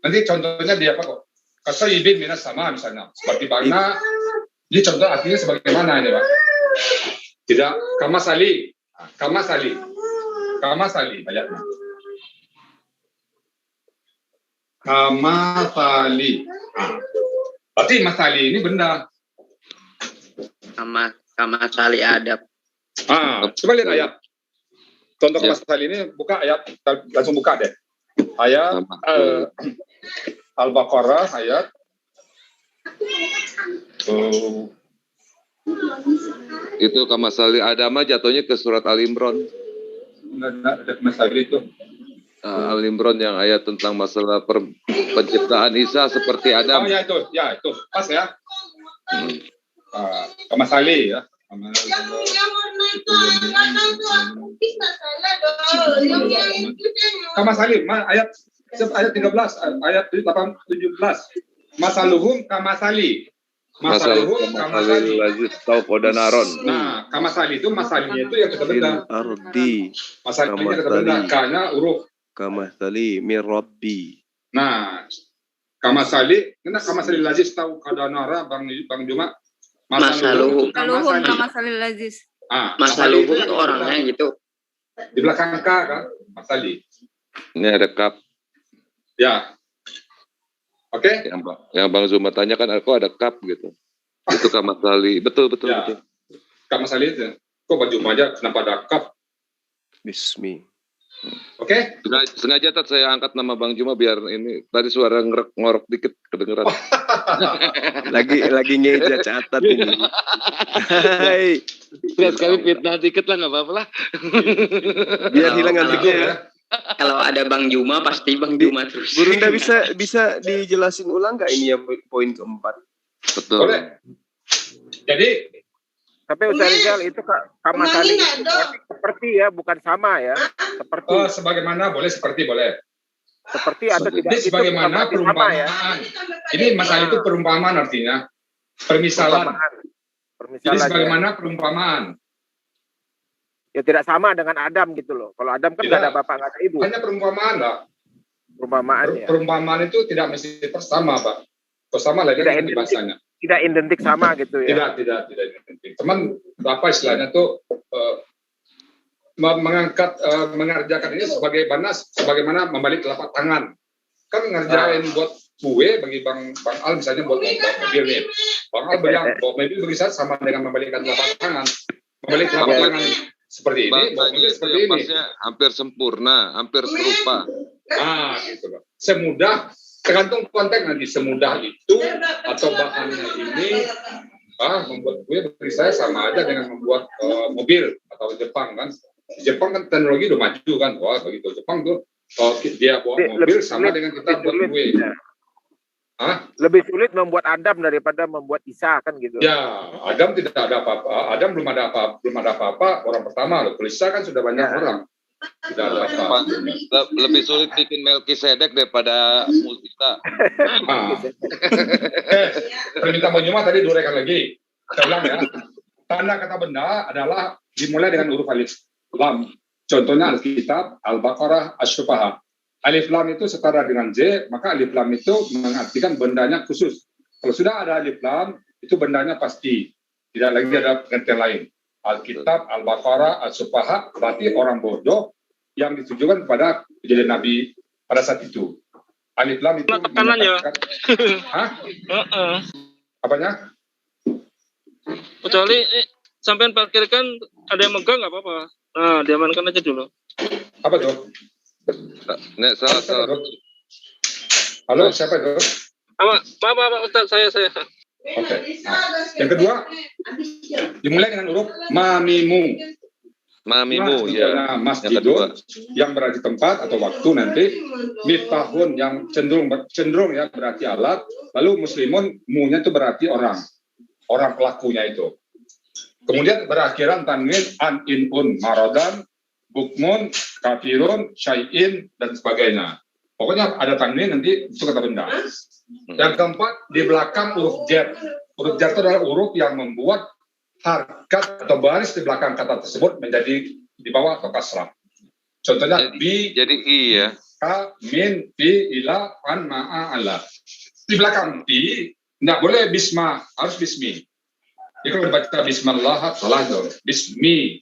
Nanti contohnya dia apa kok? Kasaibin minas sama misalnya. Seperti bangna. Ini contoh artinya sebagaimana ini Pak? Tidak. Kamasali. Ayatnya. Kamasali. Berarti masali ini benda. Kamasali adab. Coba lihat ayat. Contoh kamasali ini buka ayat, langsung buka deh. Ayat Al-Baqarah ayat Itu kamasali Adama jatuhnya ke surat Al-Imran. Ada kamasali itu. Al-Imran yang ayat tentang masalah penciptaan Isa seperti Adam. Oh ya itu pas ya. Kamasali ya. Kamasali ayat 13 ayat 17. Masaluhum kamasali. Lazis tau kodanaron. Nah, kamasali itu masalinya itu yang kata benda. Ardi. Masalinya kata benda, karena huruf. Kamasali min Rabbi. Nah, kamasali lazis tahu kadanara Bang Juma. Masaluhum kamasalil lazis. Masaluhum itu orangnya gitu. Di belakang K kan, masali. Ini ada kap. Ya. Oke. Yang Bang Zuma tanya kan, kok ada kap gitu. Itu kamasali. Betul. Kamasali itu. Kok baju aja kenapa ada kap? Bismi. Oke. Sengaja saya angkat nama Bang Juma biar ini tadi suara ngorok dikit kedengeran. lagi ngeja catat ini. Hai. Lihat sekali fitnah dikit lah, nggak apa-apa lah. Biar hilang antiknya ya. Kalau ada Bang Juma pasti Bang Juma terus. Gurunda bisa dijelasin ulang nggak ini ya poin keempat? Betul. Boleh. Jadi tapi Ustaz Rizal itu kamasali seperti ya, bukan sama ya. Seperti. Sebagaimana boleh, seperti boleh. Seperti atau tidak. Ini sebagaimana perumpamaan. Ya. Ini masalah itu perumpamaan artinya. Permisalan. Jadi sebagaimana perumpamaan. Ya tidak sama dengan Adam gitu loh. Kalau Adam kan nggak ada bapak, nggak ada ibu. Hanya perumpamaan, Pak. Perumpamaan ya. Perumpamaan itu tidak mesti sama, Pak. Bersama lagi di bahasanya. Tidak identik sama gitu ya. Tidak identik. Cuman apa istilahnya tuh mengerjakan ini sebagaimana membalik telapak tangan. Kan ngerjain buat kue bagi Bang Al misalnya buat mobil nih. Bang Al bilang bawa mobil bisa sama dengan membalikkan telapak tangan. Membalik telapak tangan seperti ini, bawa mobil seperti ini. Hampir sempurna, hampir serupa. Gitu loh. Semudah, tergantung konteks nanti, semudah itu atau bahannya ini membuat kue bagi saya sama aja dengan membuat mobil atau Jepang kan. Jepang kan teknologi udah maju kan, wah begitu Jepang tuh Oh, dia bawa mobil sama dengan kita buat kue. Hah? Lebih sulit membuat Adam daripada membuat Isa kan gitu. Ya, Adam tidak ada apa-apa. Adam belum ada apa-apa. Orang pertama loh. Kalau Isa kan sudah banyak orang. Tidak ada apa-apa. Lebih sulit bikin Melkisedek daripada Multisa. Permintaan Banyuma tadi diuraikan lagi. Saya ulang ya. Tanda kata benda adalah dimulai dengan huruf alif lam. Contohnya Alkitab, Al-Baqarah, Asy-Syu'ara. Alif lam itu setara dengan J, maka alif lam itu mengartikan bendanya khusus. Kalau sudah ada alif lam, itu bendanya pasti. Tidak lagi ada pengertian lain. Alkitab, Al-Baqarah, Asy-Syu'ara berarti orang bodoh yang ditujukan kepada kejadian Nabi pada saat itu. Alif lam itu tekanannya. Hah? Apanya? Kecuali sampean parkirkan ada yang megang nggak apa-apa. Nah, diamankan aja dulu. Apa tuh? Nek salah. Halo, siapa itu? Apa Ustaz, saya. Oke. Yang kedua, dimulai dengan huruf mamimu. Mamimu, ya. Masjidun yang berarti tempat atau waktu nanti. Miftahun yang cenderung ya berarti alat. Lalu muslimun, mu-nya itu berarti orang pelakunya itu. Kemudian berakhiran tanwin an, in, un, marodan, bukmun, kafirun, syai'in, dan sebagainya. Pokoknya ada tanwin nanti itu kata benda. Yang keempat, di belakang huruf jar. Huruf jar itu adalah huruf yang membuat harkat atau baris di belakang kata tersebut menjadi di bawah atau kasrah. Contohnya jadi i ya. Ka, min, fi, ila, an, ma'a, ala. Di belakang fi, nggak boleh bisma, harus bismi. Jadi kalau dibaca bismillah, salah dong. Bismi.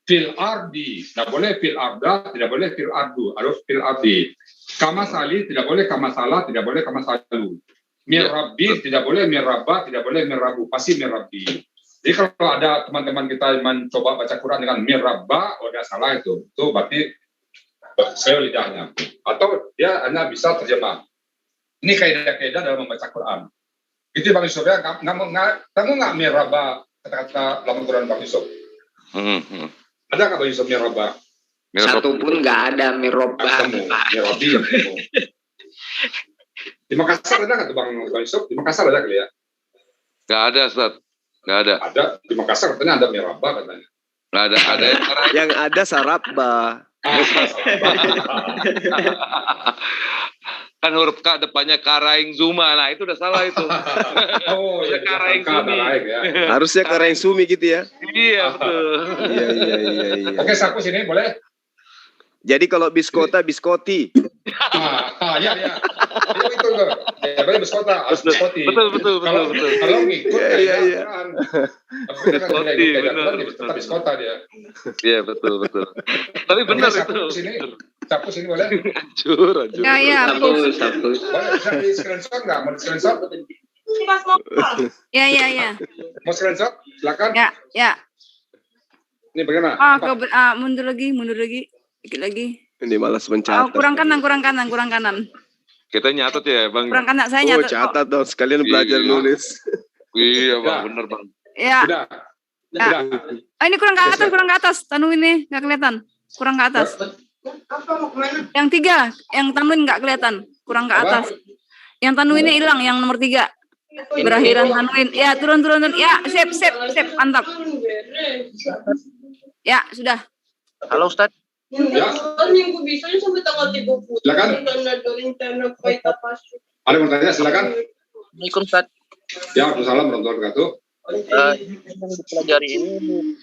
Fil ardi, tidak boleh fil arda, tidak boleh fil ardu, harus fil ardi. Kamasali, tidak boleh kamasalah, tidak boleh kamasalu. Mirabbi, tidak boleh mirabba, tidak boleh mirabu, pasti mirabbi. Jadi kalau ada teman-teman kita yang mencoba baca Quran dengan mirabba, udah salah itu berarti saya lidahnya. Atau dia hanya bisa terjemah. Ini kaidah-kaidah dalam membaca Quran. Itu Bang Yusuf ya, kamu nggak mirabba kata-kata dalam Quran Bang Yusuf? Ada nggak Bang Yusuf mirabba? Satu pun nggak ada mirabba. Mirabi yang ketemu. Di Makassar ada nggak tuh Bang Yusuf? Di Makassar ada kali ya? Nggak ada, Ustaz. Nggak ada. Ada di Makassar katanya ada mirabba katanya. Nggak ada. Yang ada sarabba. Kan huruf K depannya Karaing Zuma, nah itu udah salah itu. Oh, ya Karaing Sumi. Ya. Harusnya Karaing Sumi gitu ya. Iya, betul. Iya. Oke, saku sini boleh? Jadi kalau biskota, biskoti. Ya. Itu loh. Ya, boleh biskota, harus biskoti. Betul. Kalau ngikut Iya. Biskoti, benar. Biskota dia. Iya, betul. Tapi benar itu. Saku sini boleh? Hancur. Ya. Boleh bisa di screenshot nggak? Mau di screenshot? Ya. Mau screenshot? Silakan. Ya. Ini bagaimana? Mundur lagi. Dikit lagi. Ini malas mencatat. Kurang kanan. Kita nyatet ya, Bang. Kurang kanan, saya nyatet. Catat dong, sekalian belajar nulis. Iya, Bang, bener, Bang. Ya. Sudah. Ini kurang ke atas. Tanwin ini nggak kelihatan. Kurang ke atas. Yang 3, yang tanwin nggak kelihatan. Kurang ke atas. Yang tanwinnya hilang, yang nomor 3. Berakhiran tanwin. Ya, turun. Ya, sip. Mantap. Ya, sudah. Halo, Ustaz. Ya. Minggu bisanya sampai tanggal 30. Silakan. Ada yang mau tanya, silakan. Assalamualaikum, Ustaz. Ya, Waalaikumsalam warahmatullahi wabarakatuh. Yang dipelajari ini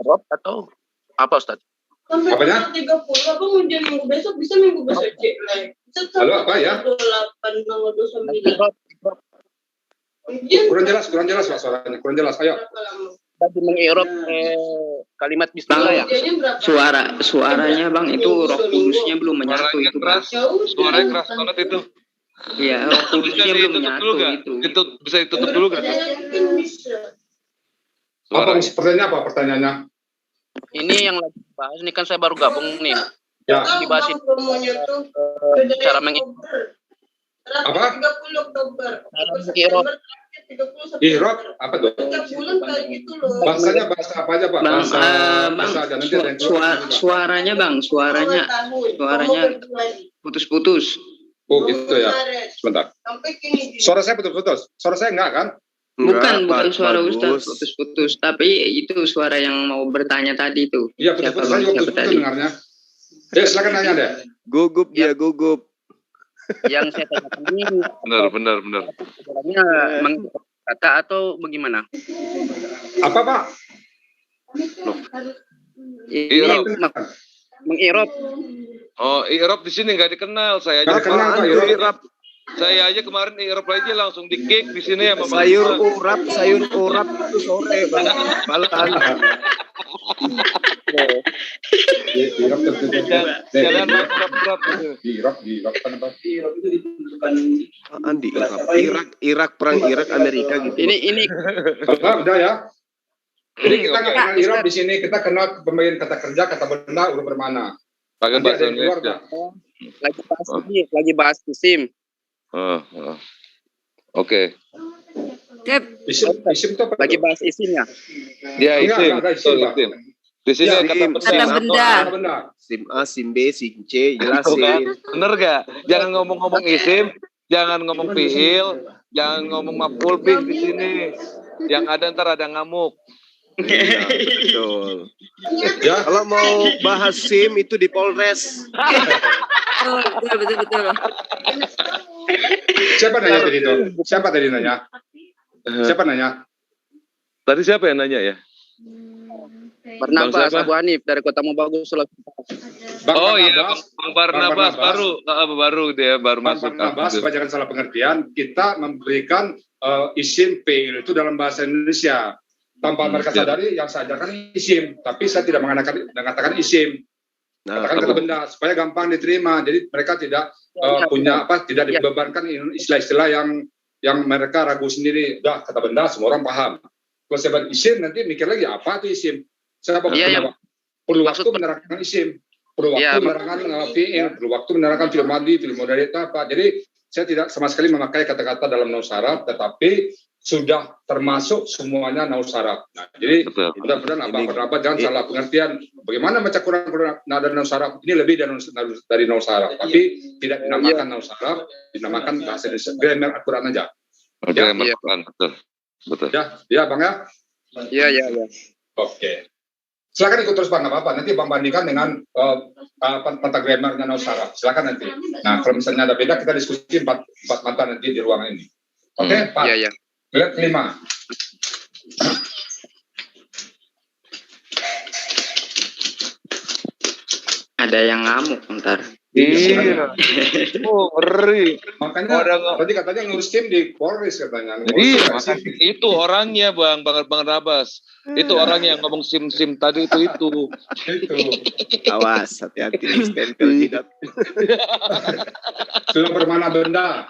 Rob atau apa, Ustaz? Sampai tanggal 30, Abang ujian minggu besok, bisa minggu besok cek lagi. Halo, apa ya? 28, tanggal 29. Kurang jelas Pak suaranya. Kurang jelas, ayo. Tadi mengirob kalimat bismillah ya. Suaranya Bang itu Roh Kudusnya belum menyatu itu, Bang. Suaranya keras banget itu. Iya, Roh Kudusnya belum menyatu itu. Bisa ditutup dulu kan? Pertanyaannya? Ini yang lagi bahas, ini kan saya baru gabung nih. Ya. Dibahas cara mengirob. Apa? 30 Oktober. Cara mengirob Irob apa tuh? Tiap bulan kayak gitu loh. Bahasanya bahasa apa aja Pak? Bang, Bahasa bahasa ada nanti ada yang keluar. suaranya Bang, suaranya putus-putus. Oh gitu ya. Sebentar. Suara saya putus-putus. Suara saya enggak kan? Bukan suara Ustaz putus-putus, tapi itu suara yang mau bertanya tadi itu. Iya putus-putus, saya juga putus-putus dengarnya. Ya silakan nanya deh. Gugup dia gugup. Yang saya tanyakan ini Benar. sebenarnya kata atau bagaimana? Apa Pak? Ini mengirop. Oh, Irob di sini nggak dikenal. Saya aja Nggak kenal Pak Irob. Saya aja kemarin Irob aja langsung di kick di sini ya Mama. Sayur urap itu sore Bang. Malam. Irob Jalan urap Irob kan apa? Irak perang Irak Amerika gitu. Ini Udah ya. Jadi kita nggak kenal Irob di sini, kita kenal pembagian kata kerja, kata benda, udah bermana. Pakai Nanti bahasa ada yang keluar Indonesia. nggak? Lagi bahas isim. Oke. Isim itu apa? Lagi bahas isimnya. Ya isim. Enggak, isim, Pak. Isim. Di sini Ya, kata benda. Benda. Sim A, sim B, sim C, jelasin. Bener gak? Jangan ngomong-ngomong isim, jangan ngomong fiil, jangan ngomong maf'ul bih di sini. Yang ada ntar ada ngamuk. Iya, betul. Ya. Kalau mau bahas SIM itu di Polres. Betul. Siapa nanya tadi itu? Siapa tadi nanya? Siapa nanya? Tadi siapa yang nanya ya? Barnabas Abu Hanif dari Kota Mobagus, Sulawesi. Oh iya, Bang Barnabas baru dia baru masuk. Barnabas, supaya jangan salah pengertian, kita memberikan isim fiil itu dalam bahasa Indonesia. Tanpa mereka sadari, yang saya ajarkan isim, tapi saya tidak mengatakan isim. Katakan kata benda supaya gampang diterima. Jadi mereka tidak tidak dibebankan istilah-istilah yang mereka ragu sendiri. Udah kata benda semua orang paham. Kalau saya bilang isim nanti mikir lagi apa itu isim. Saya perlu waktu menerangkan isim, perlu waktu menerangkan fiil, perlu waktu menerangkan fi'il madhi, fi'il mudhari itu apa. Jadi saya tidak sama sekali memakai kata-kata dalam nahu saraf, tetapi sudah termasuk semuanya nahu saraf. Nah, jadi mudah-mudahan Abah jangan salah pengertian. Bagaimana baca Quran nada nahu saraf ini lebih dari nahu saraf, tapi tidak dinamakan nahu saraf, dinamakan bahasa Indonesia, grammar Al-Quran aja. Grammar Al-Quran, betul. Ya Bang ya. Iya. Oke. Silakan ikut terus Bang, nggak apa-apa. Nanti Bang bandingkan dengan tata grammarnya nahu saraf. Silakan nanti. Nah, kalau misalnya ada beda, kita diskusi empat mata nanti di ruangan ini. Oke, Pak. Iya. Lihat kelima. ada yang ngamuk ntar. Iya. Oh, ngeri. Makanya tadi katanya ngurus tim di Polres katanya. Iya, itu orangnya Bang Rabas. Itu orangnya yang ngomong sim tadi itu. Awas, hati-hati stempel tidak. Sudah bermana benda.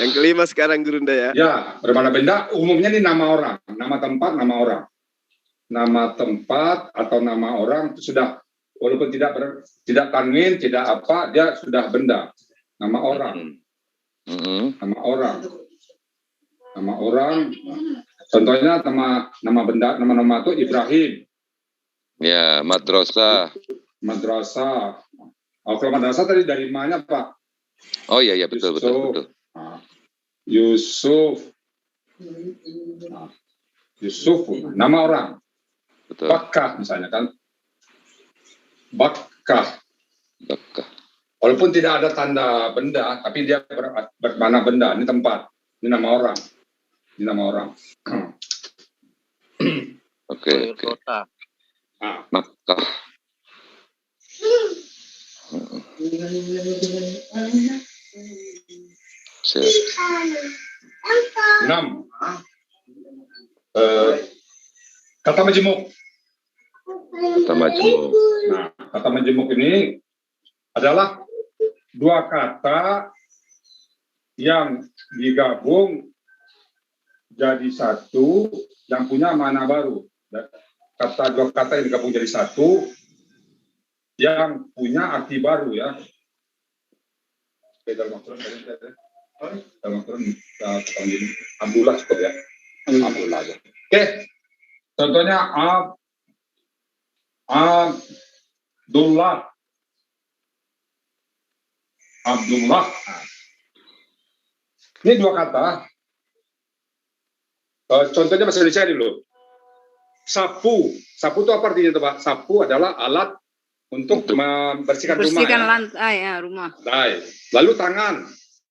Yang kelima sekarang Gurunda ya. Ya, bermana benda umumnya ini nama orang, nama tempat, nama orang. Nama tempat atau nama orang itu sudah walaupun tidak tanwin, tidak apa, dia sudah benda. Nama orang. Nama orang. Nama orang. Contohnya nama benda, nama itu Ibrahim. Ya, madrasah. Madrasah. Oh, kalau madrasah tadi dari mana, Pak? Oh iya, betul. Yusuf. Yusuf, nama orang. Betul. Bakkah misalnya kan. Bakkah. Walaupun tidak ada tanda benda, tapi dia bermakna benda. Ini tempat. Ini nama orang. Oke. Makkah. Siap. 6. Kata majemuk. Nah, kata majemuk ini adalah dua kata yang digabung jadi satu yang punya makna baru. Dua kata yang digabung jadi satu yang punya arti baru ya. Abdullah cukup ya. Abdullah aja. Oke. Contohnya Abdullah. Abdullah. Ini dua kata. Contohnya bahasa Indonesia dulu. Sapu. Sapu itu apa artinya itu, Pak? Sapu adalah alat untuk membersihkan rumah. Bersihkan Ya? lantai ya, rumah. Lalu tangan.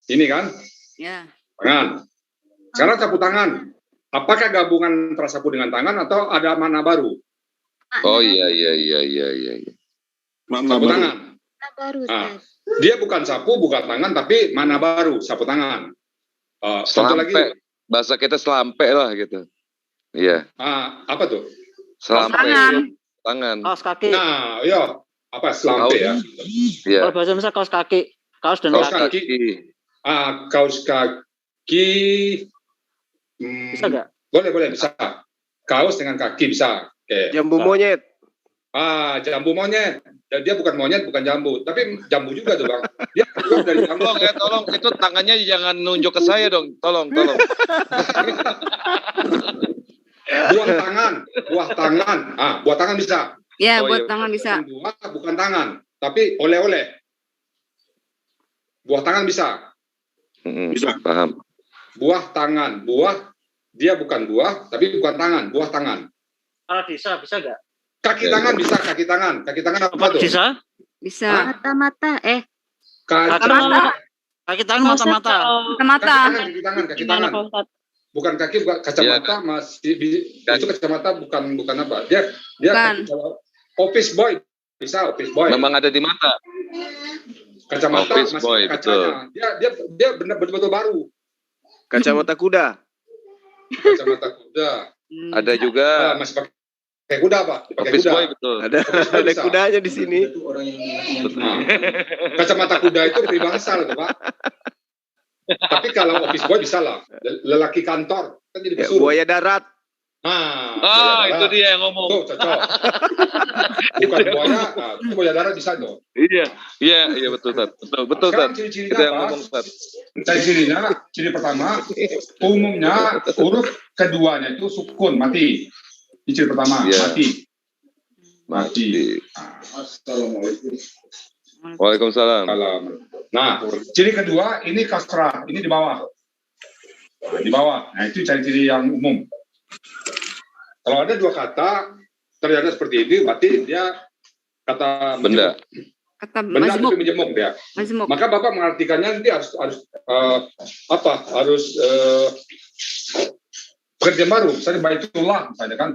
Ini kan? Ya. Tangan. Sekarang sapu tangan. Apakah gabungan antara sapu dengan tangan atau ada makna baru? Oh iya. Sapu tangan. Baru, Nah, dia bukan sapu, bukan tangan, tapi makna baru, sapu tangan. Contoh lagi. Bahasa kita selampe lah gitu. Iya. Apa tuh? Selampe. Tangan. Kaos kaki. Nah, iya. Apa selampe ya? Iya. Kalau bahasa Indonesia kaos kaki. Kaos dan Kaos kaki. Kaos kaki. Bisa nggak? Boleh bisa. Kaos dengan kaki bisa. Jambu monyet. Jambu monyet. Dia bukan monyet, bukan jambu. Tapi jambu juga tuh, Bang. Dia keluar dari jambu. Tolong, itu tangannya jangan nunjuk ke saya dong. Tolong. Buah tangan. Buah tangan bisa. Ya, buat tangan bisa. Buah bukan tangan, tapi oleh-oleh. Buah tangan bisa. Bisa. Paham. Buah tangan. Buah, dia bukan buah, tapi bukan tangan. Buah tangan. Kalau bisa nggak? Kaki tangan bisa, kaki tangan. Kaki tangan apa tuh? Bisa? Bisa. Mata-mata, Kacamata. Kaki tangan mata-mata. Kacamata. Kaki tangan. Bukan kaki, bukan kacamata, masih itu kacamata bukan apa? Dia office boy bisa, office boy. Memang ada di mata. Kacamata Office masih boy, kacanya. Dia betul-betul baru. Kacamata kuda. Kacamata kuda. Ada juga. Masih pakai kuda, Pak. Office boy betul. Ada kudanya di sini. Kacamata kuda itu peribahasa loh, Pak. Tapi kalau office boy bisa lah. Lelaki kantor kan jadi pesuruh. Buaya darat. Itu dia yang ngomong. Tuh, cocok. Bukan buaya, itu buaya darat bisa tuh. Iya betul, Tat. Betul, Tat. Ciri-cirinya Itu yang apa? ngomong, Tat. Ciri pertama, umumnya huruf keduanya itu sukun, mati. Ini ciri pertama, mati. Assalamualaikum. Waalaikumsalam. Nah, ciri kedua ini kasrah, ini di bawah. Nah, itu ciri-ciri yang umum. Kalau ada dua kata ternyata seperti ini, berarti dia kata benda. Benda itu menjemuk dia. Maka Bapak mengartikannya nanti harus pekerjaan baru. Misalnya Baitullah, misalnya kan.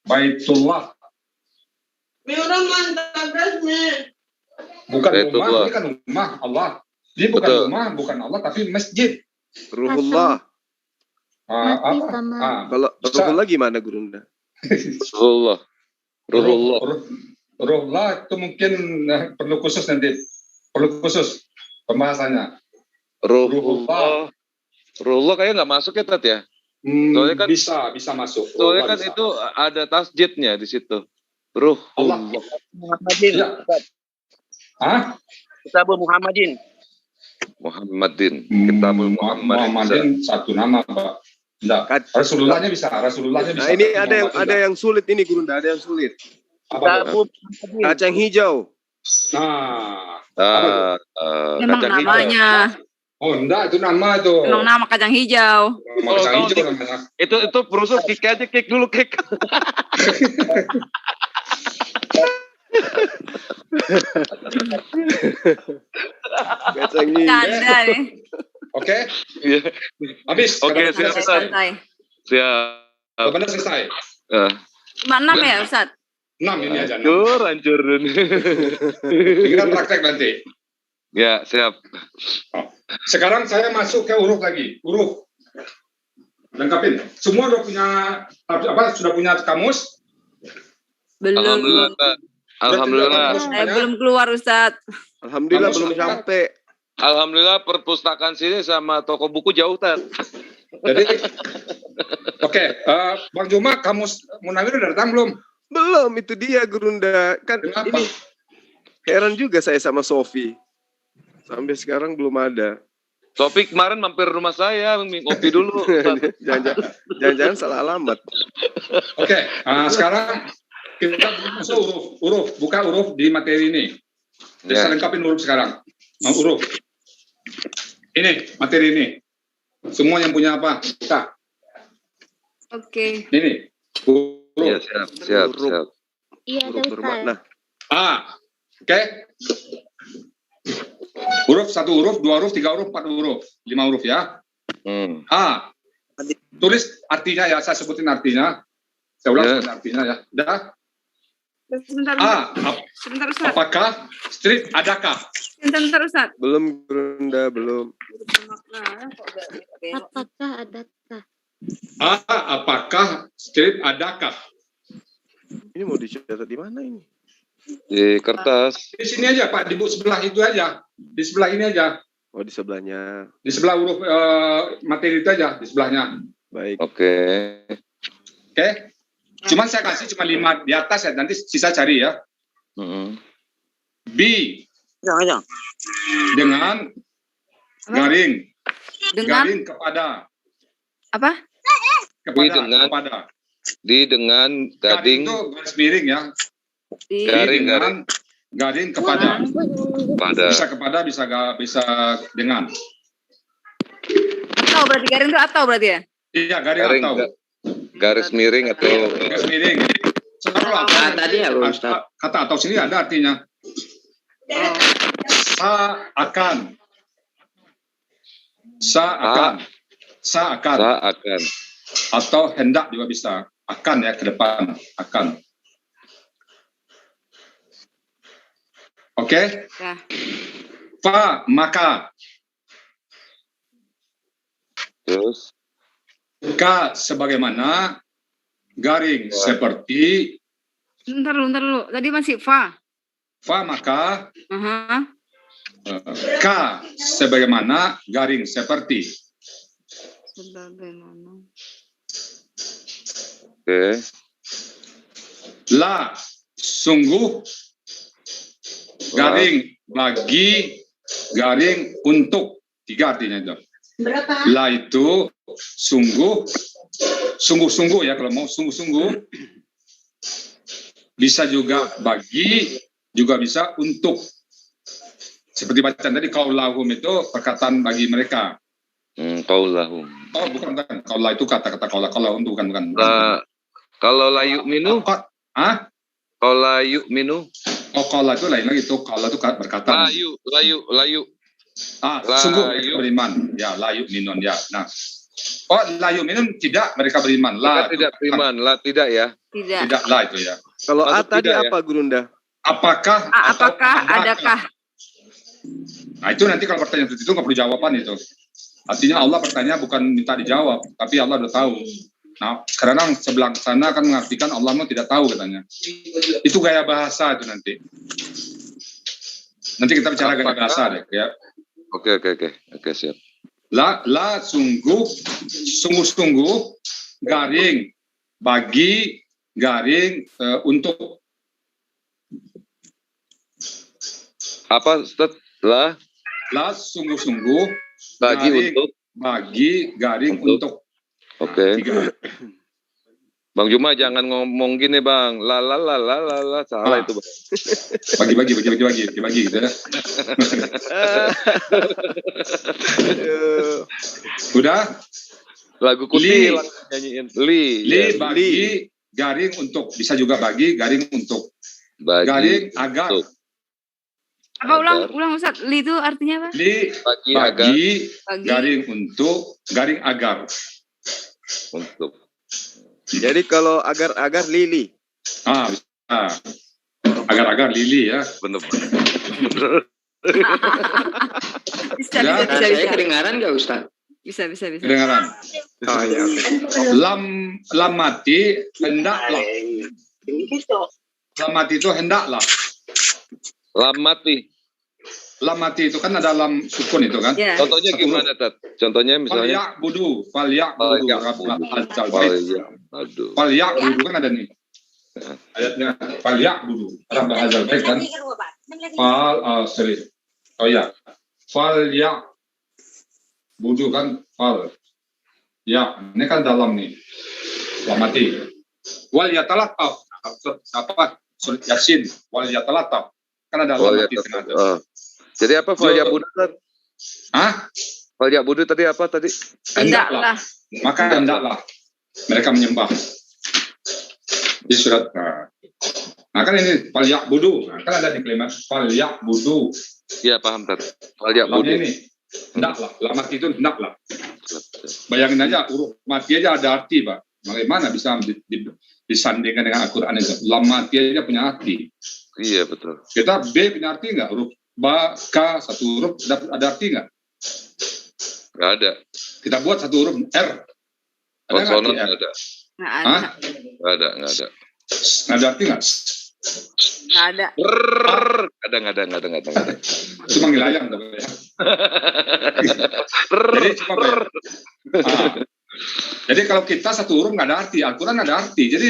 Baitullah. Bukan rumah, ini kan rumah Allah. Dia bukan rumah, bukan Allah, tapi masjid. Ruhullah. Kalau Ruhullah gimana, Gurunda? Ruhullah itu mungkin perlu khusus nanti. Perlu khusus pembahasannya. Ruhullah kayaknya nggak masuk ya, Tat ya? Soalnya kan bisa masuk. Soalnya kan itu ada tasjidnya di situ. Ruhullah. Muhammadin. Kitabul Muhammadin. Kitabul Muhammadin satu nama, Pak. Enggak. Rasulullahnya bisa. Nah, ini ada yang sulit ini, Gurunda, ada yang sulit. Kacang hijau. Memang namanya. Oh, enggak, itu nama itu. Memang nama kacang hijau. Kacang hijau namanya. Itu perusuh kick aja, kick dulu, kick. Kacang hijau. Oke. Habis. Oke, siap. Benar selesai. Cuma 6 ya, Ustaz? 6 ini aja. Hancur. Kita praktek nanti. Ya, siap. Sekarang saya masuk ke huruf lagi. Huruf. Lengkapin. Semua sudah punya kamus? Belum. Alhamdulillah. Saya belum keluar, Ustaz. Alhamdulillah belum sampai. Alhamdulillah perpustakaan sini sama toko buku jauh, Tat. Jadi, oke. Bang Juma, kamus Munawir udah datang belum? Belum, itu dia, Gurunda. Kan kenapa? Ini heran juga saya sama Sofi. Sampai sekarang belum ada. Topik kemarin mampir rumah saya, ngopi dulu. Jangan-jangan salah alamat. Oke, sekarang kita masuk huruf. Buka huruf di materi ini. Bisa lengkapin huruf sekarang. Huruf. Ini, materi ini. Semua yang punya apa? Buka. Oke. Ini. Huruf. Ya, siap. Iya, ada Ustaz. A. Oke. Huruf, 1 huruf, 2 huruf, 3 huruf, 4 huruf, 5 huruf ya. A. Tulis artinya ya, saya sebutin artinya. Saya ulang artinya ya. Udah. Sebentar, sebentar Ustaz. Apakah strip adakah? Sebentar Ustaz. Belum, Bunda, belum. Apakah adakah? A. Apakah strip adakah? Ini mau dicatat di mana ini? Di kertas. Di sini aja Pak, di buku sebelah itu aja. Di sebelah ini aja. Oh, di sebelahnya. Di sebelah huruf materi itu aja, di sebelahnya. Baik. Oke. Cuman saya kasih cuma 5 di atas ya, nanti sisa cari ya. B. Dengan garing. Garing kepada. Apa? Kepada. Dengan gading. Itu garis miring ya. Garing kepada. Bisa kepada, bisa dengan. Atau berarti garing itu atau berarti ya? Iya, garing atau. Garis miring atau garis miring. Tadi ya Ustaz. Kata atau sini ada artinya. Seakan. Atau hendak juga bisa. Akan ya, ke depan. Akan. Oke? Ya. Maka. Terus. Ka sebagaimana, garing seperti. Bentar dulu. Tadi masih fa. Maka. Ka sebagaimana, garing seperti. Sebagaimana. Oke. La sungguh, garing bagi, garing untuk. 3 artinya itu. Berapa? La itu sungguh-sungguh ya, kalau mau sungguh-sungguh. Bisa juga bagi, juga bisa untuk. Seperti bacaan tadi, qaulahum itu perkataan bagi mereka. Qaulahum. Oh, bukan. Qaulah itu kata-kata qaulahum itu bukan. Kalau la yu'minu? Qaula yu'minu? Oh, qaulah itu lain lagi, itu qaulah itu berkata. Layu. Sungguh mereka beriman. Ya, la yu'minun ya. Nah. Oh, la yu'minun tidak mereka beriman. La tidak beriman. La tidak ya. Tidak la itu ya. Kalau A tadi apa, Gurunda? Apakah adakah? Nah, itu nanti kalau pertanyaan itu nggak perlu jawaban itu. Artinya Allah bertanya bukan minta dijawab, tapi Allah udah tahu. Nah, sekarang sebelah sana akan mengartikan Allah tidak tahu katanya. Itu gaya bahasa itu nanti. Nanti kita bicara gaya bahasa deh ya. Oke, siap. La sungguh, garing bagi, garing untuk. Apa Ustaz? La sungguh, bagi garing untuk. Oke. Bang Juma jangan ngomong gini Bang. La salah itu Bang. Bagi gitu ya. Udah? Lagu Kuti nyanyiin. Bagi, garing untuk. Bisa juga bagi, garing untuk. Garing agar. Apa ulang Ustaz? Li itu artinya apa? Bagi, garing untuk, garing agar. Untuk. Jadi kalau agar Lili. Agar Lili ya. Bener. Bisa. Saya kedengaran nggak Ustaz? Bisa. Kedengaran. Ya. Lam mati hendaklah. Lam mati itu hendaklah. Lam mati itu kan ada lam sukun itu kan. Yeah. Contohnya gimana Tat? Contohnya misalnya. Fal ya'budu. Fal ya'budu kan ada nih. Ayatnya fal ya'budu. Rabb hadzal bait kan. Oh ya. Fal ya budu kan fal. Ya, ini kan dalam nih. Mati. Wal yatalataf. Apa? Surat Yasin. Wal yatalataf. Kan ada lam mati. Jadi apa fal ya budu? Hah? Fal ya budu tadi apa tadi? Hendaklah. Maka hendaklah mereka menyembah. Di surat. Nah kan ini fal ya budu. Nah, kan ada di kalimat fal ya budu. Iya paham tadi. Fal ya budu. Ini hendaklah. Lam mati itu hendaklah. Bayangin aja huruf mati aja ada arti, Pak. Bagaimana bisa disandingkan dengan Al-Quran itu? Lam mati aja punya arti. Iya betul. Kita B punya arti nggak? Huruf ba, K, satu huruf ada arti nggak? Nggak ada. Kita buat satu huruf R. Ada Konsonan nggak? nggak ada. Nggak ada. Nggak ada. Nggak ada arti nggak? Nggak ada. Nggak ada. Itu manggil ayam. Jadi kalau kita satu huruf nggak ada arti, Al-Quran ada arti. Jadi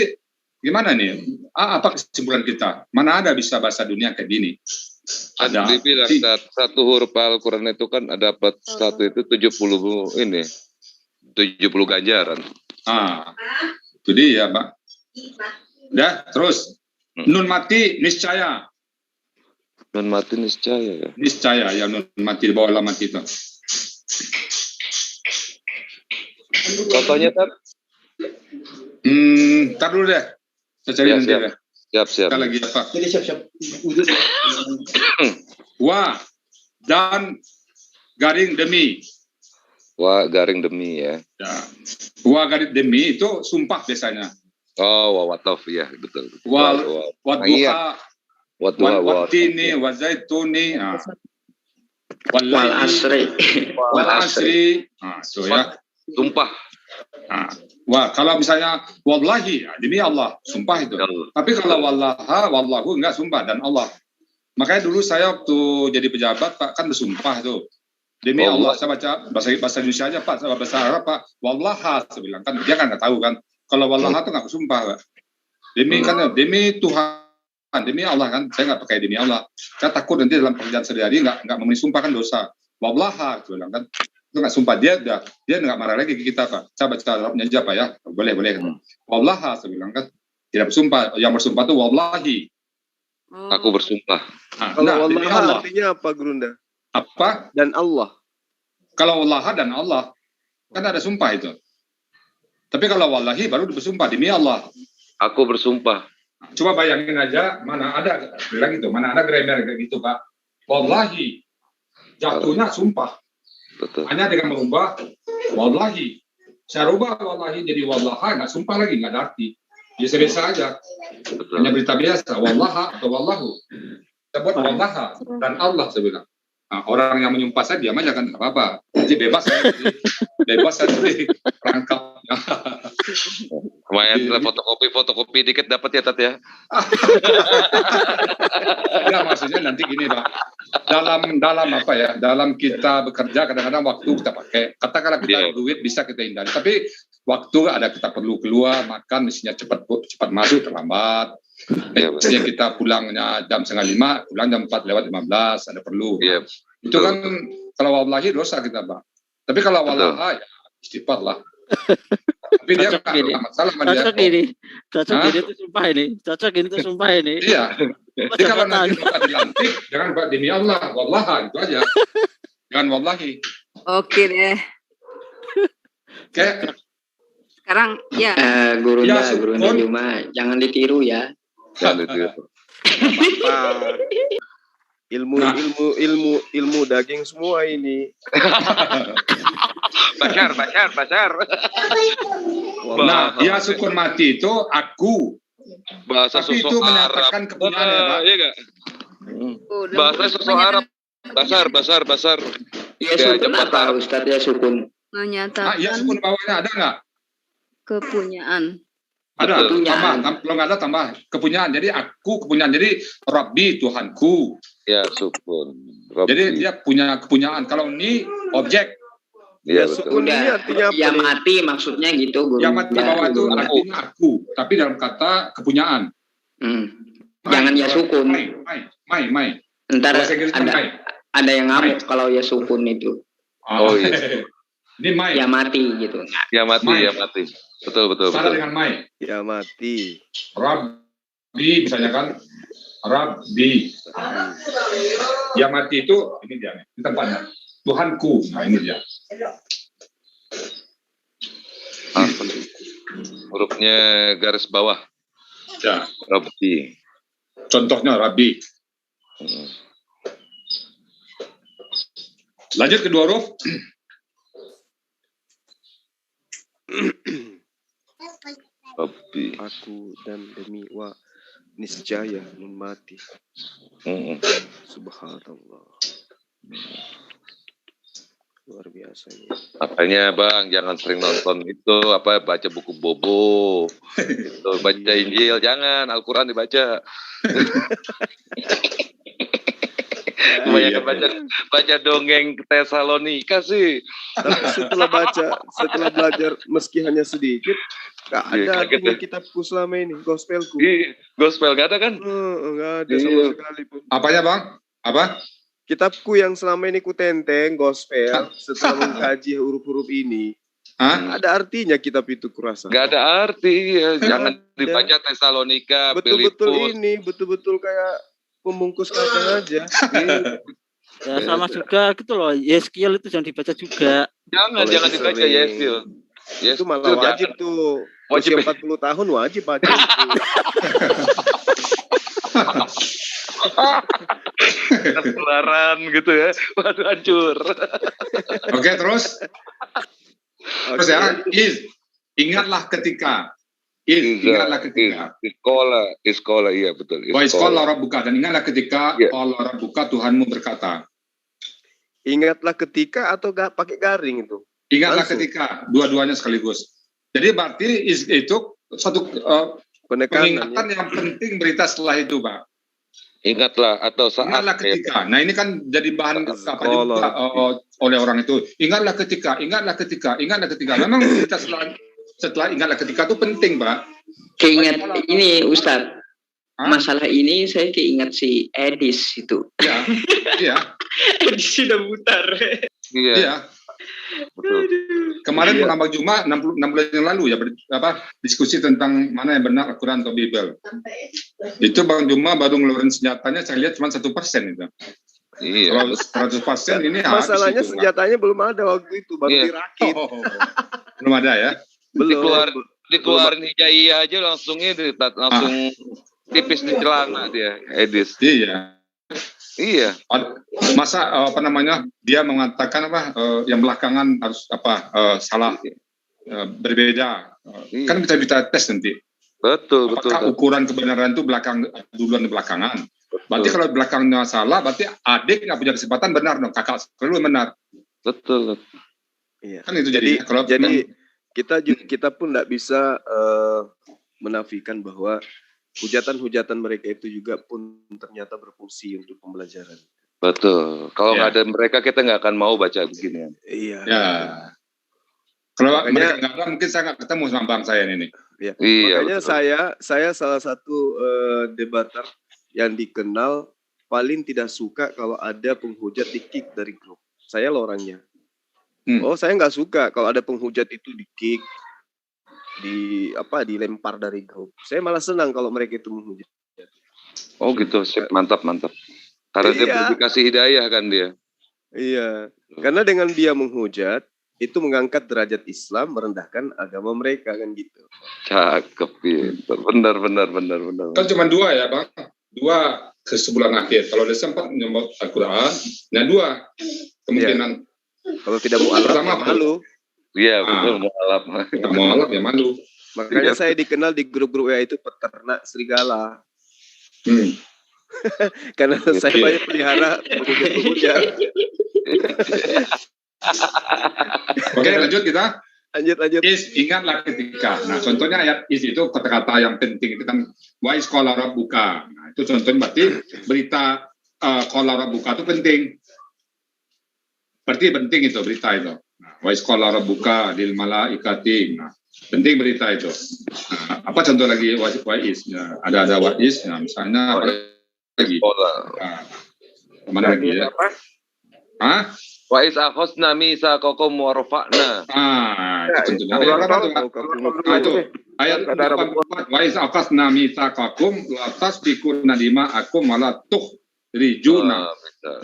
gimana nih? Apa kesimpulan kita? Mana ada bisa bahasa dunia kayak gini? Ada. Dibilang satu huruf Al-Quran itu kan dapat satu itu 70 ini. 70 ganjaran. Itu dia, Pak. Udah, terus. Nun mati niscaya. Nun mati niscaya ya. Niscaya ya nun mati di bawah lam mati itu. Contohnya Tar? Tar dulu deh. Saya cari nanti deh. Siap. Kita lagi apa? Jadi siap. Wa dan garing demi. Wa garing demi ya. Wa garing demi itu sumpah biasanya. Oh, wawatof ya betul. Wadduha, watini, wazaituni, wal asri. So ya. Sumpah. Wah, kalau misalnya wallahi, demi Allah, sumpah itu. Tapi kalau wallahu enggak sumpah dan Allah. Makanya dulu saya waktu jadi pejabat Pak kan bersumpah itu. Demi Allah, saya baca bahasa Indonesia aja Pak, bahasa Arab Pak, wallaha saya bilang kan dia kan nggak tahu kan. Kalau wallaha itu nggak bersumpah Pak. Demi Tuhan, demi Allah kan, saya nggak pakai demi Allah. Saya takut nanti dalam pekerjaan sehari-hari nggak memenuhi sumpah kan dosa. Wallaha saya bilang kan. Itu nggak sumpah, dia nggak marah lagi ke kita Pak. Saya baca Arabnya aja Pak ya, boleh. Wallaha saya bilang kan, tidak bersumpah. Yang bersumpah itu wallahi. Aku bersumpah. Kalau wallaha artinya apa Gurunda? Apa? Dan Allah. Kalau wallaha dan Allah, kan ada sumpah itu. Tapi kalau wallahi baru bersumpah demi Allah. Aku bersumpah. Coba bayangin aja, mana ada bilang gitu, mana ada grammar kayak gitu Pak. Wallahi, jatuhnya sumpah. Betul. Hanya dengan merubah wallahi. Saya rubah wallahi jadi wallaha, nggak sumpah lagi, nggak ada arti. Biasa-biasa aja. Betul. Hanya berita biasa, wallaha atau wallahu. Kita buat wallaha dan Allah saya bilang. Nah, orang yang menyumpah saya diam aja kan nggak apa-apa. Jadi bebas saya jadi rangkap. Lumayan fotokopi dikit dapat ya Tat ya. Ya maksudnya nanti gini Pak. Dalam apa ya? Dalam kita bekerja kadang-kadang waktu kita pakai. Katakanlah kita duit bisa kita hindari. Tapi waktu ada kita perlu keluar makan, mestinya cepat masuk terlambat. Misalnya kita pulangnya jam 4:30, pulang jam 4:15, ada perlu. Iya. Itu kan kalau wallahi dosa kita Pak. Tapi kalau wallaha ya istighfar lah. Tapi dia nggak masalah sama dia. Cocok ini tuh sumpah ini. Iya. Jadi kalau nanti Bapak dilantik, jangan Pak demi Allah, wallaha itu aja. Jangan wallahi. Oke deh. Oke. Sekarang ya. Gurunda Juma, jangan ditiru ya. Jangan ditiru. Ilmu daging semua ini. Bashar. Nah, dia sukun mati itu aku. Bahasa tapi itu menyatakan kepunyaan ya Pak. Iya enggak? Bahasa sosok Arab. Basar. Iya sukun apa Ustaz ya sukun? Menyatakan. Iya sukun bawahnya ada nggak? Kepunyaan. Ada, tambah. Kalau nggak ada tambah kepunyaan. Jadi aku kepunyaan. Jadi Rabbi Tuhanku. Ya sukun. Rabbi. Jadi dia punya kepunyaan. Kalau ini objek. Ya, sukun ini artinya apa? Yang mati maksudnya gitu. Yang mati bawah itu artinya aku. Tapi dalam kata kepunyaan. Jangan ya sukun. Mai. Ntar ada yang ngamuk kalau ya sukun itu. Oh iya. Ini Mai. Ya mati gitu. Ya mati, Mai. ya mati. Betul. Sama dengan Mai. Ya mati. Rabbi misalnya kan. Rabbi. Ya mati itu ini dia. Di tempatnya. Tuhanku. Nah ini dia. Hurufnya garis bawah. Ya. Rabbi. Contohnya Rabbi. Lanjut kedua huruf. Rabbi. Aku dan demi wa niscaya nun mati. Subhanallah. Luar biasa ini. Makanya Bang, jangan sering nonton itu baca buku bobo. Itu baca Injil, jangan Al-Qur'an dibaca. Kebanyakan baca dongeng Tesalonika sih. Tapi setelah belajar meski hanya sedikit, nggak ada artinya kitabku selama ini, gospelku. Gospel nggak ada kan? Nggak ada sama sekali pun. Apanya Bang? Apa? Kitabku yang selama ini ku tenteng, gospel, setelah mengkaji huruf-huruf ini, ada artinya kitab itu kurasa. Nggak ada arti, ya. Jangan dibaca Tesalonika, betul-betul ini, betul-betul kayak pembungkus kacang aja. Ya sama juga gitu loh. Yeskiel itu jangan dibaca juga. Jangan dibaca Yeskiel. Itu malah wajib tuh. Usia 40 tahun wajib baca itu. Ketularan gitu ya. Waduh hancur. Oke, terus. Terus ya, ingatlah ketika. Ingatlah ketika. Iskola, iya betul. Iskola Rabbuka, dan ingatlah ketika Allah Rabbuka Tuhanmu berkata. Ingatlah ketika atau gak pakai garing itu? Ingatlah ketika, dua-duanya sekaligus. Jadi berarti itu suatu peningkatan yang penting berita setelah itu, Pak. Ingatlah atau saat. Ingatlah ketika. Nah ini kan jadi bahan juga oleh orang itu. Ingatlah ketika. Memang berita setelah ingatlah ketika itu penting, Pak. Keingat ini Ustadz. Masalah ini saya keingat si Edis itu. Iya. Edis sudah mutar. Iya. Betul. Kemarin menambah Juma 6 bulan yang lalu ya diskusi tentang mana yang benar Al-Quran atau Bible. Itu Bang Juma baru ngeluarin senjatanya, saya lihat cuma 1% itu. Iya. Kalau 100% ini masalahnya habis itu, senjatanya belum ada waktu itu, baru dirakit. Belum ada ya? Belum. Dikeluarin hijaiyah aja langsung tipis di celana dia, Edis. Iya. Masa dia mengatakan yang belakangan harus salah berbeda. Kan kita bisa tes nanti. Betul. Apakah ukuran kebenaran itu duluan di belakangan? Berarti kalau belakangnya salah, berarti adik nggak punya kesempatan benar dong, kakak selalu benar. Betul. Iya. Kan itu jadi kita pun nggak bisa menafikan bahwa hujatan-hujatan mereka itu juga pun ternyata berfungsi untuk pembelajaran. Betul. Kalau nggak ada mereka, kita nggak akan mau baca begini. Iya. Ya. Kalau mereka nggak ada, mungkin saya nggak ketemu sama bang saya ini. Iya. Makanya betul. saya salah satu debater yang dikenal paling tidak suka kalau ada penghujat di-kick dari grup. Saya loh orangnya. Saya nggak suka kalau ada penghujat itu di-kick, dilempar dari grup. Saya malah senang kalau mereka itu menghujat. Oh gitu, mantap. Karena dia berdikasih hidayah kan dia. Iya, karena dengan dia menghujat itu mengangkat derajat Islam, merendahkan agama mereka kan gitu. Cakep, benar. Kan cuma 2 ya bang, 2 ke sebulan akhir. Kalau dia sempat menyebut Al-Quran, nah 2 kemungkinan. Kalau tidak mu'alaf ya malu. Iya betul, mu'alaf. Mu'alaf ya malu. Makanya saya dikenal di grup-grup WA itu peternak serigala. Karena saya banyak pelihara penghujat. Oke, lanjut kita. Lanjut. Ingatlah ketika. Nah, contohnya ayat itu kata-kata yang penting itu kan wa isqala rabbuka. Nah, itu contohnya berarti berita qala rabbuka itu penting. Berarti penting itu berita itu. Nah, wa isqala rabbuka lil malaikati. Nah, penting berita itu. Nah, apa contoh lagi wa'is? Nah, ada wa'is. Nah, misalnya apa lagi? Nah, mana lagi ya? Hah? Wa iz akhadna mitsaqakum wa rafa'na. Itu tentunya. Itu ayat 84. Wa iz akhadna mitsaqakum la tasfikuna dima'akum wa la tukhrijuna.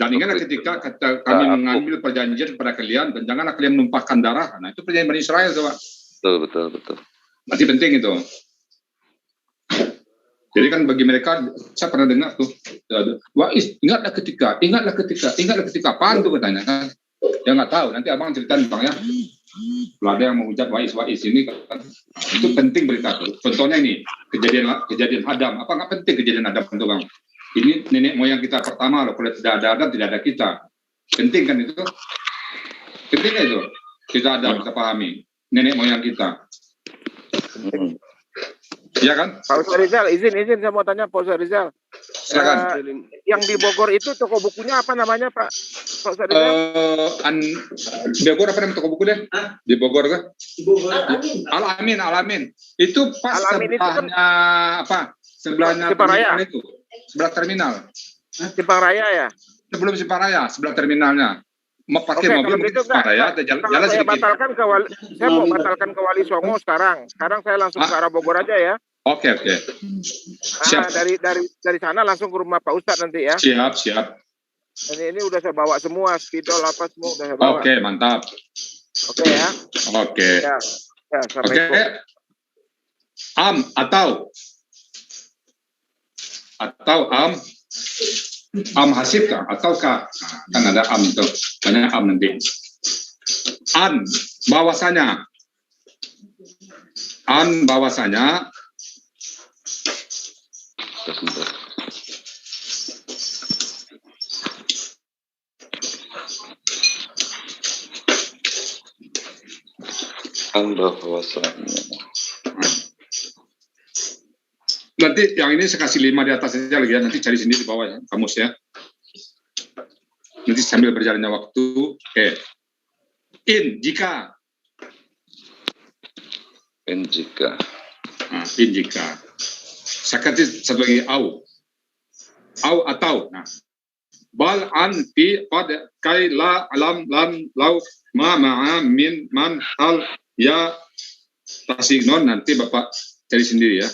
Dan ingatlah ketika kami mengambil perjanjian kepada kalian dan janganlah kalian menumpahkan darah. Nah, itu perjanjian Bani Israel, Pak. Betul. Berarti penting itu. Jadi kan bagi mereka, saya pernah dengar tuh, Wais, ingatlah ketika, apaan tuh katanya kan? Ya nggak tahu, nanti abang ceritain bang ya. Kalau ada yang menghujat Wais ini, kan, itu penting berita tuh. Contohnya ini, kejadian Adam, apa nggak penting kejadian Adam itu bang? Ini nenek moyang kita pertama loh, kalau tidak ada Adam, tidak ada kita. Penting kan itu? Penting itu, kita ada, kita pahami. Nenek moyang kita. Iya kan? Pak Ustaz Rizal, izin saya mau tanya Pak Ustaz Rizal. Silakan. Yang di Bogor itu toko bukunya apa namanya Pak Ustaz Rizal? Bogor apa namanya toko buku deh? Di Bogor kan? Al-Amin. Itu pas sebelahnya apa? Sebelahnya Simpang Raya. Itu. Sebelah terminal. Simpang Raya ya? Sebelum Simpang Raya, sebelah terminalnya. Mau pakai mobil mungkin Simpang Raya, jalan sedikit. Saya mau batalkan ke Wali Songo sekarang. Sekarang saya langsung ke arah Bogor aja ya. Oke. Siap. Dari sana langsung ke rumah Pak Ustadz nanti ya. Siap. Ini udah saya bawa semua, spidol apa semua udah saya bawa. Oke, mantap. Oke ya. Oke. Ya, Oke. Am hasib kah? Ataukah? Kan ada am itu. Banyak am nanti. Bahwasanya nanti yang ini saya kasih 5 di atas saja lagi ya, nanti cari sendiri di bawah ya, kamus ya. Nanti sambil berjalannya waktu. Oke. Jika. Saya kasih satu lagi au atau. Nah. Bal an fi qad kai la alam lam lau ma ma'a min man hal ya tasignon, nanti Bapak cari sendiri ya.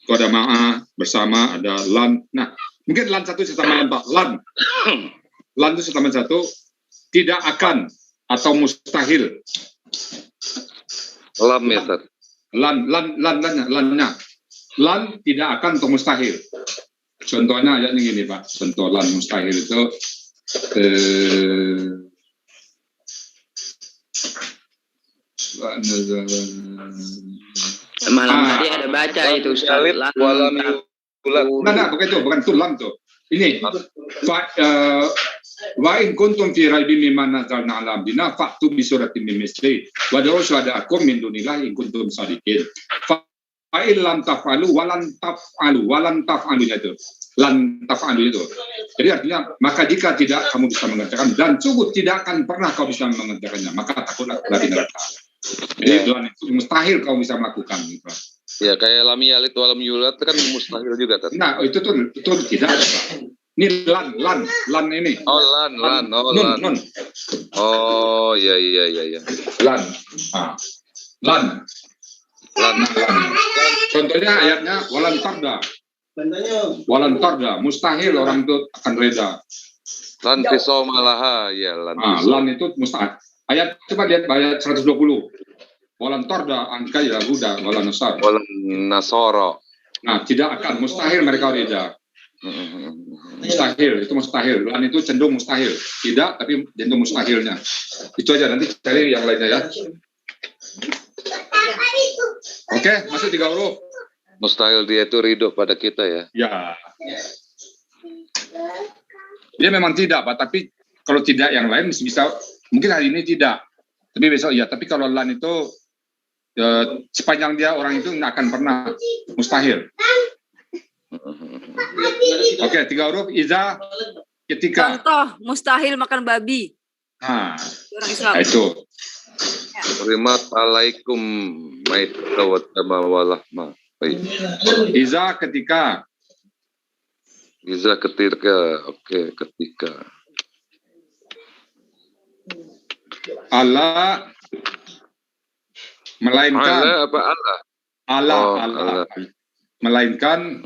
Itu ada ma'a, bersama, ada lan. Nah, mungkin lan satu setambah Pak. Lan itu setambah satu, tidak akan atau mustahil. Lam ya, Tad. Lannya. Lan tidak akan atau mustahil. Contohnya ayatnya gini Pak. Contoh lan mustahil itu Malam tadi ada baca itu Ustaz. Bukan itu lam tuh. Ini wa in kuntum fi raibin mimma nazzalna ala abdina fa'tu bi suratin min misli wa da'u syuhada'akum min dunillahi in kuntum shadiqin. Fa in lam taf'alu wa lan taf'alu itu. Lan taf'alu itu. Jadi artinya maka jika tidak kamu bisa mengerjakan dan sungguh tidak akan pernah kau bisa mengerjakannya, maka takutlah di neraka. Jadi Tuhan itu mustahil kau bisa melakukan gitu. Ya kayak lam yalid wa lam yulad kan mustahil juga Tad. Nah, itu tidak ada. Ini lan ini. Oh, lan. Nun. Oh, iya. Lan. Contohnya ayatnya walan tarda, mustahil orang itu akan reda. Lan pisau malaha, ya lan. Lan itu mustahil. Ayat coba lihat ayat 120. Walan tarda angka ya huda walan nasoro. Nah, tidak akan, mustahil mereka reda. Mustahil, itu mustahil. Lan itu cenderung mustahil. Tidak, tapi cenderung mustahilnya. Itu aja, nanti cari yang lainnya ya. Oke, masuk 3 huruf. Mustahil dia itu ridho pada kita ya. Ya. Dia memang tidak, Pak. Tapi kalau tidak yang lain bisa, mungkin hari ini tidak. Tapi besok ya. Tapi kalau lan itu sepanjang dia orang itu nggak akan pernah mustahil. Oke, 3 huruf. Iza ketika. Contoh, mustahil makan babi. Nah, orang Islam. Itu. Rimat alaikum maitawat walahma. Iza ketika Iza ketika, oke, ketika. Allah melainkan. Allah apa Allah? Allah, Oh, Allah. Allah. Melainkan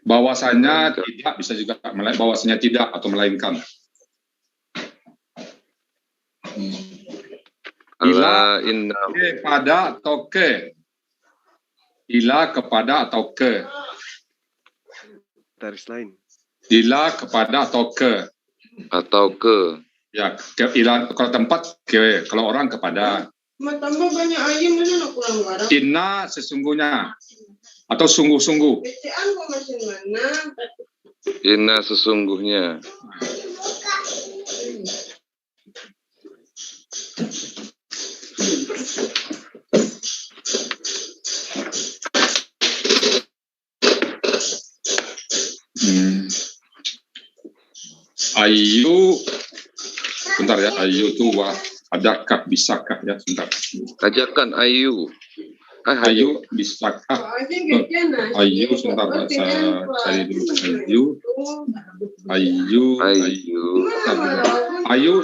bahwasanya tidak, bisa juga bahwasanya tidak atau melainkan. Allah inna Kepada atau ke. Ila kepada atau ke. Garis lain. Ila kepada atau ke. Atau ke. Ya, ke ila kalau tempat ke, kalau orang kepada. Tambah banyak ayam mana nak kurang barang. Inna sesungguhnya atau sungguh-sungguh. Bacaan kok masih mana? Inna sesungguhnya. Ayu, bentar ya, ayu itu wah, adakah, bisakah ya, bentar. Ajakan ayu. Ayu, bisakah? Ayu, sebentar, saya cari dulu ayu. Ayu,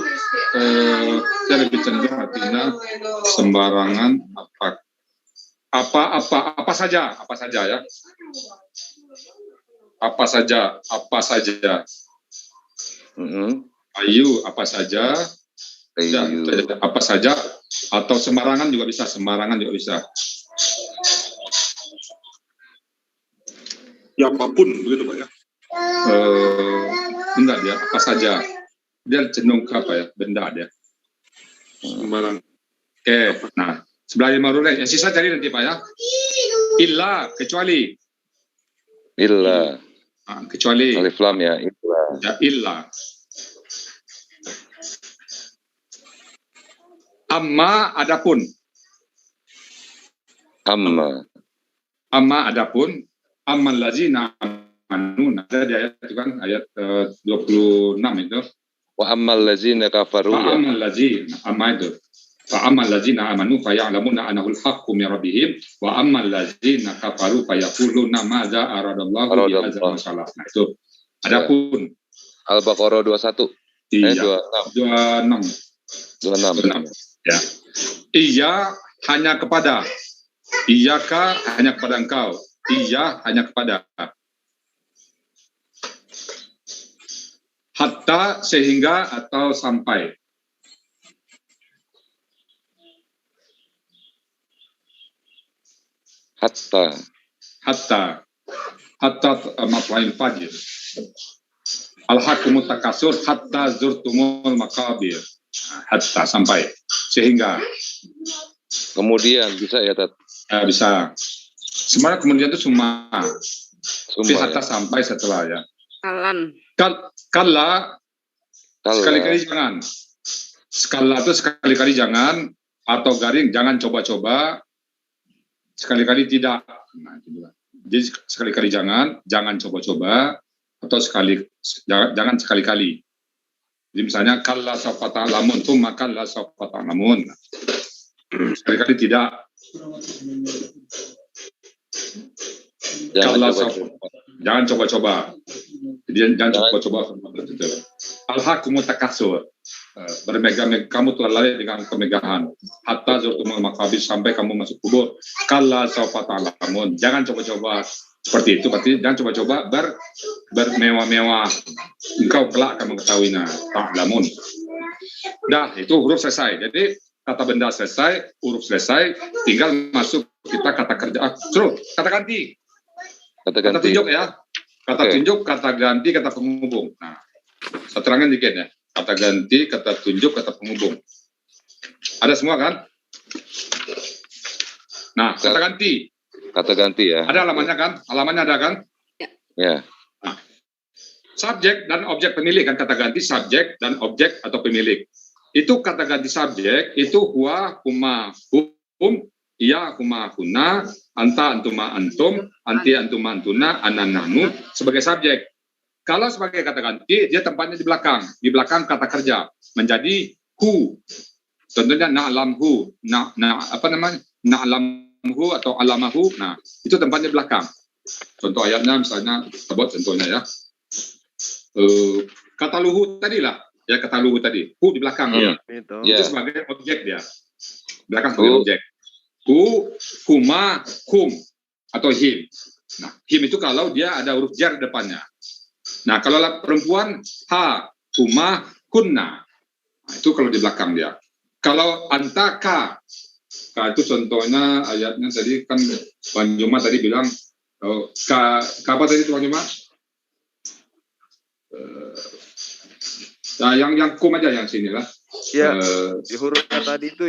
saya lebih cenderung artinya sembarangan apa saja ya. Apa saja. Ayu, apa saja. Ya, apa saja atau sembarangan juga bisa. Ya apapun begitu Pak ya. Enggak, dia apa saja. Dia cenderung ke apa ya? Benda dia. Sembarang. Oke, nah sebelah maruleh. Yang sisa cari nanti Pak ya. Illa, kecuali. Illa. Kecuali. Alif lam ya. Illa. Ya, illa. Amma adapun. Amma adapun. Amman lazina amanu. Ada di ayat itu kan, ayat 26 itu. Wa ammal lazina kafaru. Wa ammal lazina, amma itu. Fa ammal lazina amanu fa ya'lamuna annahu al-haqqu min rabbihim wa ammal lazina kafaru fa yaquluna madza aradallahu bi hadzal masalah. Nah, itu. Adapun Al-Baqarah 21. Iya. 26. Ya. Iya hanya kepada. Iyaka hanya kepada engkau. Iya hanya kepada. Hatta sehingga atau sampai. Hatta maf'ul fajr. Al-haqqu mutakasur hatta zurtumul maqabir. Hatta sampai sehingga. Kemudian bisa ya Tat? Bisa. Sebenarnya kemudian itu semua. Tapi hatta ya? Sampai setelah ya. Kalla sekali-kali jangan. Skala itu sekali-kali jangan, atau garing jangan coba-coba. Sekali-kali tidak. Nah, itu juga. Jadi sekali-kali jangan coba-coba, atau jangan sekali-kali. Jadi misalnya kalla sawfa ta'lamun, tsumma kalla sawfa ta'lamun. Sekali-kali tidak. Jangan coba-coba. Jadi jangan coba-coba. Al-haqqu mutakasur. Bermegah-megah, kamu telah lalai dengan kemegahan. Hatta zurtumul maqabir, sampai kamu masuk kubur. Kalla sawfa ta'lamun. Jangan coba-coba seperti itu. Berarti jangan coba-coba bermewah-mewah. Engkau kelak akan mengetahuinya. Ta'lamun. Dah, itu huruf selesai. Jadi kata benda selesai, huruf selesai, tinggal masuk kita kata kerja. Suruh kata ganti. Kata tunjuk ya. Kata tunjuk, kata ganti, kata penghubung. Nah, saya terangkan dikit ya. Kata ganti, kata tunjuk, kata penghubung. Ada semua kan? Nah, kata ganti. Kata ganti ya. Ada alamannya kan? Alamannya ada kan? Ya. Nah, subjek dan objek pemilik kan, kata ganti subjek dan objek atau pemilik. Itu kata ganti subjek, itu huwa, huma, hum, iya, huma, huna, anta, antuma, antum, anti, antuma, antuna, anananu, sebagai subjek. Kalau sebagai kata ganti, dia tempatnya di belakang kata kerja, menjadi hu. Contohnya na'lamhu, apa namanya? Na'lamhu atau alamahu, nah, itu tempatnya di belakang. Contoh ayatnya misalnya, kita buat contohnya ya. Kata luhu tadi lah, ya kata luhu tadi. Hu di belakang ya. Itu sebagai objek dia. Belakang sebagai objek. Hu, huma, hum atau him. Nah, him itu kalau dia ada huruf jar depannya. Nah, kalau perempuan ha, huma, kunna. Nah, itu kalau di belakang dia. Kalau anta ka. Nah, itu contohnya ayatnya tadi kan Bang Juma tadi bilang apa tadi Bang Juma? Nah, yang kum aja yang sini lah. Ya, di hurufnya tadi itu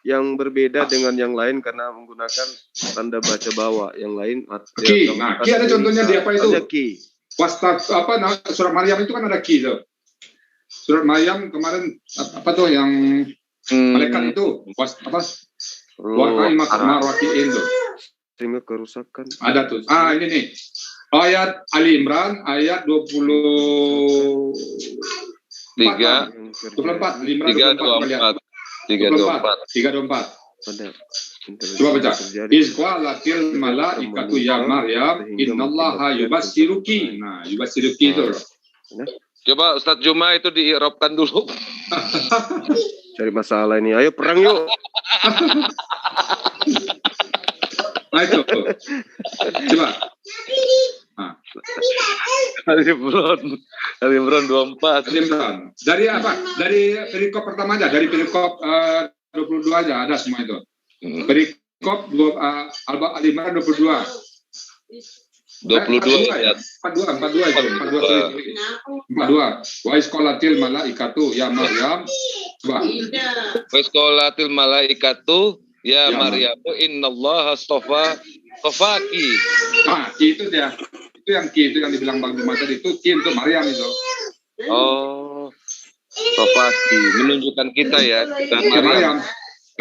yang berbeda dengan yang lain karena menggunakan tanda baca bawah. Yang lain ki. Nah, ki ada contohnya di apa itu? Ki. Surat Maryam itu kan ada ki tuh. Surat Maryam kemarin apa tuh yang malaikat itu apa? Wakai marwakiin tuh. Terima kerusakan. Ada tuh. Ini nih. Ayat Ali Imran ayat 24. 324. Coba baca. Izqalatil malaikatu ya Maryam innallaha yubassiruki. Nah, yubassiruki itu. Coba Ustadz Juma itu diirobkan dulu. Cari masalah ini. Ayo perang yuk. Nah itu. Coba. Ali Imran 24. Dari apa? Dari perikop pertama aja. Dari perikop 22 aja. Ada semua itu. Perikop Ali Imran 22. 42 ya. 42. Wa isqalatil malaikatu ya Maryam. Coba. Wa isqalatil malaikatu ya Maryam innallaha astafaki. Ki itu dia. Itu yang ki itu yang dibilang Bang Juma tadi itu ki untuk Maryam itu. Oh. Astafaki menunjukkan kita ya dan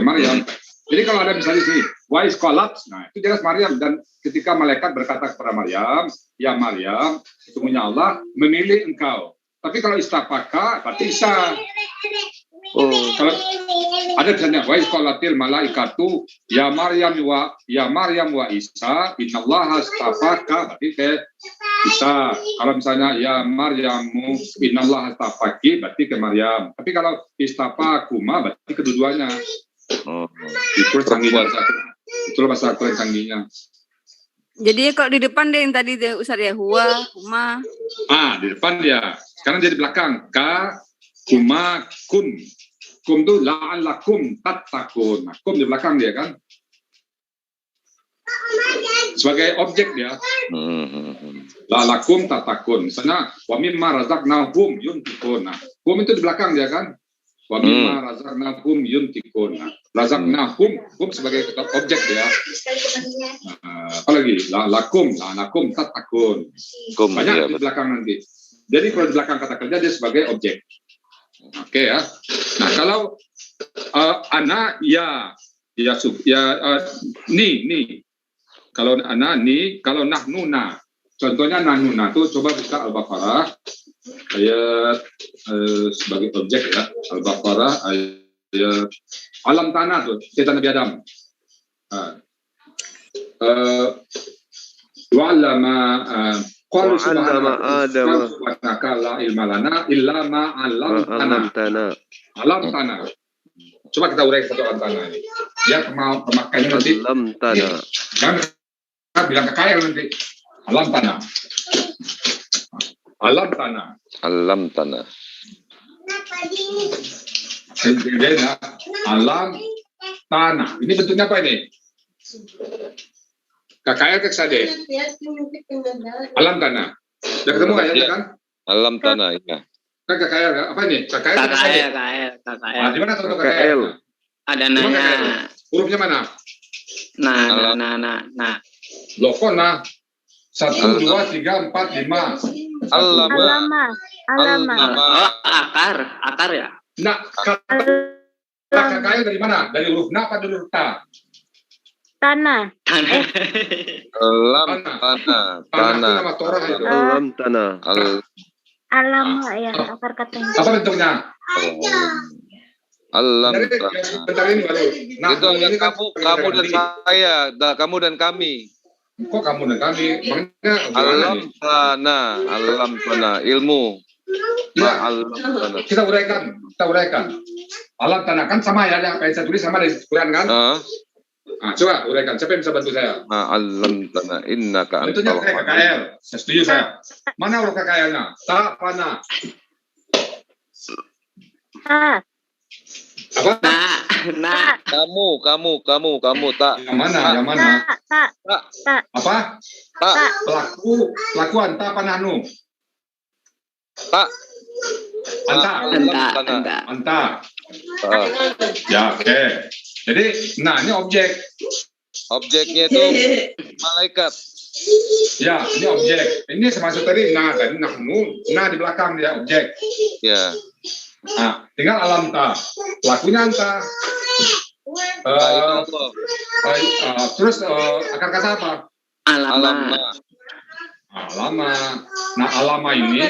Maryam. Jadi kalau ada misalnya di sini, wa isqalat, nah itu jelas Maryam dan ketika malaikat berkata kepada Maryam, ya Maryam, sesungguhnya Allah memilih engkau. Tapi kalau istafaka, berarti Isa. Kalau ada misalnya wa isqalatil malaikatu ya Maryam wa Isa, innallaha astafaka, berarti ke Isa. Kalau misalnya ya Maryamu innallaha astafaki, berarti ke Maryam. Tapi kalau istafakuma, berarti kedua-duanya. Itu canggihnya itulah bahasa Quran canggihnya. Jadi kalau di depan deh yang tadi Ustaz ya huwa, huma. Di depan dia. Sekarang jadi belakang. Ka, huma, kun. Kum itu la'allakum tattaqun. Nah, kum di belakang dia kan. Sebagai objek dia. La'allakum tattaqun. Misalnya wa mimma razaqnahum yunfiqun. Nah, kum itu di belakang dia kan. Wa mimma razaqnahum yunfiqun. Razaqnahum sebagai objek ya. Apalagi lakum tatakun. Banyak di belakang nanti. Jadi kalau di belakang kata kerja dia sebagai objek. Oke ya. Nah, kalau ana ni. Kalau ana ni, kalau nahnuna. Contohnya nahnuna tuh coba buka Al-Baqarah ayat sebagai objek ya. Al-Baqarah ayat alam tanah tuh, cerita Nabi Adam. Wa'allama qalu subhanaka la ilma lana illa ma 'allamtana. Alam tanah. Coba kita urai satu alam tanah ini. Ya pemakainya nanti. Alam tanah. Jangan bilang kekayaan nanti. Alam tanah. Alam tanah. Alam tanah. Beda. Alam tanah. Ini bentuknya apa ini? KKL keksade. Alam tanah. Udah ketemu nggak ya kan? Alam tanah ya. Kan KKL apa ini? KKL. Di mana contoh KKL? Ada nanya. Hurufnya mana? Nah. Loko nah. 1, 2, 3, 4, 5. Alama. Akar ya. Nah, KKL dari mana? Dari huruf na apa dari huruf ta? Tanah. Alam tanah. Tanah nama Torah itu. Alam tanah. Alam ya akar katanya. Apa bentuknya? Alam tanah. Itu ada kamu dan saya, kamu dan kami. Kok kamu dan kami? Makanya alam tanah, ilmu. Ya, Alam tanah. kita uraikan. Alam tanah kan sama ya, yang apa yang saya tulis sama di Quran kan? Nah, coba uraikan. Siapa yang bisa bantu saya? Alam tanah, innaka Tentunya antal pakai KKL. Saya setuju saya. Mana huruf KKL-nya? Ta, pana. Apa? Kamu tak. Yang mana? Apa? Pelakuan ta panahnu. Tak. Anta. Ya, oke. Jadi, nah ini objek. Objeknya itu malaikat. Ya, ini objek. Ini termasuk tadi nahnu, di belakang dia objek. Ya. Nah, tinggal alam ta. Pelakunya anta. Terus akar kata apa? Alama. Alama. Nah, alama ini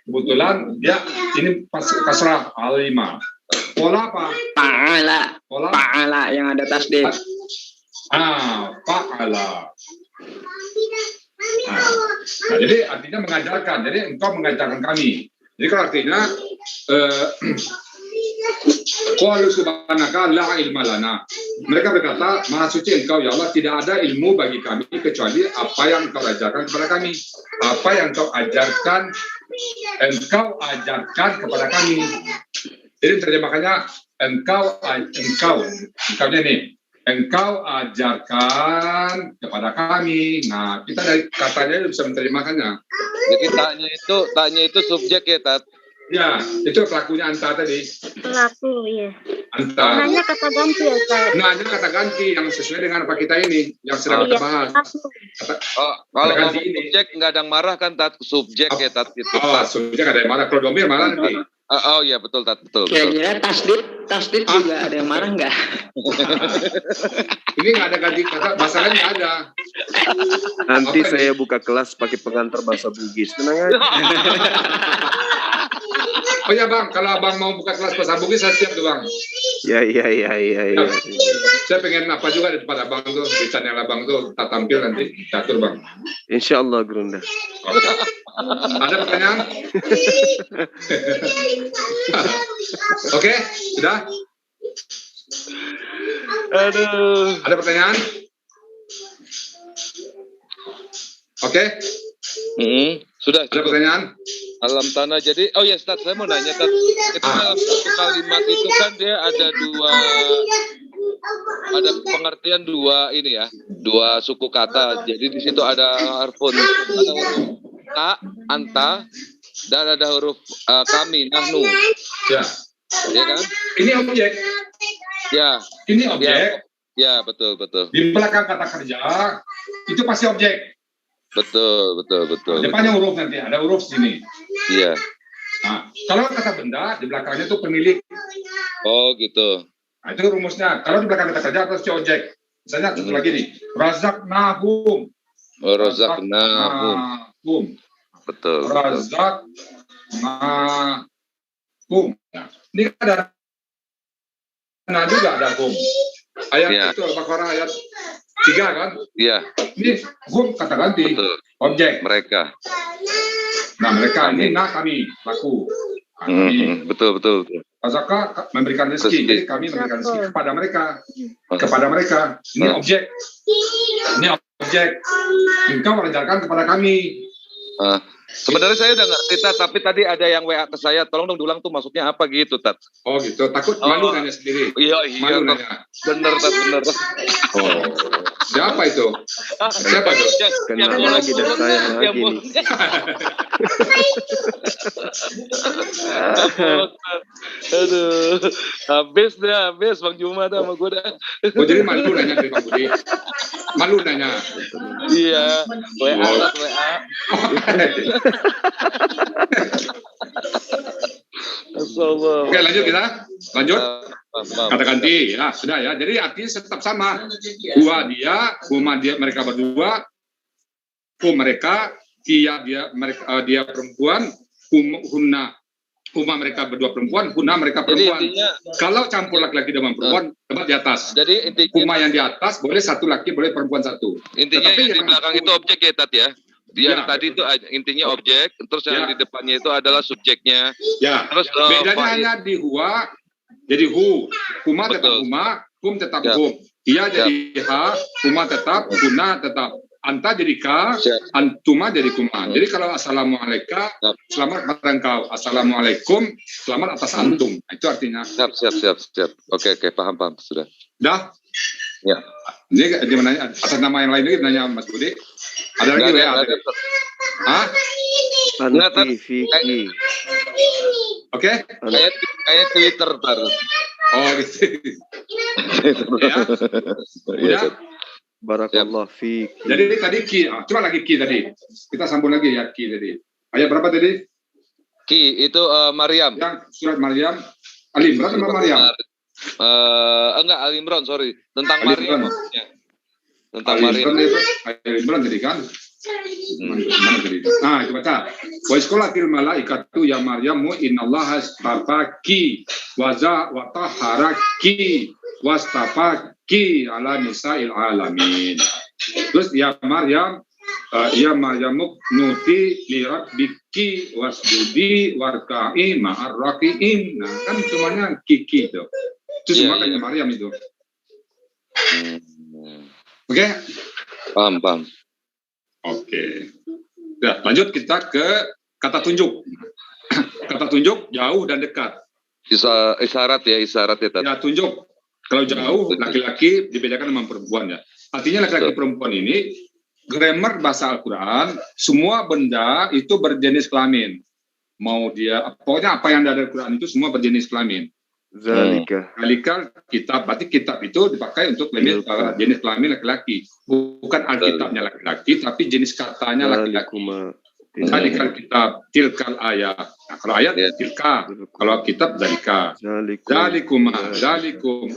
kebetulan dia ini kasrah alima. Pola apa? Ta'ala yang ada tasdid. Fa'ala. Nah, jadi artinya mengajarkan. Jadi engkau mengajarkan kami. Jadi kalau artinya qalu subhanaka la ilma lana. Mereka berkata, Maha suci engkau ya Allah, tidak ada ilmu bagi kami kecuali apa yang engkau ajarkan kepada kami. Apa yang engkau ajarkan kepada kami. Jadi terjemahkannya engkau ajarkan kepada kami. Nah, kita dari katanya bisa menerjemahkannya. Jadi taknya itu subjek ya, Tat? Ya, itu pelakunya anta tadi. Pelaku, ya. Anta. Nanya kata ganti ya, Ustaz. Nanya kata ganti yang sesuai dengan apa kita ini, yang sedang kita bahas. Kalau ngomong subjek nggak ada yang marah kan, Tat? Subjek ya, Tat? Itu. Subjek ada yang marah. Kalau domir marah nanti. Oh iya, betul, Tat. Betul. Kira-kira tasdid juga ada yang marah nggak? Ini nggak ada ganti kata, masalahnya nggak ada. Nanti saya buka kelas pakai pengantar bahasa Bugis. Tenang aja. Oh ya Bang, kalau Abang mau buka kelas bahasa Bugis, saya siap tuh Bang. Ya. Saya pengen apa juga di depan Abang tuh, di channel Abang tuh, kita tampil nanti, catur Bang. Insya Allah, Gerunda. Ada pertanyaan? Oke, sudah? Aduh. Ada pertanyaan? Oke? Sudah. Ada pertanyaan? Alam tanah. Jadi, oh ya, Ustaz, saya mau nanya, Ustaz. Itu dalam satu kalimat itu kan dia ada pengertian dua suku kata. Jadi di situ ada harfun ta, anta, dan ada huruf kami, nahnu. Ya. Ya kan? Ini objek. Ya. Ini objek. Ya, betul. Di belakang kata kerja itu pasti objek. Betul. Depannya huruf nanti, ada huruf sini. Iya. Nah, kalau kata benda di belakangnya itu pemilik. Oh, gitu. Nah, itu rumusnya. Kalau di belakang kata kerja pasti objek. Misalnya satu lagi nih, razaqnahum. Razaqnahum. Betul. Razaqnahum. Nah, ini ada juga ada hum. Ayat itu Al-Baqarah ayat 3 kan? Iya. Ini hum kata ganti. Betul. Objek. Mereka. Nah, mereka ini kami, laku. Betul. Razaqah memberikan rezeki. Jadi kami memberikan rezeki kepada mereka. Ini objek. Engkau mengajarkan kepada kami. Sebenarnya saya udah ngerti, Tat, tapi tadi ada yang WA ke saya, tolong dong diulang tuh maksudnya apa gitu, Tat. Oh gitu, takut malu nanya sendiri. Iya, malu nanya. Bener, Tat, bener. Oh, siapa itu? Siapa itu? Kenal lagi dan saya lagi nih. Aduh, habis Bang Juma dah sama gue dah. Oh jadi malu nanya dari Bang Budi. Malu nanya. Iya, WA. Oke, lanjut kita. Lanjut. Kata ganti, ya sudah ya. Jadi artinya tetap sama. Huma dia mereka berdua. Hum mereka, dia perempuan. Hunna huma mereka berdua perempuan, huna mereka Jadi perempuan. intinya, Kalau campur laki-laki dengan perempuan, tempat di atas. jadi intinya, Huma yang di atas boleh satu laki, boleh perempuan satu. intinya Tetapi yang di yang- belakang itu objek ya, Tat ya. Yang Ya. tadi itu intinya objek, terus yang Ya. di depannya itu adalah subjeknya. Ya, Terus bedanya fa'il. hanya di huwa, jadi huma tetap Betul. huma, hum tetap Ya. hum. Ia jadi ha, huma tetap, huna tetap. Anta jadi ka, antuma jadi kuma. Jadi kalau assalamualaikum, selamat pada engkau. Assalamualaikum, selamat atas antum. Itu artinya. Siap. Oke, paham sudah. Dah? Ya. Ini dia menanya atas nama yang lain lagi nanya Mas Budi. Ada lagi Nggak WA ada. tadi? Hah? Anti Vicky. Oke? Kayak Twitter tar. Oh gitu. Ya. Iya, Udah? Barakallah Vicky. Jadi tadi ki, coba lagi ki tadi. Kita sambung lagi ya ki tadi. Ayat berapa tadi? Ki itu Maryam. Yang surat Maryam. Ali Imran sama Maryam? Enggak, Al Imran, sorry. Tentang Ali Maryam Imran. maksudnya. Tentang Ali Maryam. Imran itu, Ali Imran tadi kan? Mana tadi? Itu baca. Wa isqalatil malaikatu ya Maryamu innallaha astafaki wa tahharaki wastafaki ala nisa'il alamin. Terus ya Maryam ya Maryamu nuti li rabbiki wasjudi warka'i ma'ar raki'in. Nah, kan semuanya kiki itu. Itu semua kan ya Maryam itu. Oke? Paham. Oke. Nah, lanjut kita ke kata tunjuk. Kata tunjuk jauh dan dekat. Isyarat ya Tat. Ya, tunjuk. Kalau jauh, laki-laki dibedakan dengan perempuan ya. Artinya laki-laki perempuan ini, grammar bahasa Al-Quran, semua benda itu berjenis kelamin. Mau dia, pokoknya apa yang ada di Al-Quran itu semua berjenis kelamin. Zalika kitab, berarti kitab itu dipakai untuk jenis kelamin laki-laki. Bukan Alkitabnya laki-laki, tapi jenis katanya laki-laki. Zalikal kitab, tilkal ayat. Nah, kalau ayat tilka, kalau kitab zalika. Zalikum,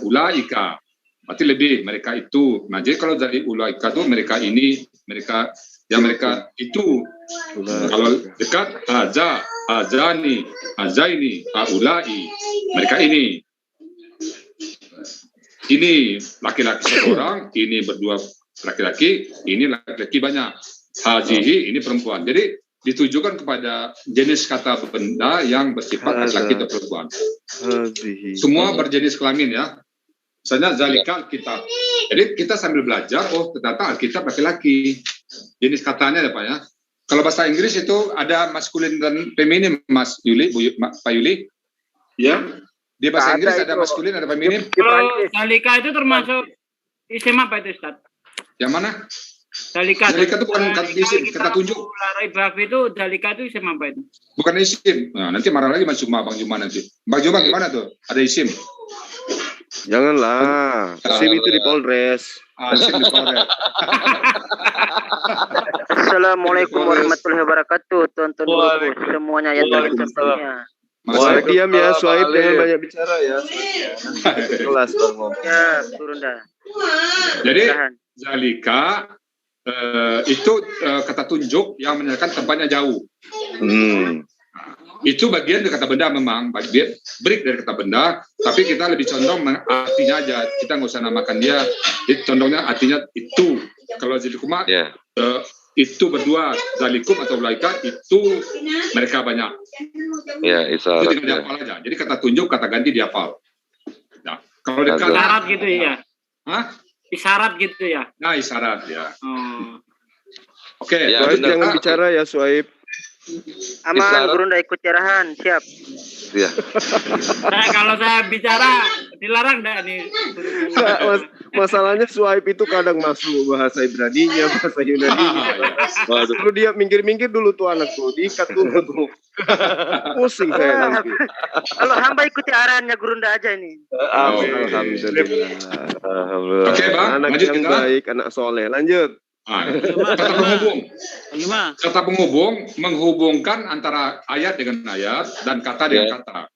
ulaika. Berarti lebih mereka itu. Nah, jadi kalau dari ulaika itu mereka ini, mereka itu. Kalau dekat haza, hazani, hazaini, haulai. Mereka ini. Ini laki-laki seorang, ini berdua laki-laki, ini laki-laki banyak. Hazihi ini perempuan. Jadi ditujukan kepada jenis kata benda yang bersifat laki-laki atau perempuan. Semua berjenis kelamin ya. Misalnya zalikal kitab. Jadi kita sambil belajar, oh ternyata Alkitab laki-laki. Jenis katanya ya Pak ya. Kalau bahasa Inggris itu ada maskulin dan feminim, Mas Yuli, Pak Yuli. Ya. Di bahasa Inggris ada maskulin, ada feminim. Kalau zalika itu termasuk isim apa itu Ustaz? Yang mana? Zalika itu bukan kata isim, kata tunjuk. Ibaf itu zalika itu isim apa itu? Bukan isim. Nah, nanti marah lagi Mas Juma, Bang Juma nanti. Bang Juma gimana tuh? Ada isim? Janganlah. Isim itu di Polres. Isim di Polres. Assalamualaikum warahmatullahi wabarakatuh, tonton semuanya yang tersemuanya. Wah, diam ya, Suhaib jangan banyak bicara ya. Kelas ngomong. Ya, turun dah. Jadi zalika itu kata tunjuk yang menyatakan tempatnya jauh. Itu bagian dari kata benda memang, bagian break dari kata benda, tapi kita lebih condong artinya aja. Kita nggak usah namakan dia. Condongnya artinya itu. Kalau zilikuma itu berdua, zalikum atau ulaika itu mereka banyak. Ya, isyarat. Itu tinggal dihafal aja. Jadi kata tunjuk, kata ganti dihafal. Nah, kalau dekat isyarat gitu ya. Hah? Isyarat gitu ya. Nah, isyarat ya. Oke, ya, jangan bicara ya Suhaib. Aman, guru ndak ikut cerahan, siap. Iya. Nah, kalau saya bicara dilarang enggak nih? Masalahnya Suhaib itu kadang masuk bahasa Ibraninya, bahasa Yunaninya. Lalu dia minggir-minggir dulu tuh anak tuh, diikat dulu tuh. Pusing saya nanti. Kalau hamba ikuti arahannya guru ndak aja ini. Alhamdulillah. Oke, Bang. Anak yang baik, anak soleh. Lanjut. Kata penghubung. Kata penghubung menghubungkan antara ayat dengan ayat dan kata dengan kata.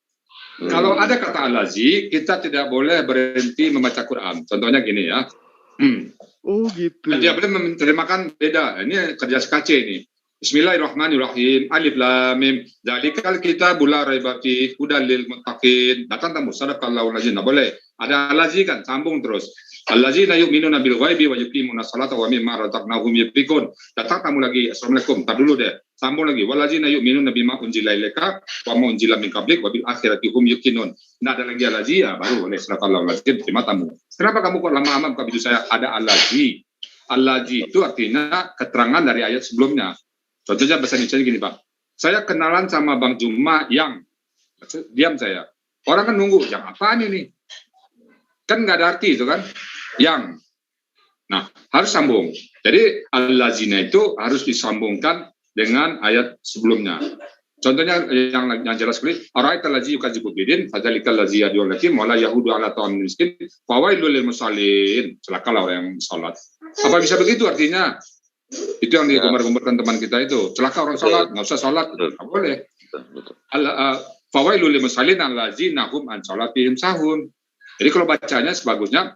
Kalau ada kata alazi, kita tidak boleh berhenti membaca Quran. Contohnya gini ya. Oh gitu. Dia boleh menerjemahkan beda. Ini kerja SKC ini. Bismillahirrahmanirrahim. Alif lam mim. Dzalikal kitabul la raiba fihi hudal lil muttaqin. Datang tamu sadaqallahu lazim. Nah, boleh. Ada alazi kan, sambung terus. Allazina yu'minuna bil ghaibi wa yuqimuna sholata wa mimma razaqnahum yunfiqun. Datang tamu lagi. Assalamualaikum. Tar dulu deh. Sambung lagi. Wallazina yu'minuna bima unzila ilaika wa ma unzila min qablik wa bil akhirati hum yuqinun. Nah, ada lagi alazi ya, baru boleh sadaqallahu lazim. Terima tamu. Kenapa kamu kok lama-lama buka video saya? Ada alazi. Alazi itu artinya keterangan dari ayat sebelumnya. Contohnya bahasa Indonesia gini, Pak. Saya kenalan sama Bang Juma yang diam saya. Orang kan nunggu, yang apaan ini? Kan nggak ada arti itu kan? Yang. Nah, harus sambung. Jadi al-lazina itu harus disambungkan dengan ayat sebelumnya. Contohnya yang jelas sekali, ara'aita allazi yukadzibu bidin, fadzalikal ladzi yad'u al-yatim wa la yahudu 'ala ta'amil miskin, fawailul lil musallin. Celakalah orang yang salat. Apa bisa begitu artinya? Itu yang digembar-gembarkan teman kita itu. Celaka orang salat, nggak usah salat, nggak boleh. Fawailul lil musallin allazina hum an salatihim sahun. Jadi kalau bacanya sebagusnya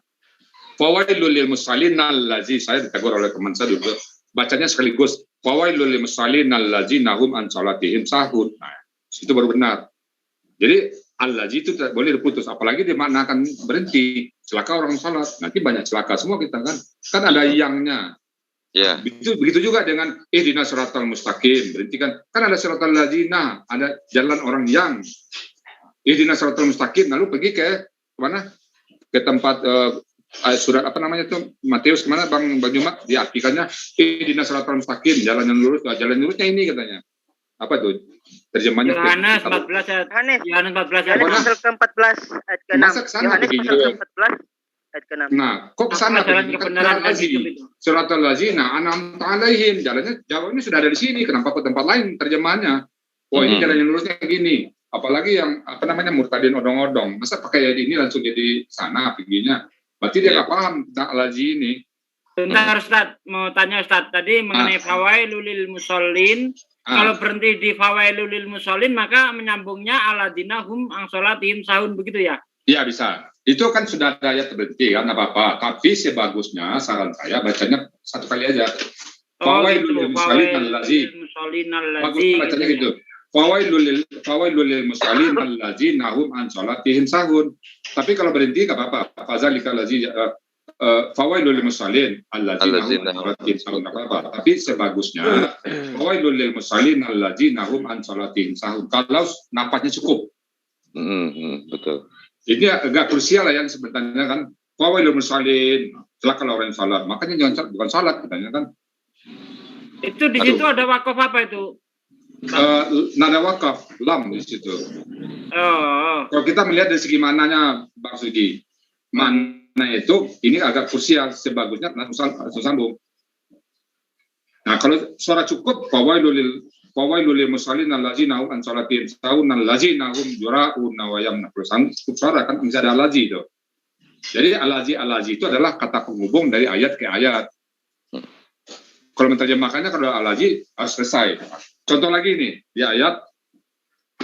fawailul lil musallin allazi, saya ditegur oleh teman saya juga. Bacanya sekaligus fawailul lil musallin allazina hum an salatihim sahun. Nah, itu baru benar. Jadi allazi itu tidak boleh diputus, apalagi dimaknakan berhenti. Celaka orang salat, nanti banyak celaka semua kita kan. Kan ada yangnya. Ya. Begitu juga dengan ihdinas siratal mustaqim, berhenti kan ada siratal ladzina, ada jalan orang yang ihdinas siratal mustaqim, lalu pergi ke mana? Ke tempat surat apa namanya itu Matius kemana Bang Juma? Diartikannya ihdinas siratal mustaqim, jalan yang lurus. Jalan lurusnya ini katanya. Apa tuh? Terjemahnya Yohanes 14 ayat. Yohanes 14 ayat. Yohanes pasal ke-14 ayat ke-6. Yohanes pasal ke-14 ayat ke-6. Nah, kok kesana? Suratul lazina an'amta alaihim. Jawabannya sudah ada di sini. Kenapa ke tempat lain terjemahannya? Oh, ini jalan yang lurusnya gini. Apalagi yang apa namanya murtadin odong-odong. Masa pakai ini langsung jadi sana perginya? Berarti dia nggak paham tentang lazi ini. Bentar Ustaz, mau tanya Ustaz tadi mengenai fawailul lil musallin. Kalau berhenti di fawailul lil musallin maka menyambungnya alladzina hum an sholatihim sahun, begitu ya? Iya bisa. Itu kan sudah ada ayat berhenti kan apa-apa. Tapi sebagusnya saran saya bacanya satu kali aja. Fawailul lil musallin allazi. Bagus bacanya gitu. Fawailul lil musallin allazina hum an sholatihim sahun. Tapi kalau berhenti enggak apa-apa. Fazalika allazi fawailul lil musallin allazina hum an sholatihim sahun, enggak apa-apa. Tapi sebagusnya fawailul lil musallin allazina hum an sholatihim sahun. Kalau napasnya cukup. Betul. Ini agak krusial lah yang sebenarnya kan. Fawailul musallin, celaka orang yang salat. Makanya jangan bukan salat katanya kan. Itu di situ ada wakaf apa itu? Nada wakaf, lam di situ. Kalau kita melihat dari segi mananya Bang Sugi, mana itu ini agak krusial, sebagusnya langsung sambung. Nah, kalau suara cukup fawailul lil musallin allazina hum an sholatihim sahun allazina hum yura'un wa yamna'un. Cukup suara kan bisa ada alazi itu. Jadi alazi itu adalah kata penghubung dari ayat ke ayat. Kalau menerjemahkannya kalau alazi harus selesai. Contoh lagi nih di ayat,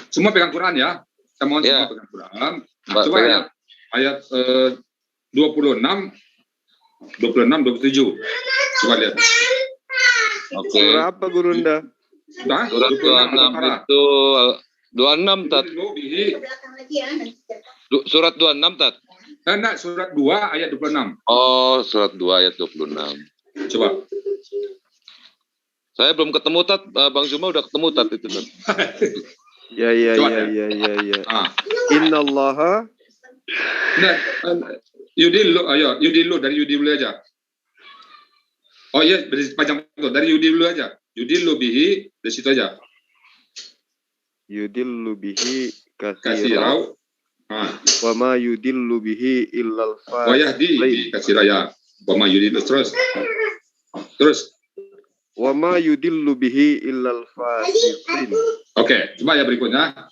semua pegang Quran ya. Kita mohon semua pegang Quran. Nah, coba ayat 26, 27. Coba lihat. Oke. Berapa Gurunda? Nah, surat 26 itu 26 Tat. Surat 26 Tat. Enggak, surat 2 ayat 26. Oh, surat 2 ayat 26. Coba. Saya belum ketemu Tat, Bang Juma udah ketemu Tat itu Tat. Ya. Innallaha. Nah, yudillu, ayo yudillu dari yudillu aja. Oh iya, panjang tuh dari yudillu aja. Yudillu bihi dari situ aja. Yudillu bihi kasirau. Wa ma yudillu bihi illal fasiqin. Wa yahdi kasira ya. Wa ma yudillu terus. Wa ma yudillu bihi illal fasiqin. Oke, coba ya berikutnya.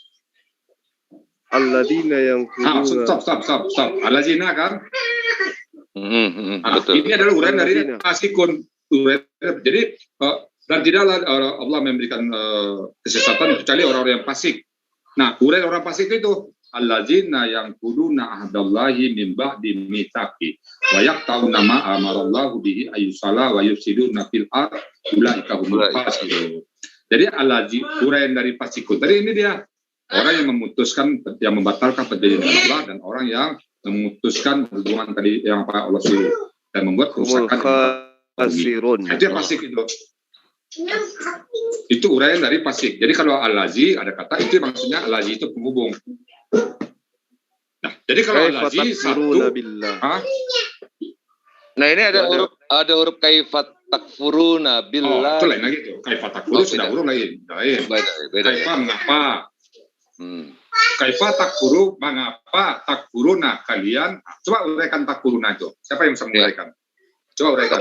Alladzina yanquduna. Stop. Alladzina kan? Betul. Ini adalah uraian dari fasikun. Jadi dan tidaklah Allah memberikan kesesatan kecuali orang-orang yang fasik. Nah, uraian orang fasik itu alladzina yanquduna ahdallahi min ba'di mitsaqi wa yaqta'una ma amarallahu bihi ayyusala wa yufsiduna fil ardh ulaika humul fasiqun. Jadi alazi uraian dari fasikun. Tadi ini dia orang yang memutuskan, yang membatalkan perjanjian dengan Allah, dan orang yang memutuskan hubungan tadi yang Pak Allah suruh dan membuat kerusakan. Itu yang fasik itu. Itu uraian dari fasik. Jadi kalau alazi ada kata itu maksudnya alazi itu penghubung. Nah, jadi kalau alazi satu. Nah ini ada huruf kaifat takfuruna billah. Itu lain lagi tuh. Kaifat takfuru sudah huruf lain. Beda. Kaifa mengapa? Kaifa takfuru mengapa takfuruna kalian? Coba uraikan takfuruna itu. Siapa yang bisa menguraikan? Coba uraikan.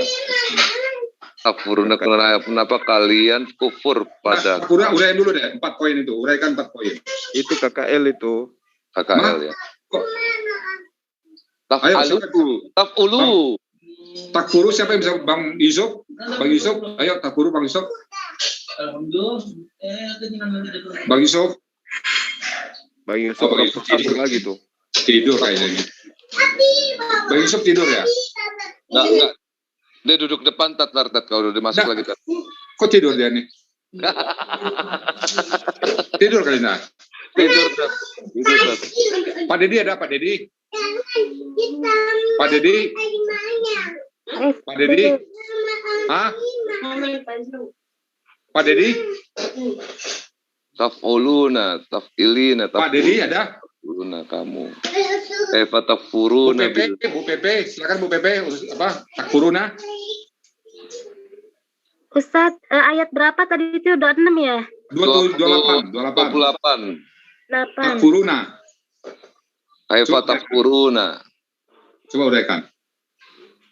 Takfuruna kenapa kalian kufur pada? Uraikan dulu deh 4 poin itu. Uraikan 4 poin. Itu KKL itu. KKL ya. Taf'ulu. Takfuru siapa yang bisa? Bang Yusuf? Bang Yusuf, ayo takfuru Bang Yusuf. Bang Yusuf. Bang Yusuf lagi tuh. Tidur kayaknya. Bang Yusuf tidur ya? Enggak. Dia duduk depan tat kalau udah masuk lagi tat. Kok tidur dia nih? Tidur kali nah. Tidur tat. Pak Dedi ada Pak Dedi? Pak Dedi? Pak Dedi? Hah? Pak Dedi? Taf'uluna, taf'ilina. Pak Dedi ada? Taf'uluna kamu. Kaifa takfuruna. Bu Pepe, silakan Bu Pepe. Apa? Takfuruna? Ustadz, ayat berapa tadi itu? 26 ya? 28. 8. Takfuruna. Kaifa takfuruna. Coba uraikan.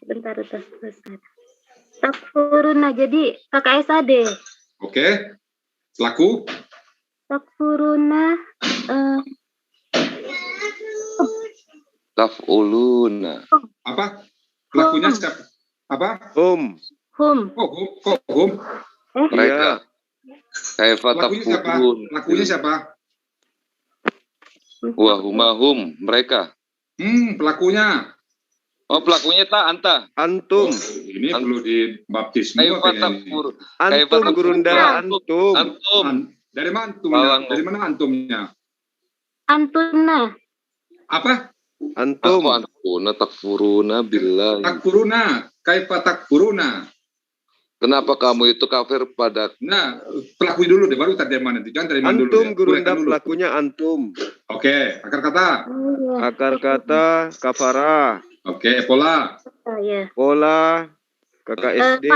Bentar. Takfuruna, jadi KKSAD. Oke. Selaku? Takfuruna. Taf'uluna. Apa? Pelakunya siapa? Apa? Hum. Kok hum? Mereka. Kaifa takfurun. Pelakunya siapa? Wahumahum, mereka. Pelakunya. Oh, pelakunya anta. Antum. Ini perlu dibaptis semua. Antum, Gurunda. Antum. Dari mana antumnya? Dari mana antumnya? Antuna. Apa? Antum. Antuna takfuruna billah. Takfuruna. Kaifa takfuruna. Kenapa kamu itu kafir pada? Nah, pelaku dulu deh, baru terjemahan nanti. Jangan terjemahan dulu. Antum, Gurunda, pelakunya antum. Oke, akar kata. Akar kata kafara. Oke, pola. Pola KKSD.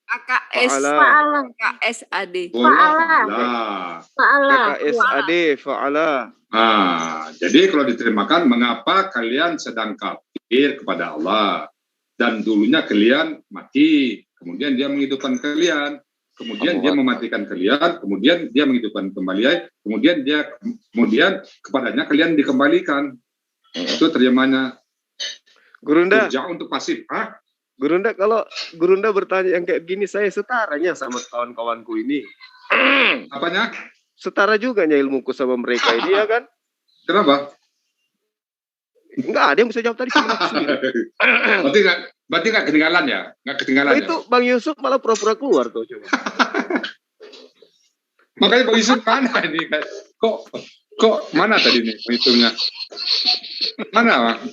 KKSAD. KKSAD, fa'ala. Nah, jadi kalau diterjemahkan, mengapa kalian sedang kafir kepada Allah? Dan dulunya kalian mati. Kemudian dia menghidupkan kalian, kemudian dia mematikan kalian, kemudian dia menghidupkan kembali, kemudian kepadanya kalian dikembalikan. Itu terjemahnya. Gurunda. Kerja untuk pasif. Hah? Gurunda, kalau Gurunda bertanya yang kayak gini, saya setaranya sama kawan-kawanku ini. Apanya? Setara juga ilmuku sama mereka ini, ya kan? Kenapa? Enggak ada yang bisa jawab tadi. Berarti nggak ketinggalan ya? Nggak ketinggalan. Itu Bang Yusuf malah pura-pura keluar tuh coba. Makanya Bang Yusuf mana ini? Kok mana tadi nih perhitungnya? Mana Bang?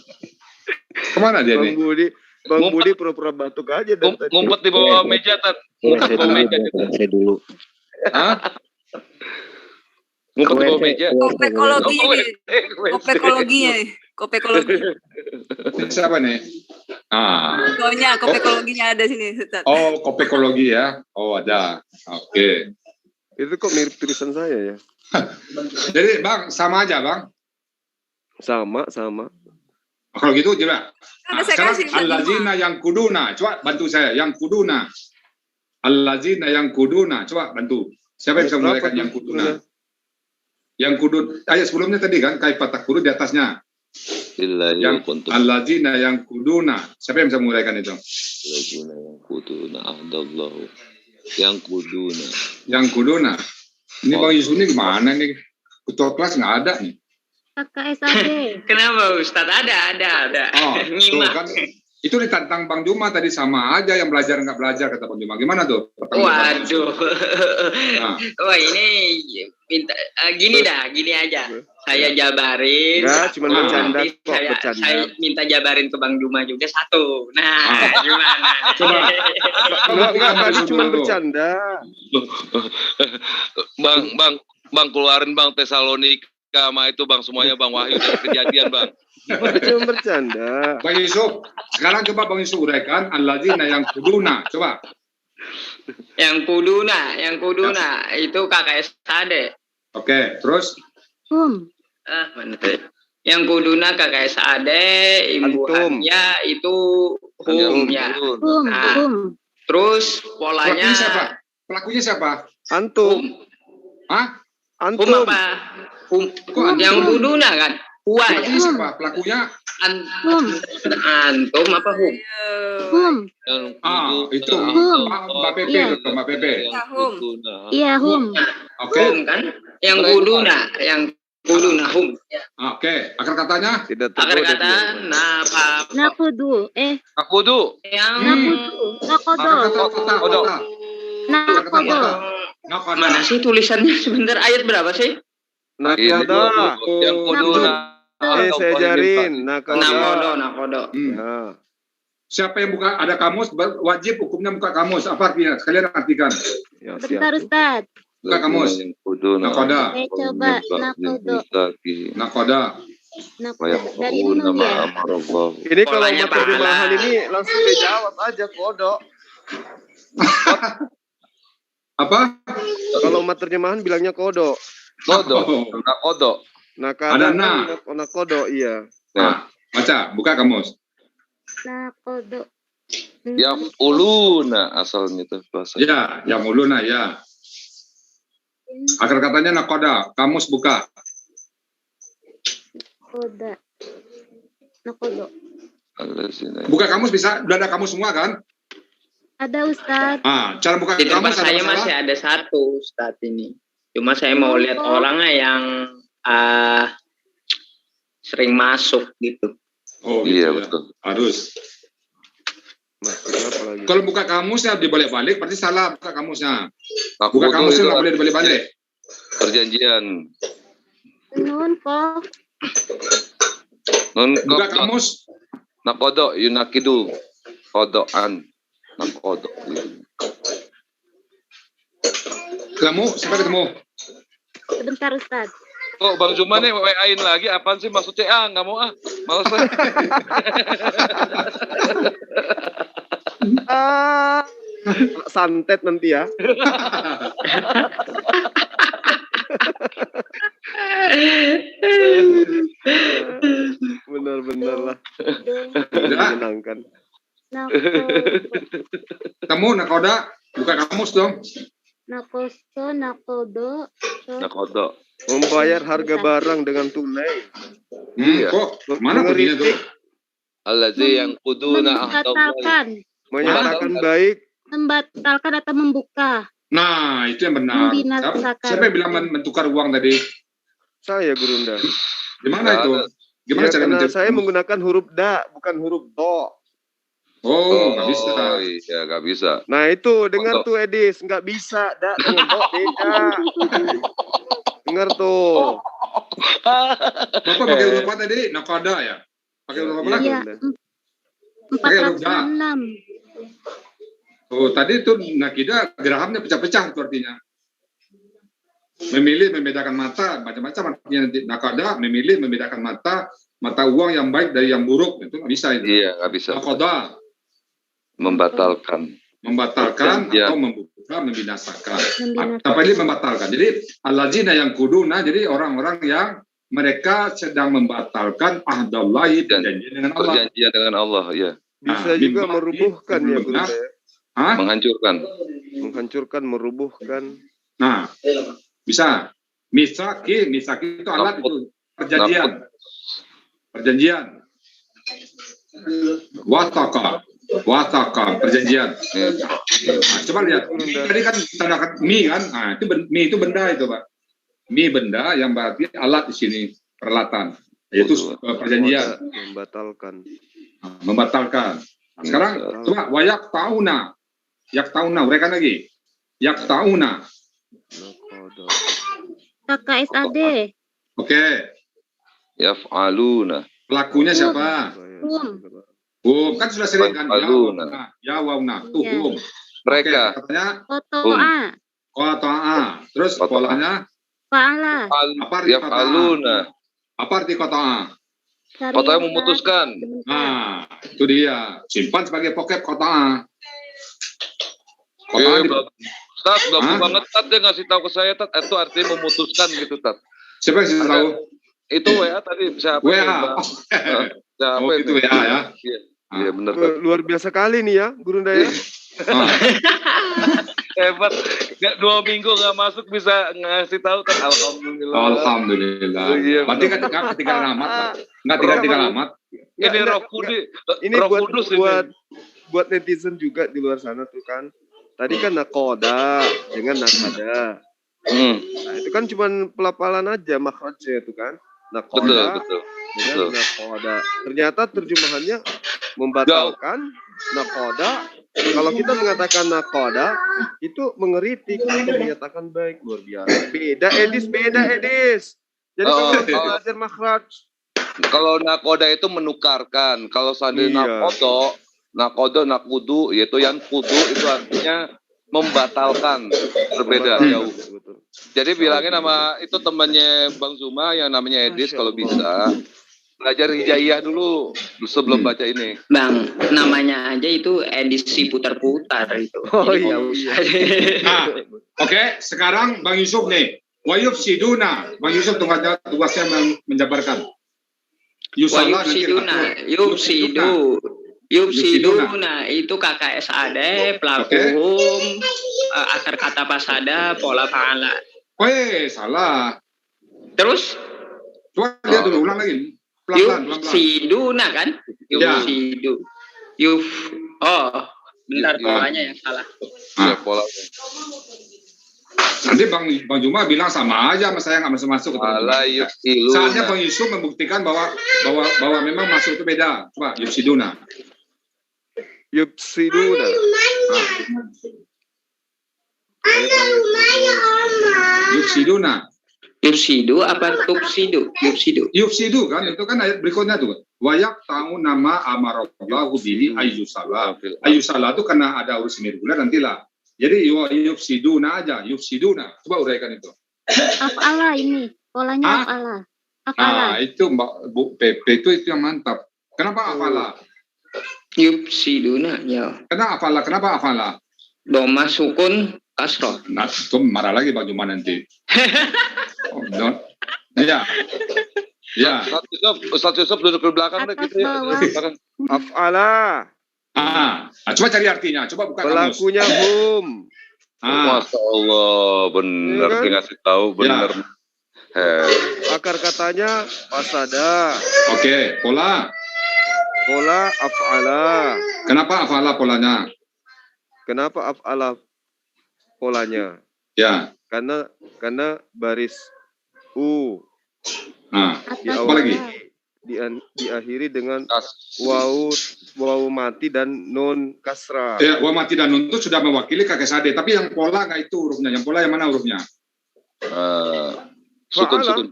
Kemana dia nih? Bang Budi pura-pura batuk aja. Ngumpet di bawah meja, Tat. Ngumpet di bawah meja. Saya dulu. Hah? Ngumpet di bawah meja. Kopekologinya. Siapa nih? Pokoknya kopekologinya ada sini. Oh, kopekologi ya. Oh, ada. Oke. Itu kok mirip tulisan saya ya? Jadi Bang, sama aja Bang? Sama. Kalau gitu coba. Sekarang allazina yang kuduna. Coba bantu saya. Yang kuduna. Allazina yang kuduna. Coba bantu. Siapa yang bisa menguraikan yang kuduna? Yang kudun. Ayat sebelumnya tadi kan. Kaifa takfuru di atasnya. Yang allazina yang kuduna. Siapa yang bisa menguraikan itu? Allazina yang kuduna. Adallahu. Yang kuduna. Yang kuduna. Ini Bang Yusuf ini gimana nih? Ketua kelas nggak ada nih. KKSAD. Kenapa Ustadz? Ada. Oh, tuh kan Itu ditantang Bang Juma tadi, sama aja yang belajar nggak belajar kata Bang Juma. Gimana tuh? Waduh. Nah. Wah ini gini aja. Saya jabarin. Enggak, cuma bercanda nanti kok, saya minta jabarin ke Bang Juma juga satu. Nah, gimana? Coba. Enggak, tadi cuma bercanda. Bang keluarin Bang Tesalonika sama itu Bang, semuanya Bang Wahyu dari Kejadian Bang. Cuma bercanda. Bang Yusuf, sekarang coba Bang Yusuf uraikan alladzina yang kuduna, coba. Yang kuduna itu KKSAD. Oke, terus? Mana tuh? Yang kuduna KKSAD, imbuhannya itu hum ya. Nah, terus polanya. Pelakunya siapa? Antum. Hah? Antum. Hum apa? Hum. Yang kuduna kan? Pelakunya siapa? Pelakunya? Antum apa hum? Itu Mbak Pepe, Mbak Pepe. Iya, hum. Oke. Hum kan? Yang kuduna hum. Oke, akar katanya? Akar kata nakudu. Nakudu. Yang nakodo. Mana sih tulisannya sebentar, ayat berapa sih? Nakoda. Yang kuduna. Saya ajarin. Nakodo. Siapa yang buka ada kamus wajib hukumnya buka kamus. Apa artinya? Sekalian artikan. Bentar Ustaz. Buka kamus. Nakoda. Saya coba Nakoda. Dari dulu ya. Ini kalau mau terjemahan ini langsung dijawab aja kodok. Apa? Kalau umat terjemahan bilangnya kodok. Nakodo. Ada nakodo, iya. Nah, baca, buka kamus. Nakodo. Yang uluna asalnya itu bahasa. Ya, yang uluna ya. Akar katanya nakoda. Kamus buka. Nakodo. Buka kamus bisa. Udah ada kamus semua kan? Ada Ustaz. Cara buka di tempat kamus saya masih ada satu Ustaz ini. Cuma saya mau lihat orangnya yang sering masuk gitu. Oh iya gitu, betul. Harus. Kalau buka kamusnya dibalik-balik, berarti salah buka kamusnya. Buka kamusnya nggak boleh dibalik-balik. Perjanjian. Nun kok. Buka kamus. Nakodo, yunakidu, kodoan, nakodo. Ketemu, sampai ketemu. Sebentar Ustaz. Oh, Bang Juma nih WA-in lagi, apaan sih maksudnya? Nggak mau malas lah. Santet nanti ya. Benar-benar lah. Menyenangkan. Kamu nakoda, buka kamus dong. Nakodo. Membayar harga barang dengan tunai. Kok mana begini tuh? Allazi yang kuduna menyatakan baik, membatalkan atau membuka. Nah, itu yang benar. Siapa yang bilang menukar uang tadi? Saya, Gurunda. Gimana itu? Gimana cara karena saya menggunakan huruf da, bukan huruf do. Oh, nggak bisa. Iya, nggak bisa. Nah itu, dengar tuh Edis, nggak bisa da dengan do beda. Dengar tuh. Bapak pakai huruf apa tadi? Nakoda ya? Pakai huruf apa? Iya. 406. Oh, tadi itu nakida gerahamnya pecah-pecah itu artinya. Memilih, membedakan mata, macam-macam artinya nakoda, memilih, membedakan mata uang yang baik dari yang buruk, itu nggak bisa itu. Iya, nggak bisa. Nakoda. Membatalkan atau membuka, membinasakan. Apa ini membatalkan? Jadi alladzina yang kuduna, jadi orang-orang yang mereka sedang membatalkan ahdallahi, perjanjian dengan Allah. Perjanjian dengan Allah, ya. Bisa juga merubuhkan ya, Guru. Menghancurkan, merubuhkan. Nah, bisa. Misaki itu alat itu perjanjian. Wataka perjanjian. Nah, coba lihat. Tadi kan tanda mi kan. Nah, itu mi itu benda itu, Pak. Mi benda yang berarti alat di sini, peralatan. Yaitu perjanjian. Membatalkan. Membatalkan. Nah, sekarang coba wayak tauna. Yak tauna, uraikan lagi. Yak tauna. Kakak SAD. Oke. Yaf'aluna. Pelakunya siapa? Hum. Kan sudah sering kan. Ya wauna. Tuh hum. Mereka. Oke, katanya Kotoa. Terus polanya? Fa'ala. Yaf'aluna. Apa arti kotoa? Kotoa memutuskan. Nah, itu dia. Simpan sebagai pocket kotoa. Tat, bagus banget Tat, dia ngasih tahu ke saya Tat, itu artinya memutuskan gitu Tat. Siapa yang ngasih tahu? Itu WA tadi, siapa? WA. Siapa itu WA ya? Iya benar. Luar biasa kali nih ya, Guru Daya. Hebat. 2 minggu nggak masuk bisa ngasih tahu Tat. Alhamdulillah. Alhamdulillah. Berarti kan nggak ketinggalan alamat, Pak. Nggak ketinggalan alamat. Ini Roh Kudus. Ini buat netizen juga di luar sana tuh kan. Tadi kan nakoda dengan nakada. Nah, itu kan cuma pelafalan aja makhrajnya itu kan. Nakoda dengan nakoda. Ternyata terjemahannya membatalkan nakoda. Kalau kita mengatakan nakoda itu mengeritik atau menyatakan baik. Luar biasa. Beda edis. Jadi kalau belajar makhraj. Kalau nakoda itu menukarkan. Kalau seandainya nakodo, nakudu, yaitu yang kudu itu artinya membatalkan, berbeda jauh. Jadi bilangin sama itu temannya Bang Zuma yang namanya Edis kalau bisa belajar hijaiyah dulu sebelum baca ini. Bang, namanya aja itu edisi putar-putar itu. Oke, sekarang Bang Yusuf nih. Wayuf Siduna, Bang Yusuf tugasnya menjabarkan. Yufsiduna itu kakak SAD, pelaku hum, akar kata pasada, pola fa'ala. Salah. Terus? Coba lihat dulu, ulang lagi. Pelan-pelan. Yufsiduna kan? Yufsidu. Bentar, polanya yang salah. Polanya. Nanti Bang Juma bilang sama aja sama saya nggak masuk. Saatnya Bang Yusuf membuktikan bahwa memang masuk itu beda. Coba Yufsiduna. Yufsidu apa tufsidu? Yufsidu kan itu kan ayat berikutnya tuh. Wayak tahu nama amarallahu bihi ayyusala. Ayyusala itu karena ada urus reguler nantilah. Jadi yufsiduna aja, yufsiduna. Coba uraikan itu. Af'ala ini, polanya af'ala. Itu Mbak Bu PP itu yang mantap. Kenapa af'ala? Yufsiduna, ya. Kenapa af'ala? Doma sukun kasroh. Nah, itu marah lagi Bang Juma nanti. Ya. Ustaz Yusuf duduk di belakang deh gitu ya. Af'ala. Coba cari artinya. Coba buka kamus. Pelakunya hum. Masya Allah, benar ya kan? Ngasih tahu benar. Akar katanya pasada. Oke, pola af'ala. Kenapa af'ala polanya? Polanya? Ya. Karena baris u. Diakhiri dengan wawu mati dan nun kasrah. Ya, wawu mati dan nun itu sudah mewakili kakek sade, tapi yang pola nggak itu hurufnya. Yang pola yang mana hurufnya? Sukun.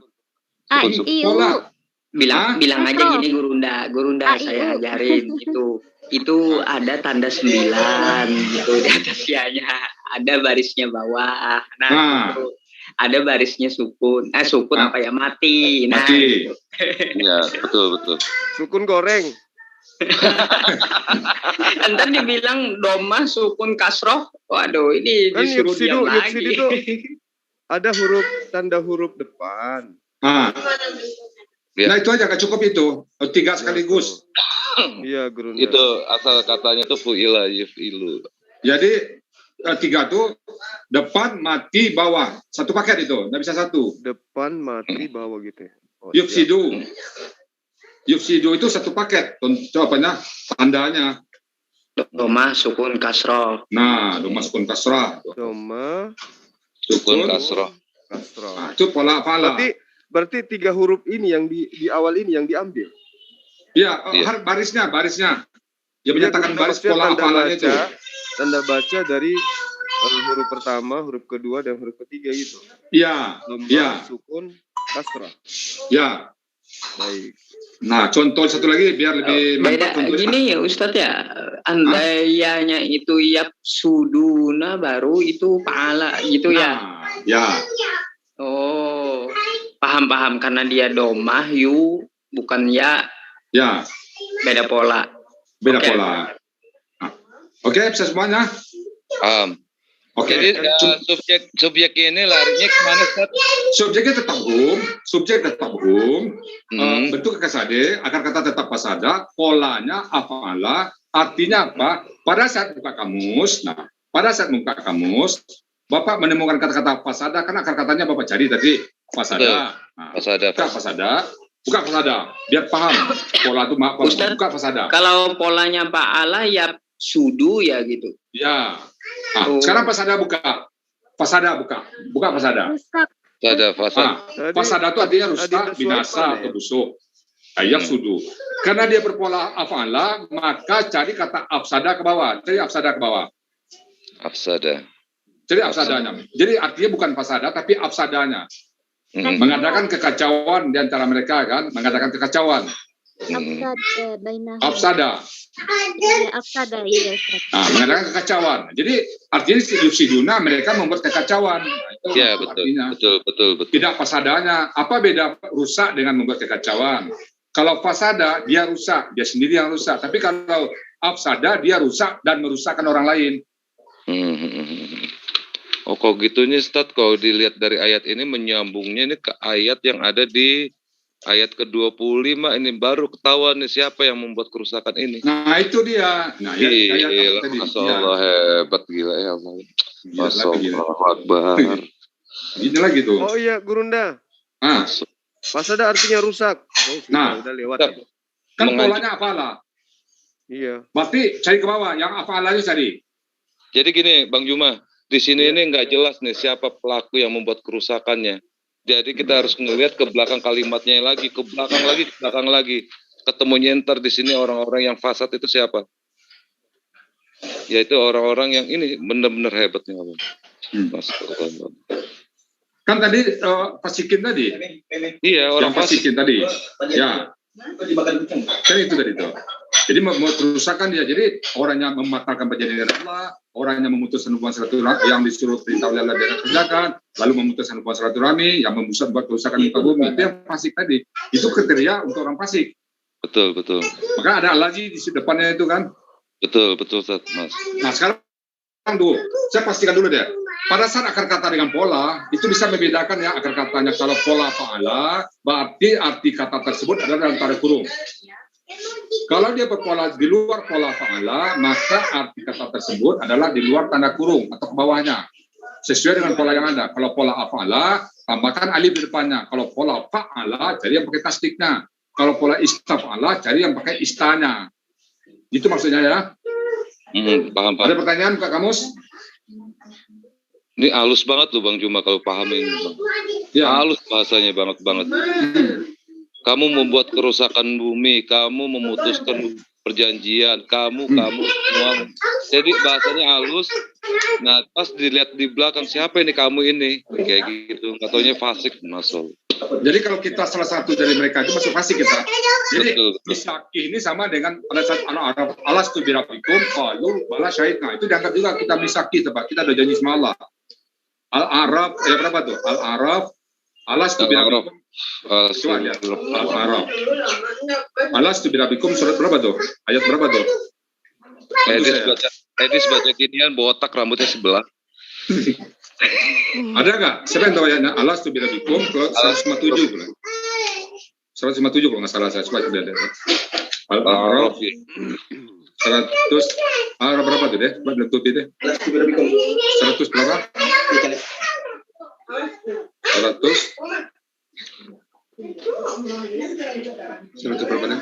Pola. Bilang aja gini Gurunda saya ajarin itu ada tanda 9 gitu di atas sianya, ada barisnya bawah. Itu ada barisnya sukun. Sukun apa ya? Mati. Mati. Gitu. Ya, betul. Sukun goreng. Entar dibilang doma sukun kasroh. Waduh, ini kan disuruh diam lagi. Itu ada tanda huruf depan. Nah itu aja, gak cukup itu. 3 sekaligus. Iya, Guru. Itu asal katanya tuh fu'ila yuf'ilu. Jadi 3 tuh depan, mati, bawah. Satu paket itu, nggak bisa satu. Depan, mati, bawah gitu. Yufsidu itu satu paket. Contohnya tandanya. Doma sukun kasroh. Nah, doma sukun kasroh. Doma sukun kasroh. Nah, itu pola. Berarti 3 huruf ini yang di awal ini yang diambil. Iya, barisnya. Dia menyatakan baris pola hafalannya itu. Tanda baca dari huruf pertama, huruf kedua, dan huruf ketiga itu. Iya. Lembar, sukun, kasrah. Ya. Baik. Nah, contoh satu lagi biar lebih beda gini ya Ustadz ya, andainya itu ya suduna baru itu pahala gitu ya. Ya. Oh, paham karena dia domah yu bukan ya. Ya. Beda pola. Nah. Oke, bisa semuanya? Jadi subjek ini larinya kemana, Ustaz? Subjeknya tetap hum, bentuk kasade, akar kata tetap pasada, polanya afala, artinya apa? Pada saat buka kamus, Bapak menemukan kata-kata pasada, kan akar katanya Bapak cari tadi, pasada. Buka pasada, biar paham. Pola itu buka pasada. Kalau polanya paala ya sudu ya gitu. Ya. Nah, sekarang pasada buka pasada. Pasada itu artinya rusak, binasa atau busuk. Ayat sudu. Karena dia berpola afala, maka cari kata afsada ke bawah. Cari afsadanya. Jadi artinya bukan pasada, tapi afsadanya. Mengadakan kekacauan di antara mereka kan, Afsada, iya. Nah, mengadakan kekacauan. Jadi artinya yufsiduna, mereka membuat kekacauan. Nah, itu ya, betul. Tidak fasadanya. Apa beda rusak dengan membuat kekacauan? Kalau fasada, dia rusak, dia sendiri yang rusak. Tapi kalau afsada, dia rusak dan merusakkan orang lain. Oh, kok gitunya Ustaz, kalau dilihat dari ayat ini menyambungnya ini ke ayat yang ada di ayat ke-25 ini baru ketahuan nih siapa yang membuat kerusakan ini. Nah, itu dia. Nah, Masya Allah, hebat gila ya Allah. Masya Allah, Akbar. Gini lagi tuh. Oh iya, Gurunda. Fasada artinya rusak. Udah lewat. Kan polanya apalah. Iya. Berarti cari ke bawah, yang apalanya cari. Jadi gini, Bang Juma, di sini ini nggak jelas nih siapa pelaku yang membuat kerusakannya. Jadi kita harus ngelihat ke belakang kalimatnya lagi, ke belakang lagi. Ketemunya ntar di sini orang-orang yang fasad itu siapa? Yaitu orang-orang yang ini benar-benar hebatnya, Abang. Kan tadi fasikin tadi. Iya, orang fasikin tadi. Ya. Kan itu tadi tuh. Jadi mau kerusakan dia. Jadi orang yang membatalkan perjanjian Allah, orang yang memutuskan hubungan silaturahmi yang disuruh perintah oleh Allah dan kerjakan, lalu memutuskan hubungan silaturahmi yang membuat kerusakan muka bumi, itu yang fasik tadi. Itu kriteria untuk orang fasik. Betul. Maka ada lagi di depannya itu kan. Betul Ustaz, Mas. Nah, sekarang dulu, saya pastikan dulu deh. Pada saat akar kata dengan pola, itu bisa membedakan ya akar katanya. Kalau pola fa'ala, berarti arti kata tersebut adalah dalam tanda kurung. Kalau dia berpola di luar pola fa'ala, maka arti kata tersebut adalah di luar tanda kurung atau ke bawahnya. Sesuai dengan pola yang ada. Kalau pola af'ala, tambahkan alif di depannya. Kalau pola fa'ala, cari yang pakai tasdiknya. Kalau pola istaf'ala, cari yang pakai istanya. Itu maksudnya ya. Paham. Ada pertanyaan Pak Kamus? Ini halus banget loh Bang Juma kalau pahamin. Ya. Halus bahasanya banget. Kamu membuat kerusakan bumi, kamu memutuskan perjanjian, kamu semua. Jadi bahasanya halus. Nah, pas dilihat di belakang siapa ini kamu ini, kayak gitu. Nggak taunya fasik, masuk. Jadi kalau kita salah satu dari mereka itu masuk fasik kita. Jadi misaki ini sama dengan pada saat anak Arab alas tu birabikum qalu bala syahid. Nah, itu dianggap juga kita misaki, Pak. Kita udah janji sama Allah. Al-Araf, berapa tuh? Al-Araf, alas tu birabikum. Coba lihat, Al-Araf. Alas tu birabikum surat berapa tuh? Ayat berapa tuh? Edis baca ginian, botak rambutnya sebelah. Ada nggak? Siapa yang tahu ayatnya? Alas tu birabikum, 157. 157 kalau nggak salah saya. Coba lihat. Al-Araf. 100. Araf berapa tuh deh? Coba tutup deh. 100 berapa? 100. 100 berapa deh?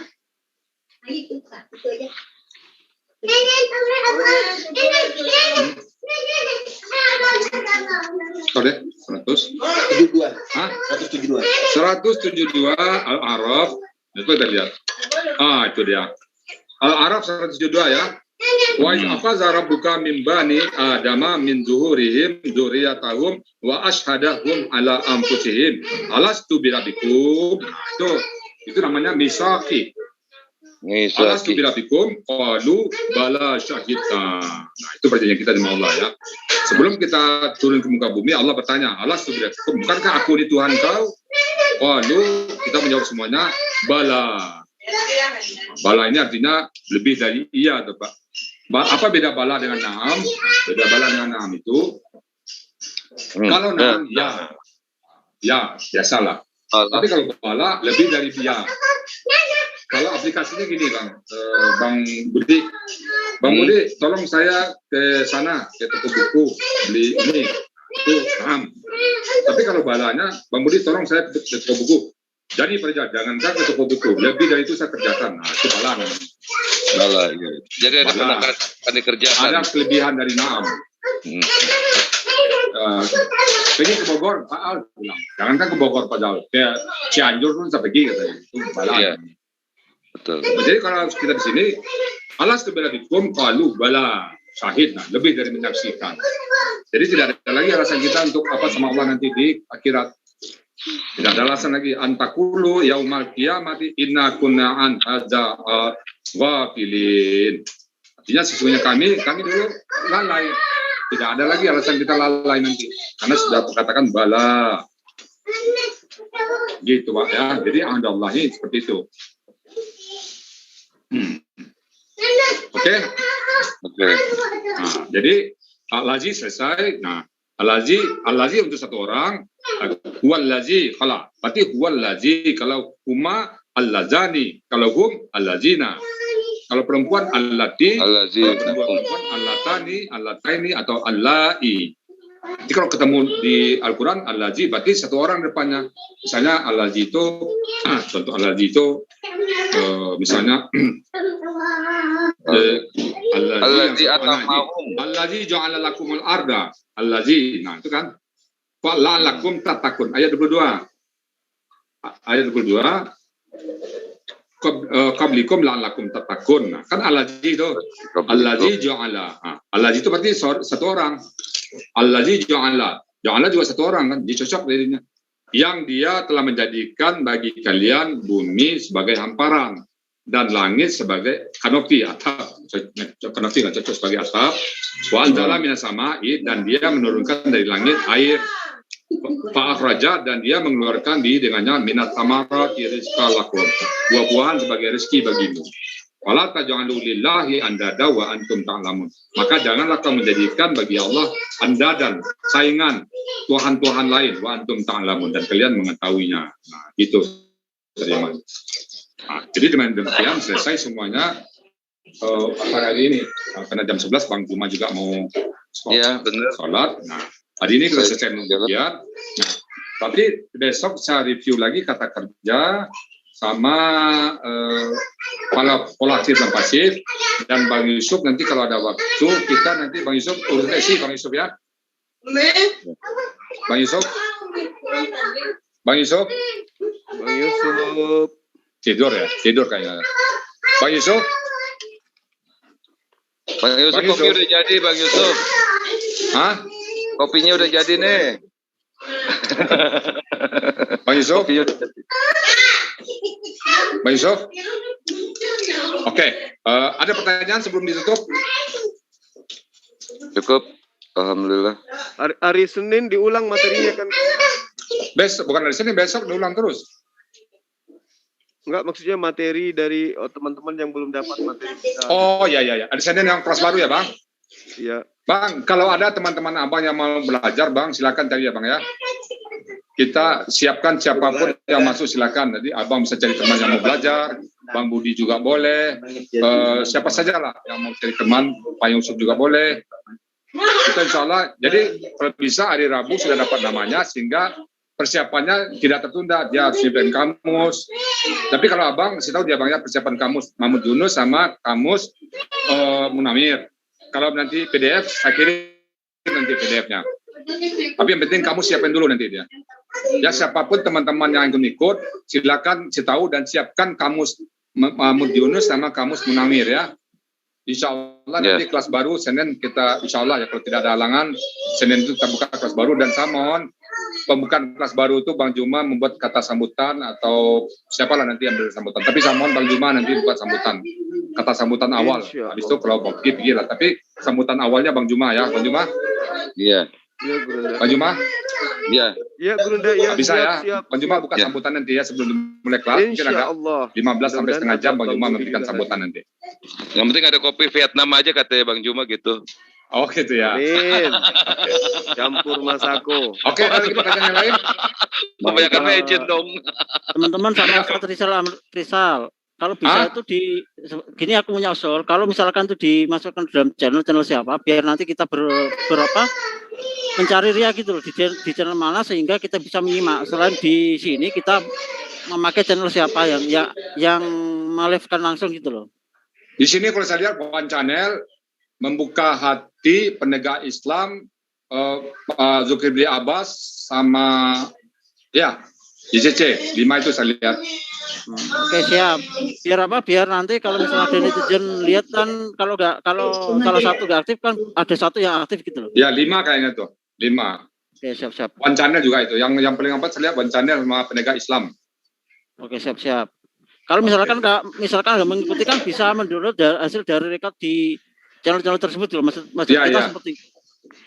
Tahu deh? 172. Hah? 172. 172 Al-Araf. Itu kita lihat. Itu dia. Al-Araf 172 ya. Wa akhadha rabbuka min bani adama min zuhurihim dzurriyyatahum wa ashhadahum ala anfusihim alastu birabbikum. Itu namanya misaqi. Alastu birabbikum qalu bala syahidna. Itu perjanjian kita dengan Allah ya. Sebelum kita turun ke muka bumi, Allah bertanya, alastu birabbikum, bukankah aku ini Tuhan kau? Qalu, kita menjawab semuanya, bala. Bala ini artinya lebih dari iya, Pak. Apa beda bala dengan na'am? Beda bala dengan na'am itu, kalau na'am, ya, biasalah. Tapi kalau bala, lebih dari ya. Kalau aplikasinya gini, Bang Budi. Bang Budi, tolong saya ke sana, ke toko buku, beli ini, itu na'am. Tapi kalau balanya, Bang Budi, tolong saya ke toko buku. Jadi jangankan ke toko buku, lebih dari itu saya kerjakan. Nah, itu bala namanya. Bala, iya. Jadi ada penekanan dikerjakan. Ada kelebihan dari na'am. Pergi ke Bogor, Pak Al bilang. Jangankan ke Bogor, Pak Al. Kayak Cianjur pun saya pergi, katanya. Itu bala. Iya. Betul. Jadi kalau kita di sini, alastu birabbikum qalu bala syahid. Nah, lebih dari menyaksikan. Jadi tidak ada lagi alasan kita untuk apa sama Allah nanti di akhirat. Tidak ada alasan lagi antakulu yaumal qiyamati inna kunna an hadza ghafilin. Artinya sesungguhnya kami dulu lalai. Tidak ada lagi alasan kita lalai nanti karena sudah katakan bala. Gitu Pak ya. Jadi Allahnya seperti itu. Oke. Nah, jadi al-lazi selesai. Nah, al-lazi untuk satu orang. Huwallazi khala. Berarti huwallazi kalau huma allazani, kalau hum allazina. Kalau perempuan allati, kalau perempuan allatani, allataini atau allai. Jadi kalau ketemu di Al-Qur'an allazi berarti satu orang depannya. Misalnya allazi itu contoh allazi itu misalnya allazi ja'ala lakumul arda. Allazi. Nah, itu kan la'allakum tattaqun ayat 22. Ayat 22 qablikum la'allakum tattaqun. Nah, kan allazi itu allazi ja'ala. Allazi itu berarti satu orang. Allazi ja'ala juga satu orang kan, dicocok dirinya. Yang dia telah menjadikan bagi kalian bumi sebagai hamparan dan langit sebagai kanopi atap. Kanopi nggak cocok sebagai atap. Wa anzala minas sama'i dan dia menurunkan dari langit air. Fa'akhraja dan dia mengeluarkan dengannya minat tamarat rizqa lakum, buah-buahan sebagai rezeki bagimu. Wala taj'alu lillahi andada wa antum ta'lamun. Maka janganlah kamu menjadikan bagi Allah andadan, saingan, tuhan-tuhan lain wa antum ta'lamun dan kalian mengetahuinya. Nah, gitu. Nah, jadi dengan demikian selesai semuanya hari ini. Karena jam 11 Bang Juma juga mau sholat. Nah, hari ini kita selesai mengajar. Nah, tapi besok saya review lagi kata kerja sama pola aktif dan pasif. Dan Bang Yusuf nanti kalau ada waktu kita nanti Bang Yusuf urus isi Bang Yusuf ya. Bang Yusuf. Tidur kayaknya. Bang Yusuf. Kopi udah jadi Bang Yusuf. Hah? Kopinya udah jadi nih. Bang Yusuf. Bang Yusuf. Oke, ada pertanyaan sebelum ditutup? Cukup. Alhamdulillah. Hari Senin diulang materinya kan? Besok, bukan hari Senin, besok diulang terus. Enggak, maksudnya materi dari teman-teman yang belum dapat materi kita. Oh ya. Ada Senin yang kelas baru ya Bang? Iya. Bang, kalau ada teman-teman Abang yang mau belajar Bang, silakan cari ya Bang ya. Kita siapkan siapapun yang masuk silakan. Jadi Abang bisa cari teman yang mau belajar, Bang Budi juga boleh, siapa saja lah yang mau cari teman, Pak Yusuf juga boleh. Kita insya Allah, jadi kalau bisa hari Rabu sudah dapat namanya sehingga persiapannya tidak tertunda. Dia harus siapin kamus. Tapi kalau Abang, saya tahu dia Bang ya persiapan kamus Mahmud Yunus sama kamus Munamir. Kalau nanti PDF, saya kirim nanti PDF-nya. Tapi yang penting kamu siapin dulu nanti dia. Ya siapapun teman-teman yang ingin ikut, silakan tahu dan siapkan kamus Mahmud Yunus sama Kamus Munawir ya. Insya Allah nanti kelas baru Senin kita insya Allah ya kalau tidak ada halangan Senin itu kita buka kelas baru dan saya mohon pembukaan kelas baru itu Bang Juma membuat kata sambutan atau siapalah nanti yang beri sambutan. Tapi saya mohon Bang Juma nanti buat sambutan kata sambutan awal. Habis itu kalau mau pergi lah. Tapi sambutan awalnya Bang Juma ya, Bang Juma. Iya. Iya, Gurunda. Bang Juma. Iya. Iya, Gurunda. Ya, bisa siap, ya. siap. Bang Juma buka sambutan nanti ya sebelum mulai kelas. Mungkin agak 15 sampai setengah jam Bang Juma memberikan sambutan nanti. Yang penting ada kopi Vietnam aja katanya Bang Juma gitu. Oh gitu ya. Campur Masako. Oke, ada lagi pertanyaan yang lain? Kebanyakan legend dong. Teman-teman sama Ustaz Rizal. Kalau bisa itu gini aku punya usul. Kalau misalkan itu dimasukkan dalam channel siapa, biar nanti kita berapa mencari ria gitu loh di channel mana sehingga kita bisa menyimak. Selain di sini kita memakai channel siapa yang melive-kan langsung gitu loh. Di sini kalau saya lihat One Channel membuka hati penegak Islam Zulkifli Abbas sama ya JCC 5 itu saya lihat. Oke siap. Biar apa? Biar nanti kalau misalnya ada netizen lihat kan kalau salah satu nggak aktif kan ada satu yang aktif gitu loh. Ya 5 kayaknya tuh 5. Oke siap. One Channel juga itu. Yang paling empat saya lihat One Channel sama penegak Islam. Oke siap. Kalau misalkan nggak mengikuti kan bisa mendownload hasil dari rekod di channel tersebut loh. Maksud kita seperti.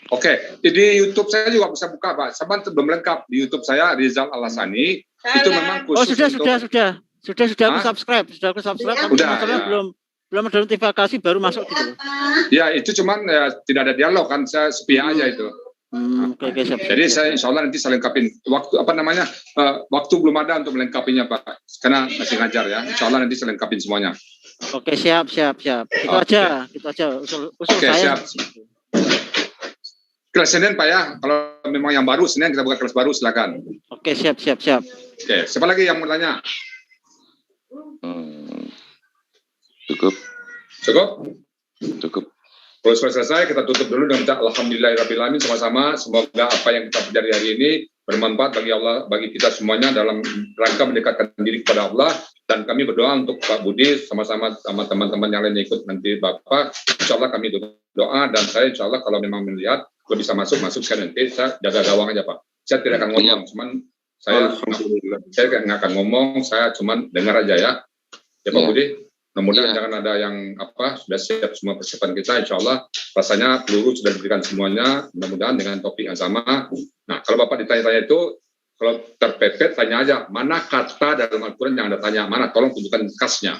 Oke, di YouTube saya juga bisa buka Pak. Saban belum lengkap di YouTube saya Rizal Alasani. Itu memang khusus sudah aku subscribe. Udah, belum ada notifikasi baru masuk gitu. Ya itu cuman tidak ada dialog kan saya sepia aja itu. Oke, siap. Jadi saya insya Allah nanti saya lengkapin waktu belum ada untuk melengkapinya Pak karena masih ngajar ya. Insya Allah nanti saya lengkapin semuanya. Oke siap. Itu aja usul saya. Siap. Kelas Senin Pak ya, kalau memang yang baru Senin kita buka kelas baru silakan. Oke siap. Oke, siapa lagi yang mau tanya? Cukup. Kalau sudah selesai kita tutup dulu dengan alhamdulillahirabbil sama-sama. Semoga apa yang kita pelajari hari ini bermanfaat bagi Allah, bagi kita semuanya dalam rangka mendekatkan diri kepada Allah. Dan kami berdoa untuk Pak Budi sama-sama sama teman-teman yang lain ikut nanti Bapak. Insya Allah kami doa dan saya insya Allah kalau memang melihat kalau bisa masuk sekali nanti saya jaga gawang aja Pak. Saya tidak akan ngomong, cuman saya nggak akan ngomong, saya cuman dengar aja ya. Ya Pak Budi, mudah-mudahan jangan ada yang sudah siap semua persiapan kita. Insya Allah rasanya peluru sudah diberikan semuanya. Mudah-mudahan dengan topik yang sama. Nah kalau Bapak ditanya-tanya itu kalau terpepet tanya aja mana kata dalam Al-Quran yang Anda tanya mana, tolong tunjukkan khasnya.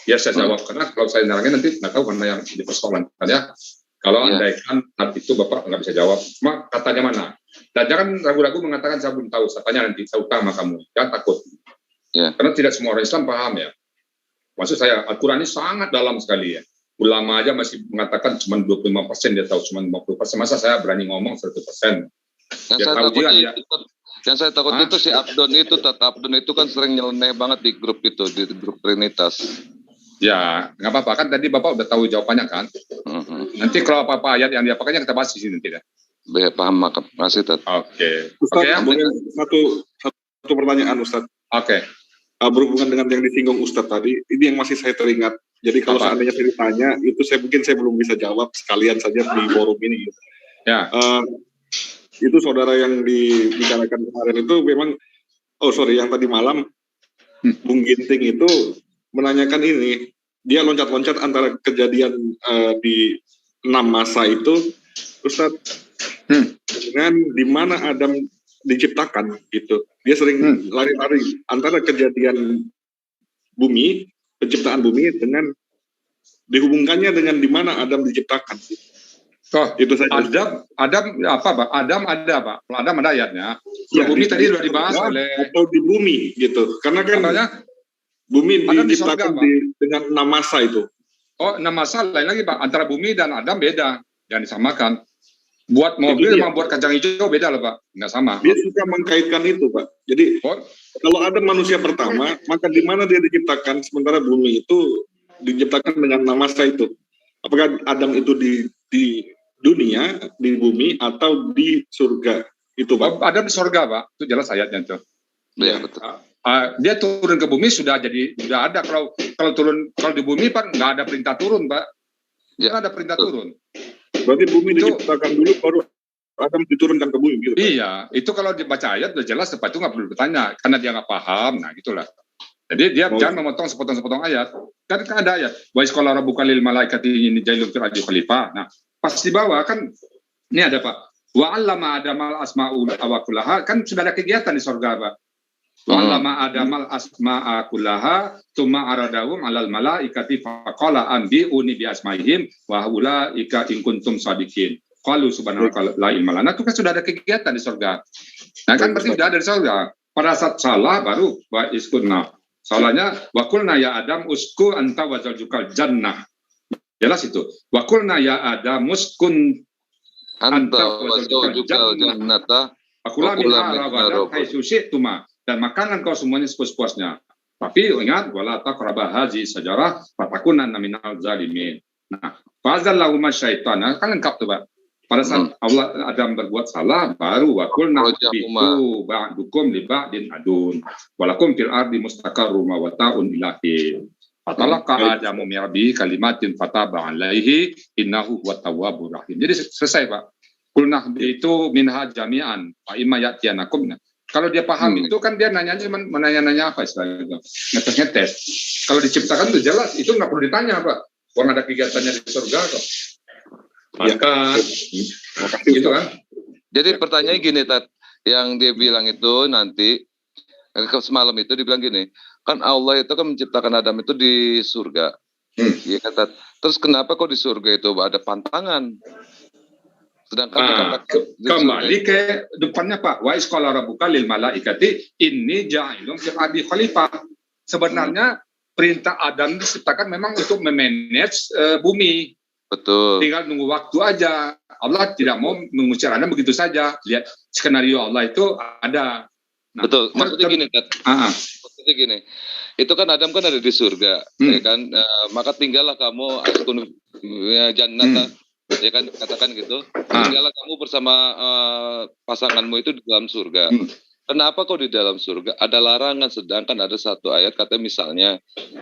Ya saya jawab karena kalau saya nerangin nanti nggak tahu mana yang dipersoalkan ya. Kalau andaikan saat itu Bapak nggak bisa jawab, cuma katanya mana. Dan jangan ragu-ragu mengatakan saya belum tahu, saya tanya nanti, saya utama kamu, jangan takut. Karena tidak semua orang Islam paham ya. Maksud saya, Al-Quran ini sangat dalam sekali ya. Ulama aja masih mengatakan cuma 25% dia tahu, cuma 50%. Masa saya berani ngomong 100%. Yang saya takut itu si Abdon itu kan sering nyeleneh banget di grup itu, di grup Trinitas. Ya, nggak apa-apa kan tadi Bapak udah tahu jawabannya kan. Nanti kalau apa-apa ayat yang diapakannya kita bahas di sini tidak. Ya, paham, makasih Tat. Oke. Ustaz, boleh satu pertanyaan Ustaz. Oke. Berhubungan dengan yang disinggung Ustaz tadi, ini yang masih saya teringat. Jadi kalau seandainya saya ditanya, itu saya belum bisa jawab sekalian saja di forum ini. Ya. Itu saudara yang dibicarakan kemarin itu memang, yang tadi malam Bung Ginting itu menanyakan ini, dia loncat-loncat antara kejadian di 6 masa itu, Ustaz, dengan di mana Adam diciptakan gitu. Dia sering lari-lari antara kejadian bumi, penciptaan bumi dengan dihubungkannya dengan di mana Adam diciptakan. Itu saja. Adam apa Pak? Adam ada Pak. Adam ada ayatnya. Bumi tadi sudah dibahas oleh atau di bumi gitu. Karena kan bumi diciptakan dengan 6 masa itu. Oh, 6 masa lain lagi Pak. Antara bumi dan Adam beda. Jangan disamakan. Buat mobil sama buat kacang hijau beda loh Pak. Nggak sama. Dia suka mengkaitkan itu Pak. Jadi kalau ada manusia pertama, maka di mana dia diciptakan, sementara bumi itu diciptakan dengan 6 masa itu. Apakah Adam itu di dunia, di bumi, atau di surga? Itu Pak. Adam di surga Pak. Itu jelas ayatnya tuh. Iya betul. dia turun ke bumi sudah ada. Kalau di bumi Pak nggak ada perintah turun, Pak. Nggak ada perintah turun. Berarti bumi diciptakan dulu baru akan diturunkan ke bumi gitu. Iya, itu kalau dibaca ayat udah jelas Pak, itu nggak perlu bertanya karena dia nggak paham. Nah, gitulah. Jadi dia jangan memotong sepotong-sepotong ayat. Kan ada ayat wa isqala rabbuka lil malaikati inni jailun fil ardi khalifah. Nah, pas di bawah kan ini ada Pak. Wa 'allama adamal asma'ul awakulaha, kan sudah ada kegiatan di surga Pak. Wa 'allama adamal asma'a kullaha tsumma aradahum 'alal malaikati faqala anbi'uni bi asma'ihim wa ulaika in kuntum shadiqin. Qalu subhanaka la ilma lana. Itu kan sudah ada kegiatan di surga. Nah, kan berarti sudah ada di surga. Pada saat salah baru wa iskunna. Salahnya wa qulna ya Adam usku anta wa zawjukal jannah. Jelas itu. Wa qulna ya Adam uskun anta wa zawjukal jannata akula min arawadan haitsu syi'tuma, dan makanlah kau semuanya sepuas-puasnya. Tapi ingat wala taqrabu hazi sajarah fatakunanna minal zalimin. Nah, fazallahuma syaitana, kan lengkap tuh Pak. Pada saat Allah Adam berbuat salah, baru wa qulna bitu ba'dukum li ba'din adun walakum fil ardi mustaqarrun wa ta'un ilahi. Fatalaqa Adamu min rabbi kalimatin fataba alaihi innahu huwat tawwabur rahim. Jadi selesai Pak. Qulna itu minha jami'an fa imma ya'tiyanakum. Kalau dia paham itu kan dia nanyanya cuma menanya-nanya apa istilahnya, ngetes-ngetes. Kalau diciptakan itu jelas, itu nggak perlu ditanya Pak. Orang ada kegiatannya di surga kok. Maka gitu kan. Jadi pertanyaannya gini Tat, yang dia bilang itu nanti semalam itu dibilang gini, kan Allah itu kan menciptakan Adam itu di surga. Iya kata. Terus kenapa kok di surga itu ada pantangan? Sedangkan kembali ke depannya Pak, wa isqala rabbuka lil malaikati inni ja'ilun fil ardi khalifah. Sebenarnya perintah Adam diciptakan memang untuk memanage bumi. Betul. Tinggal nunggu waktu aja. Allah tidak mau mengusir Anda begitu saja. Lihat skenario Allah itu ada. Nah, betul. Maksudnya gini, Kat. Maksudnya gini. Itu kan Adam kan ada di surga, ya kan? Maka tinggallah kamu askun jannata, ya kan, katakan gitu. Tinggallah kamu bersama pasanganmu itu di dalam surga. Kenapa kok di dalam surga ada larangan, sedangkan ada satu ayat kata misalnya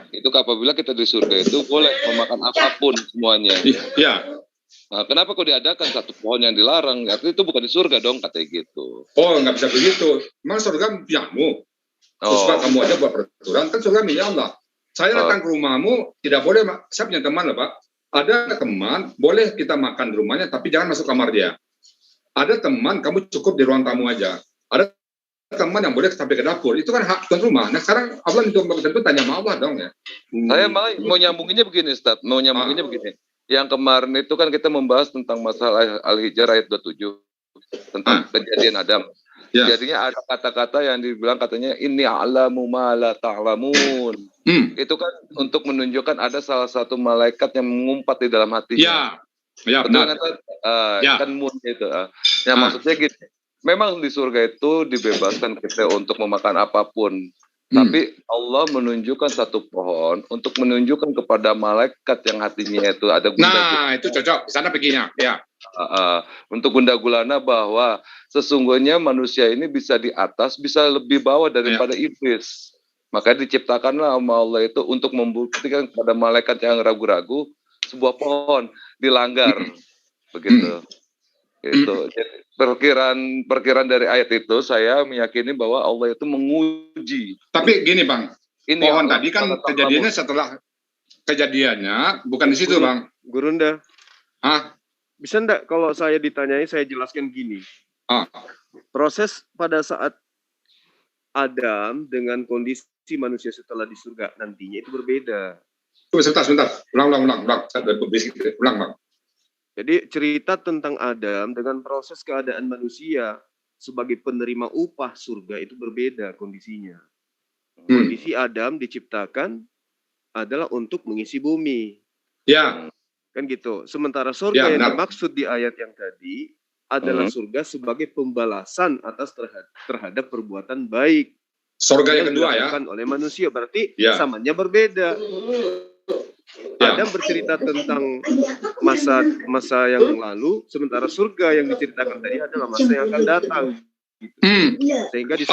itu apabila kita di surga itu boleh memakan apapun semuanya. Iya. Nah, kenapa kok diadakan satu pohon yang dilarang? Artinya itu bukan di surga dong, katanya gitu. Oh, nggak bisa begitu. Memang surga punya-mu. Terus kamu aja buat peraturan, kan surga milik Allah. Saya datang ke rumahmu, tidak boleh, saya punya teman lah Pak. Ada teman, boleh kita makan di rumahnya, tapi jangan masuk kamar dia. Ada teman, kamu cukup di ruang tamu aja. Ada teman yang boleh sampai ke dapur, itu kan hak tuan rumah. Nah sekarang Allah itu tanya sama Allah dong ya. Saya malah mau nyambunginnya begini Ustaz, begini. Yang kemarin itu kan kita membahas tentang masalah Al-Hijr ayat 27 tentang kejadian Adam. Ya. Jadinya ada kata-kata yang dibilang katanya inni a'lamu ma la ta'lamun. Itu kan untuk menunjukkan ada salah satu malaikat yang mengumpat di dalam hatinya. Ya, benar. Kan mun itu. Ya maksudnya gitu. Memang di surga itu dibebaskan kita untuk memakan apapun. Tapi Allah menunjukkan satu pohon untuk menunjukkan kepada malaikat yang hatinya itu ada gunda. Nah, itu cocok. Di sana perginya. Ya. Untuk gunda gulana bahwa sesungguhnya manusia ini bisa di atas, bisa lebih bawah daripada iblis. Makanya diciptakanlah sama Allah itu untuk membuktikan kepada malaikat yang ragu-ragu sebuah pohon dilanggar. Begitu. Itu perkiraan dari ayat itu saya meyakini bahwa Allah itu menguji. Tapi gini Bang, pohon tadi kan kejadiannya setelah kejadiannya, bukan di situ Bang. Gurunda. Bisa enggak kalau saya ditanyai saya jelaskan gini. Proses pada saat Adam dengan kondisi manusia setelah di surga nantinya itu berbeda. Sebentar. Ulang. Ulang Bang. Jadi cerita tentang Adam dengan proses keadaan manusia sebagai penerima upah surga itu berbeda kondisinya. Kondisi Adam diciptakan adalah untuk mengisi bumi. Ya. Kan gitu. Sementara surga yang dimaksud di ayat yang tadi adalah surga sebagai pembalasan atas terhadap perbuatan baik. Surga yang kedua ya. Oleh manusia. Berarti samanya berbeda. Adam bercerita tentang masa yang lalu, sementara surga yang diceritakan tadi adalah masa yang akan datang. Sehingga di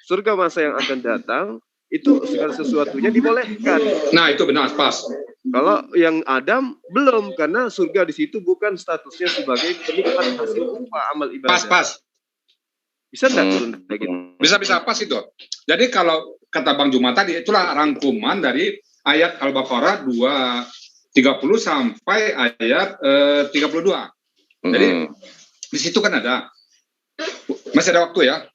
surga masa yang akan datang itu segala sesuatunya dibolehkan. Nah, itu benar, pas. Kalau yang Adam belum, karena surga di situ bukan statusnya sebagai penikmat hasil upah amal ibadah. Pas. Bisa nggak turun kayak gitu? Bisa pas itu. Jadi kalau kata Bang Juma tadi, itulah rangkuman dari ayat Al-Baqarah 2:30 sampai ayat 32. Jadi di situ kan ada, masih ada waktu ya.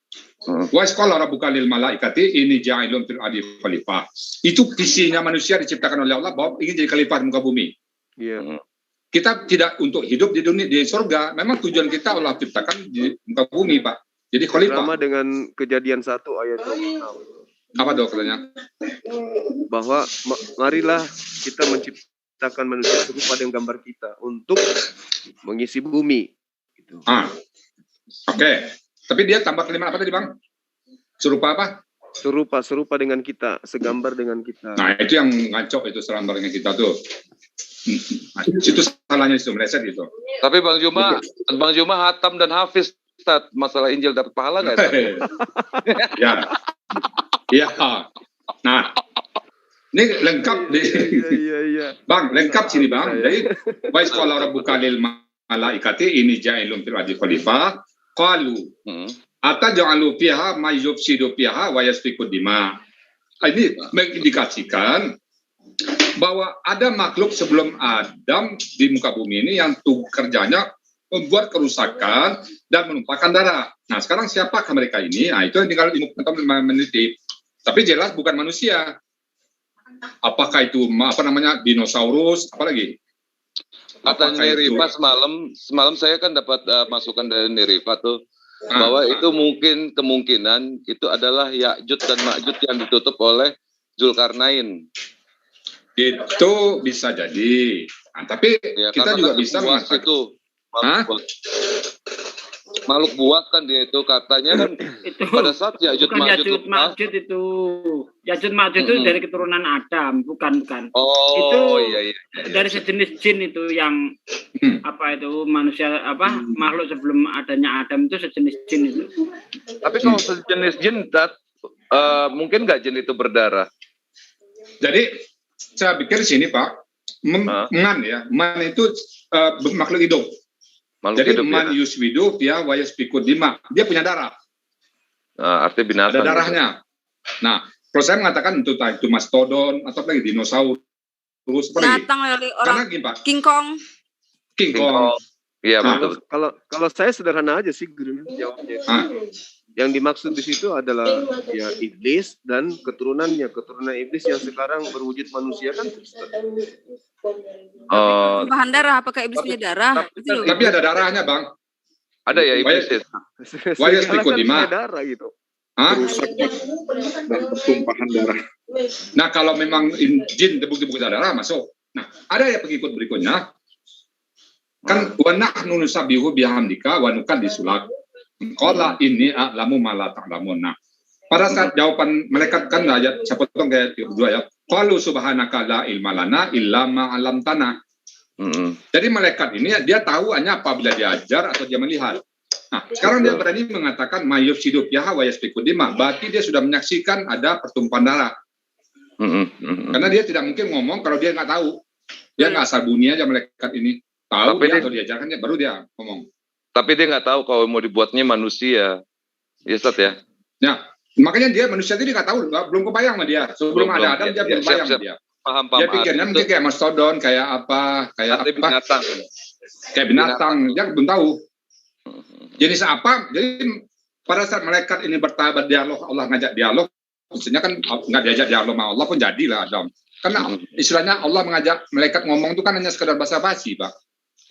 Wa isqala rabbuka lil malaikati inni ja'ilun fil ardi khalifah. Itu visinya manusia diciptakan oleh Allah bahwa ingin jadi khalifah di muka bumi. Iya. Kita tidak untuk hidup di dunia di surga. Memang tujuan kita Allah ciptakan di muka bumi, Pak. Jadi khalifah. Sama dengan Kejadian 1 ayat 26. Apa dokternya? Bahwa marilah kita menciptakan manusia serupa dengan gambar kita untuk mengisi bumi. Gitu. Oke. Tapi dia tambah kalimat apa tadi, Bang? Serupa apa? Serupa dengan kita, segambar dengan kita. Nah, itu yang ngaco, itu segambar dengan kita tuh. Nah, itu salahnya itu meleset gitu. Tapi Bang Juma hatam dan hafiz, Ustaz, masalah Injil dapat pahala nggak? Ya. Nah, ini lengkap di. Iya. Bang, lengkap sini, Bang. Jadi, wa isqala rabbuka lil malaikati inni ja'ilun fil ardi khalifah. Qalu ataj'alu fiha may yufsidu fiha wa yasfiku dima. Ini mengindikasikan bahwa ada makhluk sebelum Adam di muka bumi ini yang kerjanya membuat kerusakan dan menumpahkan darah. Nah, sekarang siapakah mereka ini? Nah, itu yang tinggal meneliti. Tapi jelas bukan manusia. Apakah itu dinosaurus, apalagi? Kata Nerifa semalam saya kan dapat masukan dari Nerifa tuh bahwa itu kemungkinan itu adalah Ya'juj dan Ma'juj yang ditutup oleh Zulkarnain. Itu bisa jadi. Nah, tapi ya, kita juga bisa mengatakan itu makhluk buas kan dia itu katanya kan itu pada saat Ya'juj Ma'juj itu Ya'juj Ma'juj itu dari keturunan Adam, bukan. Oh, itu iya. Dari sejenis jin itu yang manusia makhluk sebelum adanya Adam itu sejenis jin itu. Tapi kalau sejenis jin, mungkin nggak jin itu berdarah? Jadi saya pikir di sini, Pak, man itu makhluk hidup. Jadi man yuswidu via wayas pikut dima. Dia punya darah. Nah, artinya binatang. Ada darahnya. Nah, kalau saya mengatakan itu mastodon atau lagi dinosaurus. Binatang dari orang. Pak. King Kong. Iya, betul. Kalau saya sederhana aja sih jawabnya. Yang dimaksud di situ adalah ya iblis dan keturunan iblis yang sekarang berwujud manusia kan. Bahan darah, apakah iblis punya darah? Tapi ada darahnya, Bang. Ada ya iblis. Wayas pikodima. Darah gitu. Dan pertumpahan darah. Nah, kalau memang jin terbukti darah masuk. Nah, ada ya pengikut berikutnya. Kan wa nahnu nusabbihu bihamdika wa nuqaddisulak. Qala inni a'lamu ma la ta'lamun. Nah, pada saat jawaban malaikat kan ayat saya potong kayak dua ya. Qalu subhanaka la ilma lana illa ma 'allamtana. Jadi malaikat ini dia tahu hanya apabila diajar atau dia melihat. Nah, sekarang dia berani mengatakan mayuf sidup yaha wa yasfiku dima. Berarti dia sudah menyaksikan ada pertumpahan darah. Karena dia tidak mungkin ngomong kalau dia nggak tahu. Dia nggak asal bunyi aja malaikat ini. Tahu dia atau diajarkannya baru dia ngomong. Tapi dia nggak tahu kalau mau dibuatnya manusia. Ya, Ustaz ya. Ya, makanya dia manusia itu dia nggak tahu, belum kebayang sama dia. Sebelum ada Adam dia belum kebayang sama dia. Paham. Dia pikirnya mungkin kayak mastodon, kayak apa, binatang. Kayak binatang, dia belum tahu. Jenis apa? Jadi pada saat malaikat ini berdialog, Allah ngajak dialog, maksudnya kan nggak diajak dialog sama Allah pun jadilah Adam. Karena istilahnya Allah mengajak malaikat ngomong itu kan hanya sekedar basa-basi, Pak.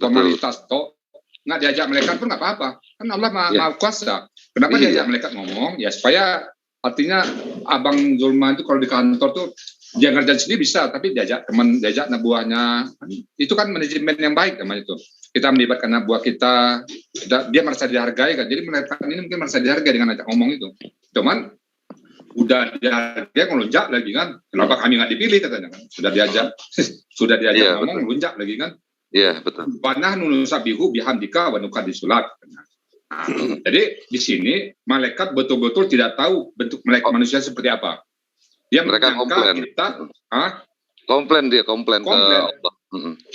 Formalitas toh. Nggak diajak malaikat pun nggak apa-apa. Kan Allah maha kuasa. Kenapa diajak malaikat ngomong? Ya supaya artinya Abang Zulman itu kalau di kantor tuh dia ngerjain sendiri bisa, tapi diajak teman, diajak anak buahnya. Itu kan manajemen yang baik namanya itu. Kita melibatkan anak buah kita, dia merasa dihargai kan. Jadi malaikat ini mungkin merasa dihargai dengan ajak ngomong itu. Cuman udah dia ngelunjak lagi kan. Kenapa kami nggak dipilih katanya kan? Sudah diajak ngomong, lunjak lagi kan. Iya, betul. Panah nunusabihu bihamdika wa nuqaddisulak. Jadi di sini malaikat betul-betul tidak tahu bentuk malaikat manusia seperti apa. Mereka komplain. Komplain ke Allah.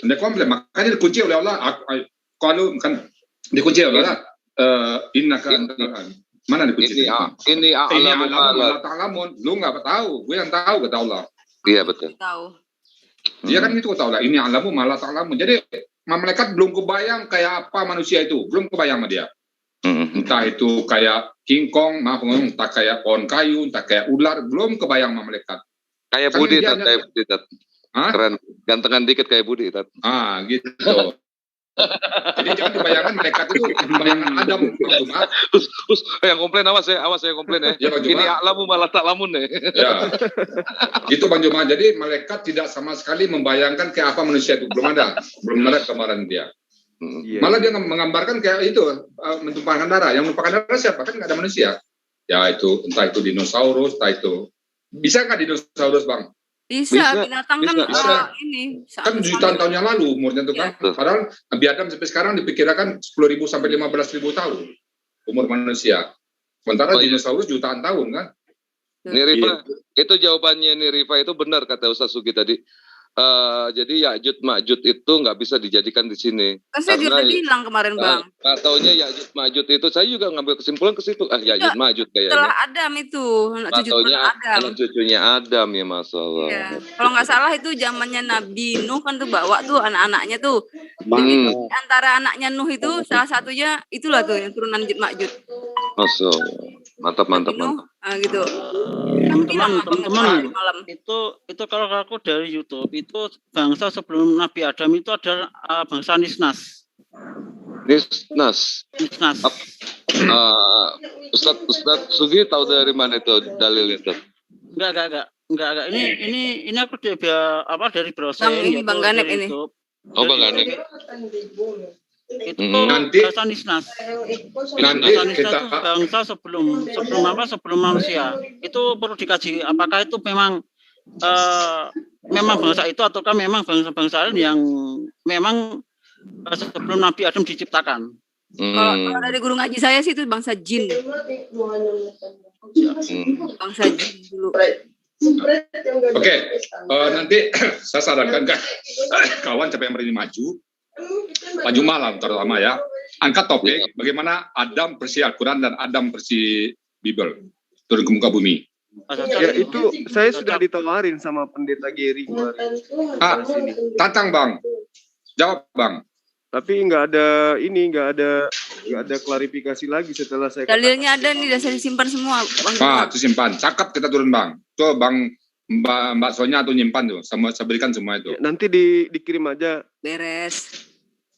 Dia komplain, makanya dikunci oleh Allah. Kalau kan dikunci oleh Allah. Innaka mana dikunci? Ini a'lamu ma ta'lamun. Lu nggak tahu, gue yang tahu kata Allah. Iya betul. Tahu. Dia kan itu kata Allah. Ini a'lamu ma ta'lamun. Jadi malaikat belum kebayang kayak apa manusia itu, belum kebayang sama dia. Entah itu kayak King Kong, entah kayak pohon kayu, entah kayak ular, belum kebayang sama malaikat. Kayak Budi, kayak Budi, keren, gantengan dikit kayak Budi, gitu. Jadi jangan dibayangkan malaikat itu membayangkan Adam. Yang komplain awas saya komplain ya. Ini a'lamu malah ta'lamun ya. Itu Bang Juma. Jadi malaikat tidak sama sekali membayangkan kayak apa manusia itu, belum ada kemarin dia. Malah dia menggambarkan kayak itu mentumpahkan darah. Yang menumpahkan darah siapa? Kan nggak ada manusia. Ya itu entah itu dinosaurus, entah itu bisa nggak dinosaurus Bang? Bisa, binatang kan ini. Kan jutaan tahun yang lalu umurnya tuh kan. Padahal Nabi Adam sampai sekarang diperkirakan 10.000 sampai 15.000 tahun umur manusia. Sementara dinosaurus jutaan tahun kan. Nih Rifa, itu jawabannya nih Rifa itu benar kata Ustaz Sugi tadi. Jadi Ya'juj Ma'juj itu nggak bisa dijadikan di sini. Kan saya juga bilang kemarin Bang. Taunya Ya'juj Ma'juj itu saya juga ngambil kesimpulan ke situ. Ya'juj Ma'juj kayaknya. Setelah Adam itu, anak cucunya Adam ya masalah. Ya. Kalau nggak salah itu zamannya Nabi Nuh kan tuh bawa tuh anak-anaknya tuh. Jadi antara anaknya Nuh itu salah satunya itulah tuh yang turunan Ya'juj Ma'juj. Masalah. Mantap. Gitu. Teman-teman itu kalau aku dari YouTube itu bangsa sebelum Nabi Adam itu adalah bangsa Nisnas. Ustaz Sugi tahu dari mana itu dalil itu? Enggak. Ini aku dari browser. Ini Bang Ganek ini. Oh Bang Ganek. Itu nanti bangsa Nisnas. Nanti kita bangsa sebelum manusia. Itu perlu dikaji apakah itu memang bangsa itu ataukah memang bangsa-bangsa yang memang sebelum Nabi Adam diciptakan. Kalau dari guru ngaji saya sih itu bangsa jin. Bangsa jin dulu. Oke, nanti saya sarankan kawan siapa yang berani maju maju malam terutama ya, angkat topik bagaimana Adam versi Al-Quran dan Adam versi Bible turun ke muka bumi. Ya itu saya sudah ditawarin sama pendeta Geri kemarin. Tantang Bang, jawab Bang. Tapi nggak ada klarifikasi lagi setelah saya. Dalilnya ada nih, sudah saya simpan semua Bang. Itu simpan, cakep kita turun Bang. Tuh Bang Mbak Sonya tuh nyimpan tuh, saya berikan semua itu. Ya, nanti dikirim aja. Beres.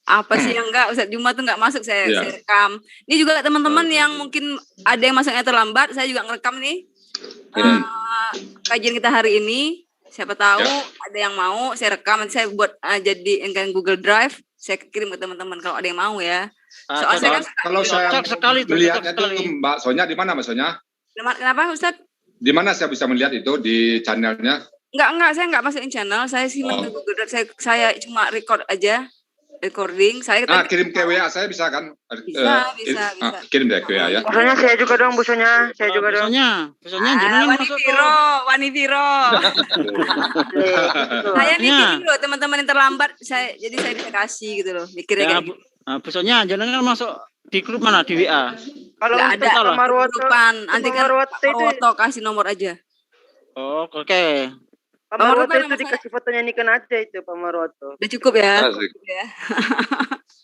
Apa sih yang enggak Ustaz Juma tuh enggak masuk saya rekam. Ini juga teman-teman yang mungkin ada yang masuknya terlambat, saya juga ngerekam nih. Kajian kita hari ini, siapa tahu ada yang mau saya rekam, nanti saya buat jadi Google Drive, saya kirim ke teman-teman kalau ada yang mau ya. Kalau saya melihatnya tuh Mbak Sonya di mana Mbak Sonya? Kenapa Ustaz? Di mana saya bisa melihat itu di channelnya? Enggak, saya enggak masukin channel, saya sih Google Drive, saya cuma record aja. Recording saya kirim ke WA saya bisa kan? Bisa. Kirim deh ke WA ya. Busonya saya juga dong, busonya saya juga dong. Busonya jenengan masuk Wani Viro. Saya mikirin loh teman-teman yang terlambat, saya bisa kasih gitu loh, mikirnya kayak gitu. Busonya jenengan masuk di grup mana di WA? Kalau ada grupan, nanti kan foto kasih nomor aja. Oh, oke. Pak Marwoto itu dikasih fotonya Niken aja itu Pak Marwoto. Udah cukup ya.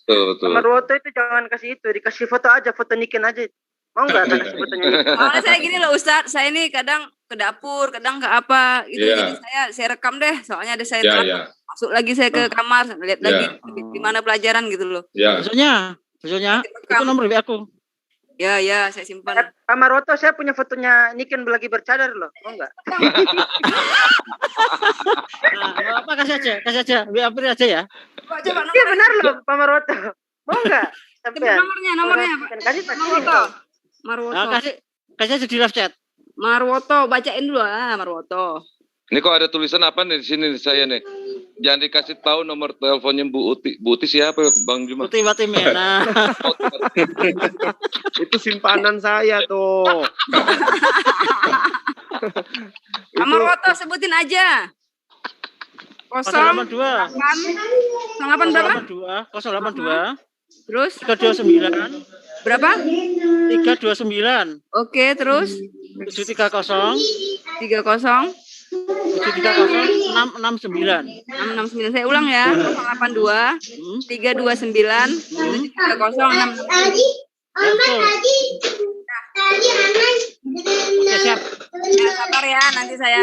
Betul. Pak Marwoto itu jangan kasih itu, dikasih foto aja, foto Niken aja. Mau nggak kasih fotonya Niken? Soalnya saya gini loh Ustadz, saya ini kadang ke dapur, kadang ke apa gitu. Jadi saya rekam deh, soalnya ada saya masuk lagi saya ke kamar, lihat lagi di mana pelajaran gitu loh. Busonya itu nomor WA aku. Ya, saya simpan. Pak Marwoto, saya punya fotonya Niken lagi bercadar loh. Mau enggak? Apa kasih aja. WA aja ya. Coba iya benar loh, Pak Marwoto. Mau enggak? Nomornya. Kasih Marwoto. Kasih aja di live chat. Marwoto, bacain dulu Marwoto. Ini kok ada tulisan apa nih di sini saya nih? jangan dikasih tahu nomor teleponnya Bu Uti. Bu Uti siapa Bang Juma? Uti Watimena. Itu simpanan saya tuh. Nomor foto sebutin aja. 082 08 berapa? 082 Terus 329 berapa? 329. Oke, terus 730 30 730 669. 669. Saya ulang ya. 082 329 730 Oke, siap. Ya, sabar ya, nanti saya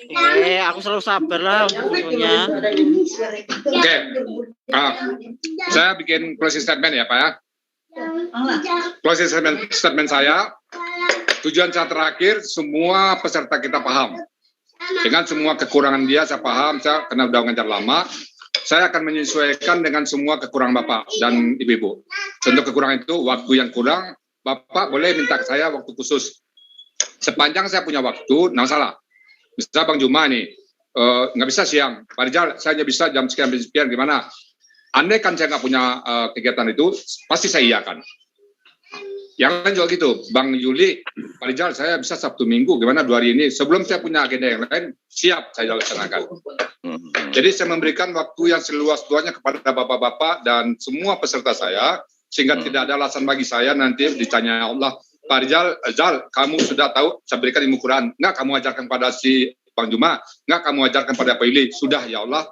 Oke, aku selalu sabar lah untuknya. Oke. Saya bikin closing statement ya Pak ya. Closing statement saya, tujuan saya terakhir, semua peserta kita paham. Dengan semua kekurangan dia, saya paham, saya kena udah ngajar lama, saya akan menyesuaikan dengan semua kekurangan Bapak dan Ibu-Ibu. Contoh kekurangan itu, waktu yang kurang, Bapak boleh minta ke saya waktu khusus. Sepanjang saya punya waktu, nggak salah. Misalnya Bang Juma nih, nggak bisa siang. Pak Rizal, saya hanya bisa jam sekian, gimana? Andai kan saya nggak punya kegiatan itu, pasti saya iakan. Yang lain juga gitu, Bang Yuli, Pak Rizal, saya bisa Sabtu Minggu, gimana 2 hari ini? Sebelum saya punya agenda yang lain, siap saya laksanakan. Jadi saya memberikan waktu yang seluas-luasnya kepada bapak-bapak dan semua peserta saya, sehingga tidak ada alasan bagi saya nanti ditanya Allah, Pak Rizal, kamu sudah tahu, saya berikan ilmu Quran, enggak kamu ajarkan pada si Bang Juma, enggak kamu ajarkan pada Pak Yuli, sudah ya Allah,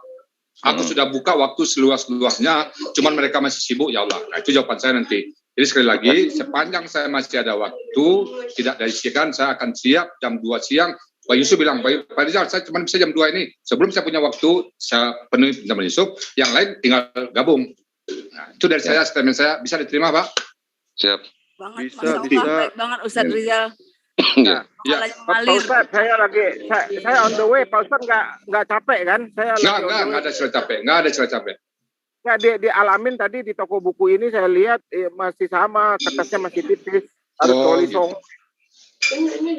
aku sudah buka waktu seluas-luasnya, cuman mereka masih sibuk ya Allah. Nah, itu jawaban saya nanti. Jadi sekali lagi, sepanjang saya masih ada waktu, tidak diisikan, saya akan siap jam 2 siang. Pak Yusuf bilang, Pak Rizal, saya cuma bisa jam 2 ini. Sebelum saya punya waktu, saya penuhi sama Yusuf, yang lain tinggal gabung. Nah, itu dari saya, statement saya. Bisa diterima, Pak? Siap. Bisa. Baik banget Ustadz Rizal. Ya. Pak Ustadz, saya on the way. Pak Ustadz nggak capek kan? Saya nggak ada istilah capek. Nggak ada istilah capek. Nggak, di Alamin tadi di toko buku ini saya lihat masih sama, kertasnya masih tipis. Harus tulisong.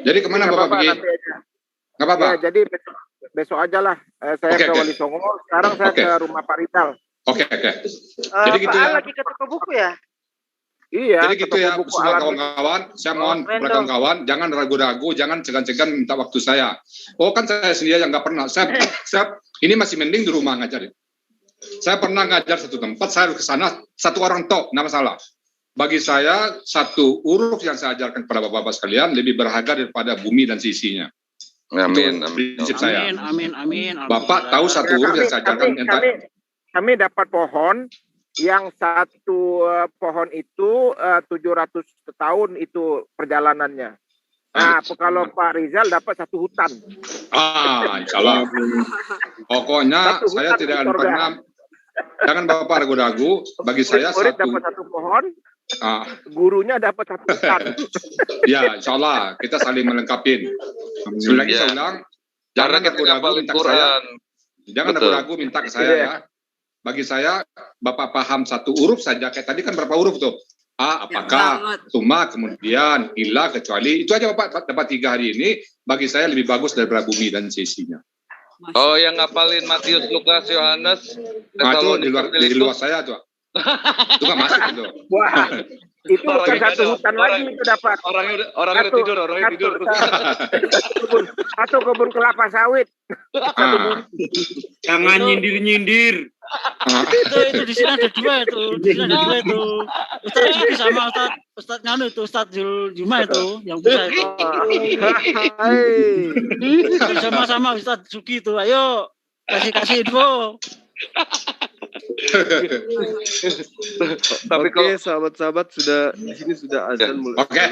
Jadi kemana Bapak pergi? Nggak apa-apa. Ya, jadi besok aja lah. Saya ke Wali Songo. Sekarang saya ke rumah Pak Rizal. Oke. Jadi gitu ya. Lagi ke toko buku ya? Iya. Jadi gitu ya, semua kawan-kawan, saya mohon kepada kawan-kawan, jangan ragu-ragu, jangan cegan-cegan minta waktu saya. Oh kan saya sendiri yang nggak pernah. Saya ini masih mending di rumah ngajar. Saya pernah ngajar satu tempat, saya harus ke sana, satu orang tok, nggak masalah. Bagi saya, satu huruf yang saya ajarkan kepada bapak-bapak sekalian lebih berharga daripada bumi dan sisinya. Amin. Prinsip saya. Amin. Bapak tahu satu huruf yang saya ajarkan. Kami dapat pohon, yang satu pohon itu 700 tahun itu perjalanannya. Nah, kalau Pak Rizal dapat satu hutan. Insya Allah. Pokoknya saya tidak akan pernah. Jangan Bapak ragu-ragu. Bagi saya murid dapat satu pohon, gurunya dapat satu hutan. Ya, insya Allah kita saling melengkapi. Sekali lagi saya ulang, jangan ragu-ragu minta ke saya. Jangan ragu-ragu minta ke saya ya. Bagi saya, Bapak paham satu huruf saja. Kayak tadi kan berapa huruf tuh? Apakah, tuma, kemudian, ila, kecuali. Itu aja Bapak dapat 3 hari ini. Bagi saya lebih bagus daripada bumi dan sisinya. Oh, yang ngapalin Matius, Lukas, Yohanes. Nah, itu di luar saya tuh. Itu kan masuk itu. Wah, itu bukan satu hutan lagi itu dapat. Orangnya udah tidur. Satu kebun kelapa sawit. Jangan nyindir. Itu di sini ada 2 itu. Ustadz Zuki sama Ustadz Nganu itu, Ustadz Juma itu yang bisa itu. Sama-sama Ustadz Zuki itu. Ayo kasih info. Tapi sahabat-sahabat sudah di sini sudah azan mulai. Oke.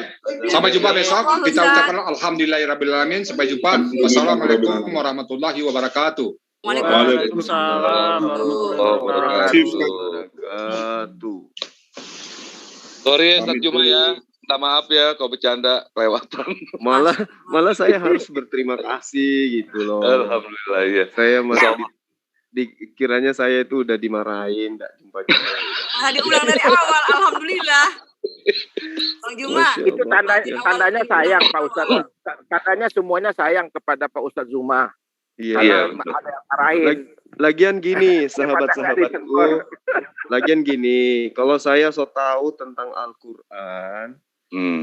Sampai jumpa besok. Kita ucapkan alhamdulillahirabbil alamin. Sampai jumpa. Wassalamualaikum warahmatullahi wabarakatuh. Waalaikumsalam warahmatullahi wabarakatuh. Sorry Ustadz Juma ya. Minta maaf ya kalau bercanda kelewatan. Malah saya harus berterima kasih gitu loh. Alhamdulillah ya. Saya masih dikiranya saya itu udah dimarahin, enggak jumpa. Diulang dari awal, alhamdulillah. Bang Juma. Itu tandanya sayang Pak Ustadz. Katanya semuanya sayang kepada Pak Ustadz Zuma. Iya. Ada yang marahin. Lagian gini, sahabat-sahabatku. Lagian gini, kalau saya tahu tentang Al-Qur'an,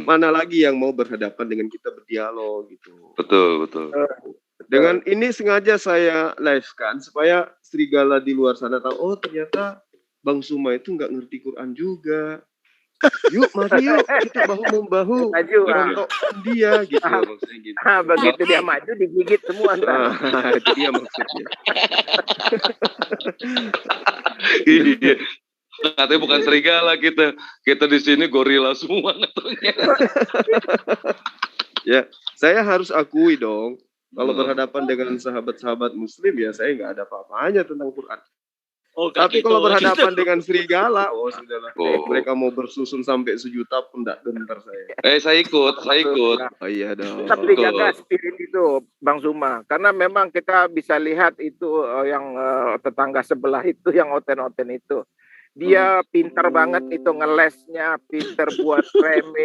mana lagi yang mau berhadapan dengan kita berdialog gitu. Betul. Dengan ini sengaja saya live-kan supaya serigala di luar sana tahu, oh ternyata Bang Suma itu nggak ngerti Quran juga. Yuk, mari yuk kita bahu-membahu merontokkan dia gitu. Maksudnya gitu. Begitu dia maju digigit semua. Itu dia maksudnya. Iya. Katanya bukan serigala kita di sini gorila semua katanya. Ya, saya harus akui dong, kalau berhadapan dengan sahabat-sahabat Muslim ya saya nggak ada apa-apanya tentang Quran. Tapi kalau berhadapan dengan serigala, sudahlah. Mereka mau bersusun sampai 1 juta pun tidak gentar saya. Saya ikut. Oh iya dong. Tapi jaga spirit itu, Bang Suma, karena memang kita bisa lihat itu yang tetangga sebelah itu yang oten-oten itu. Dia pintar banget itu ngelesnya, pintar buat remix,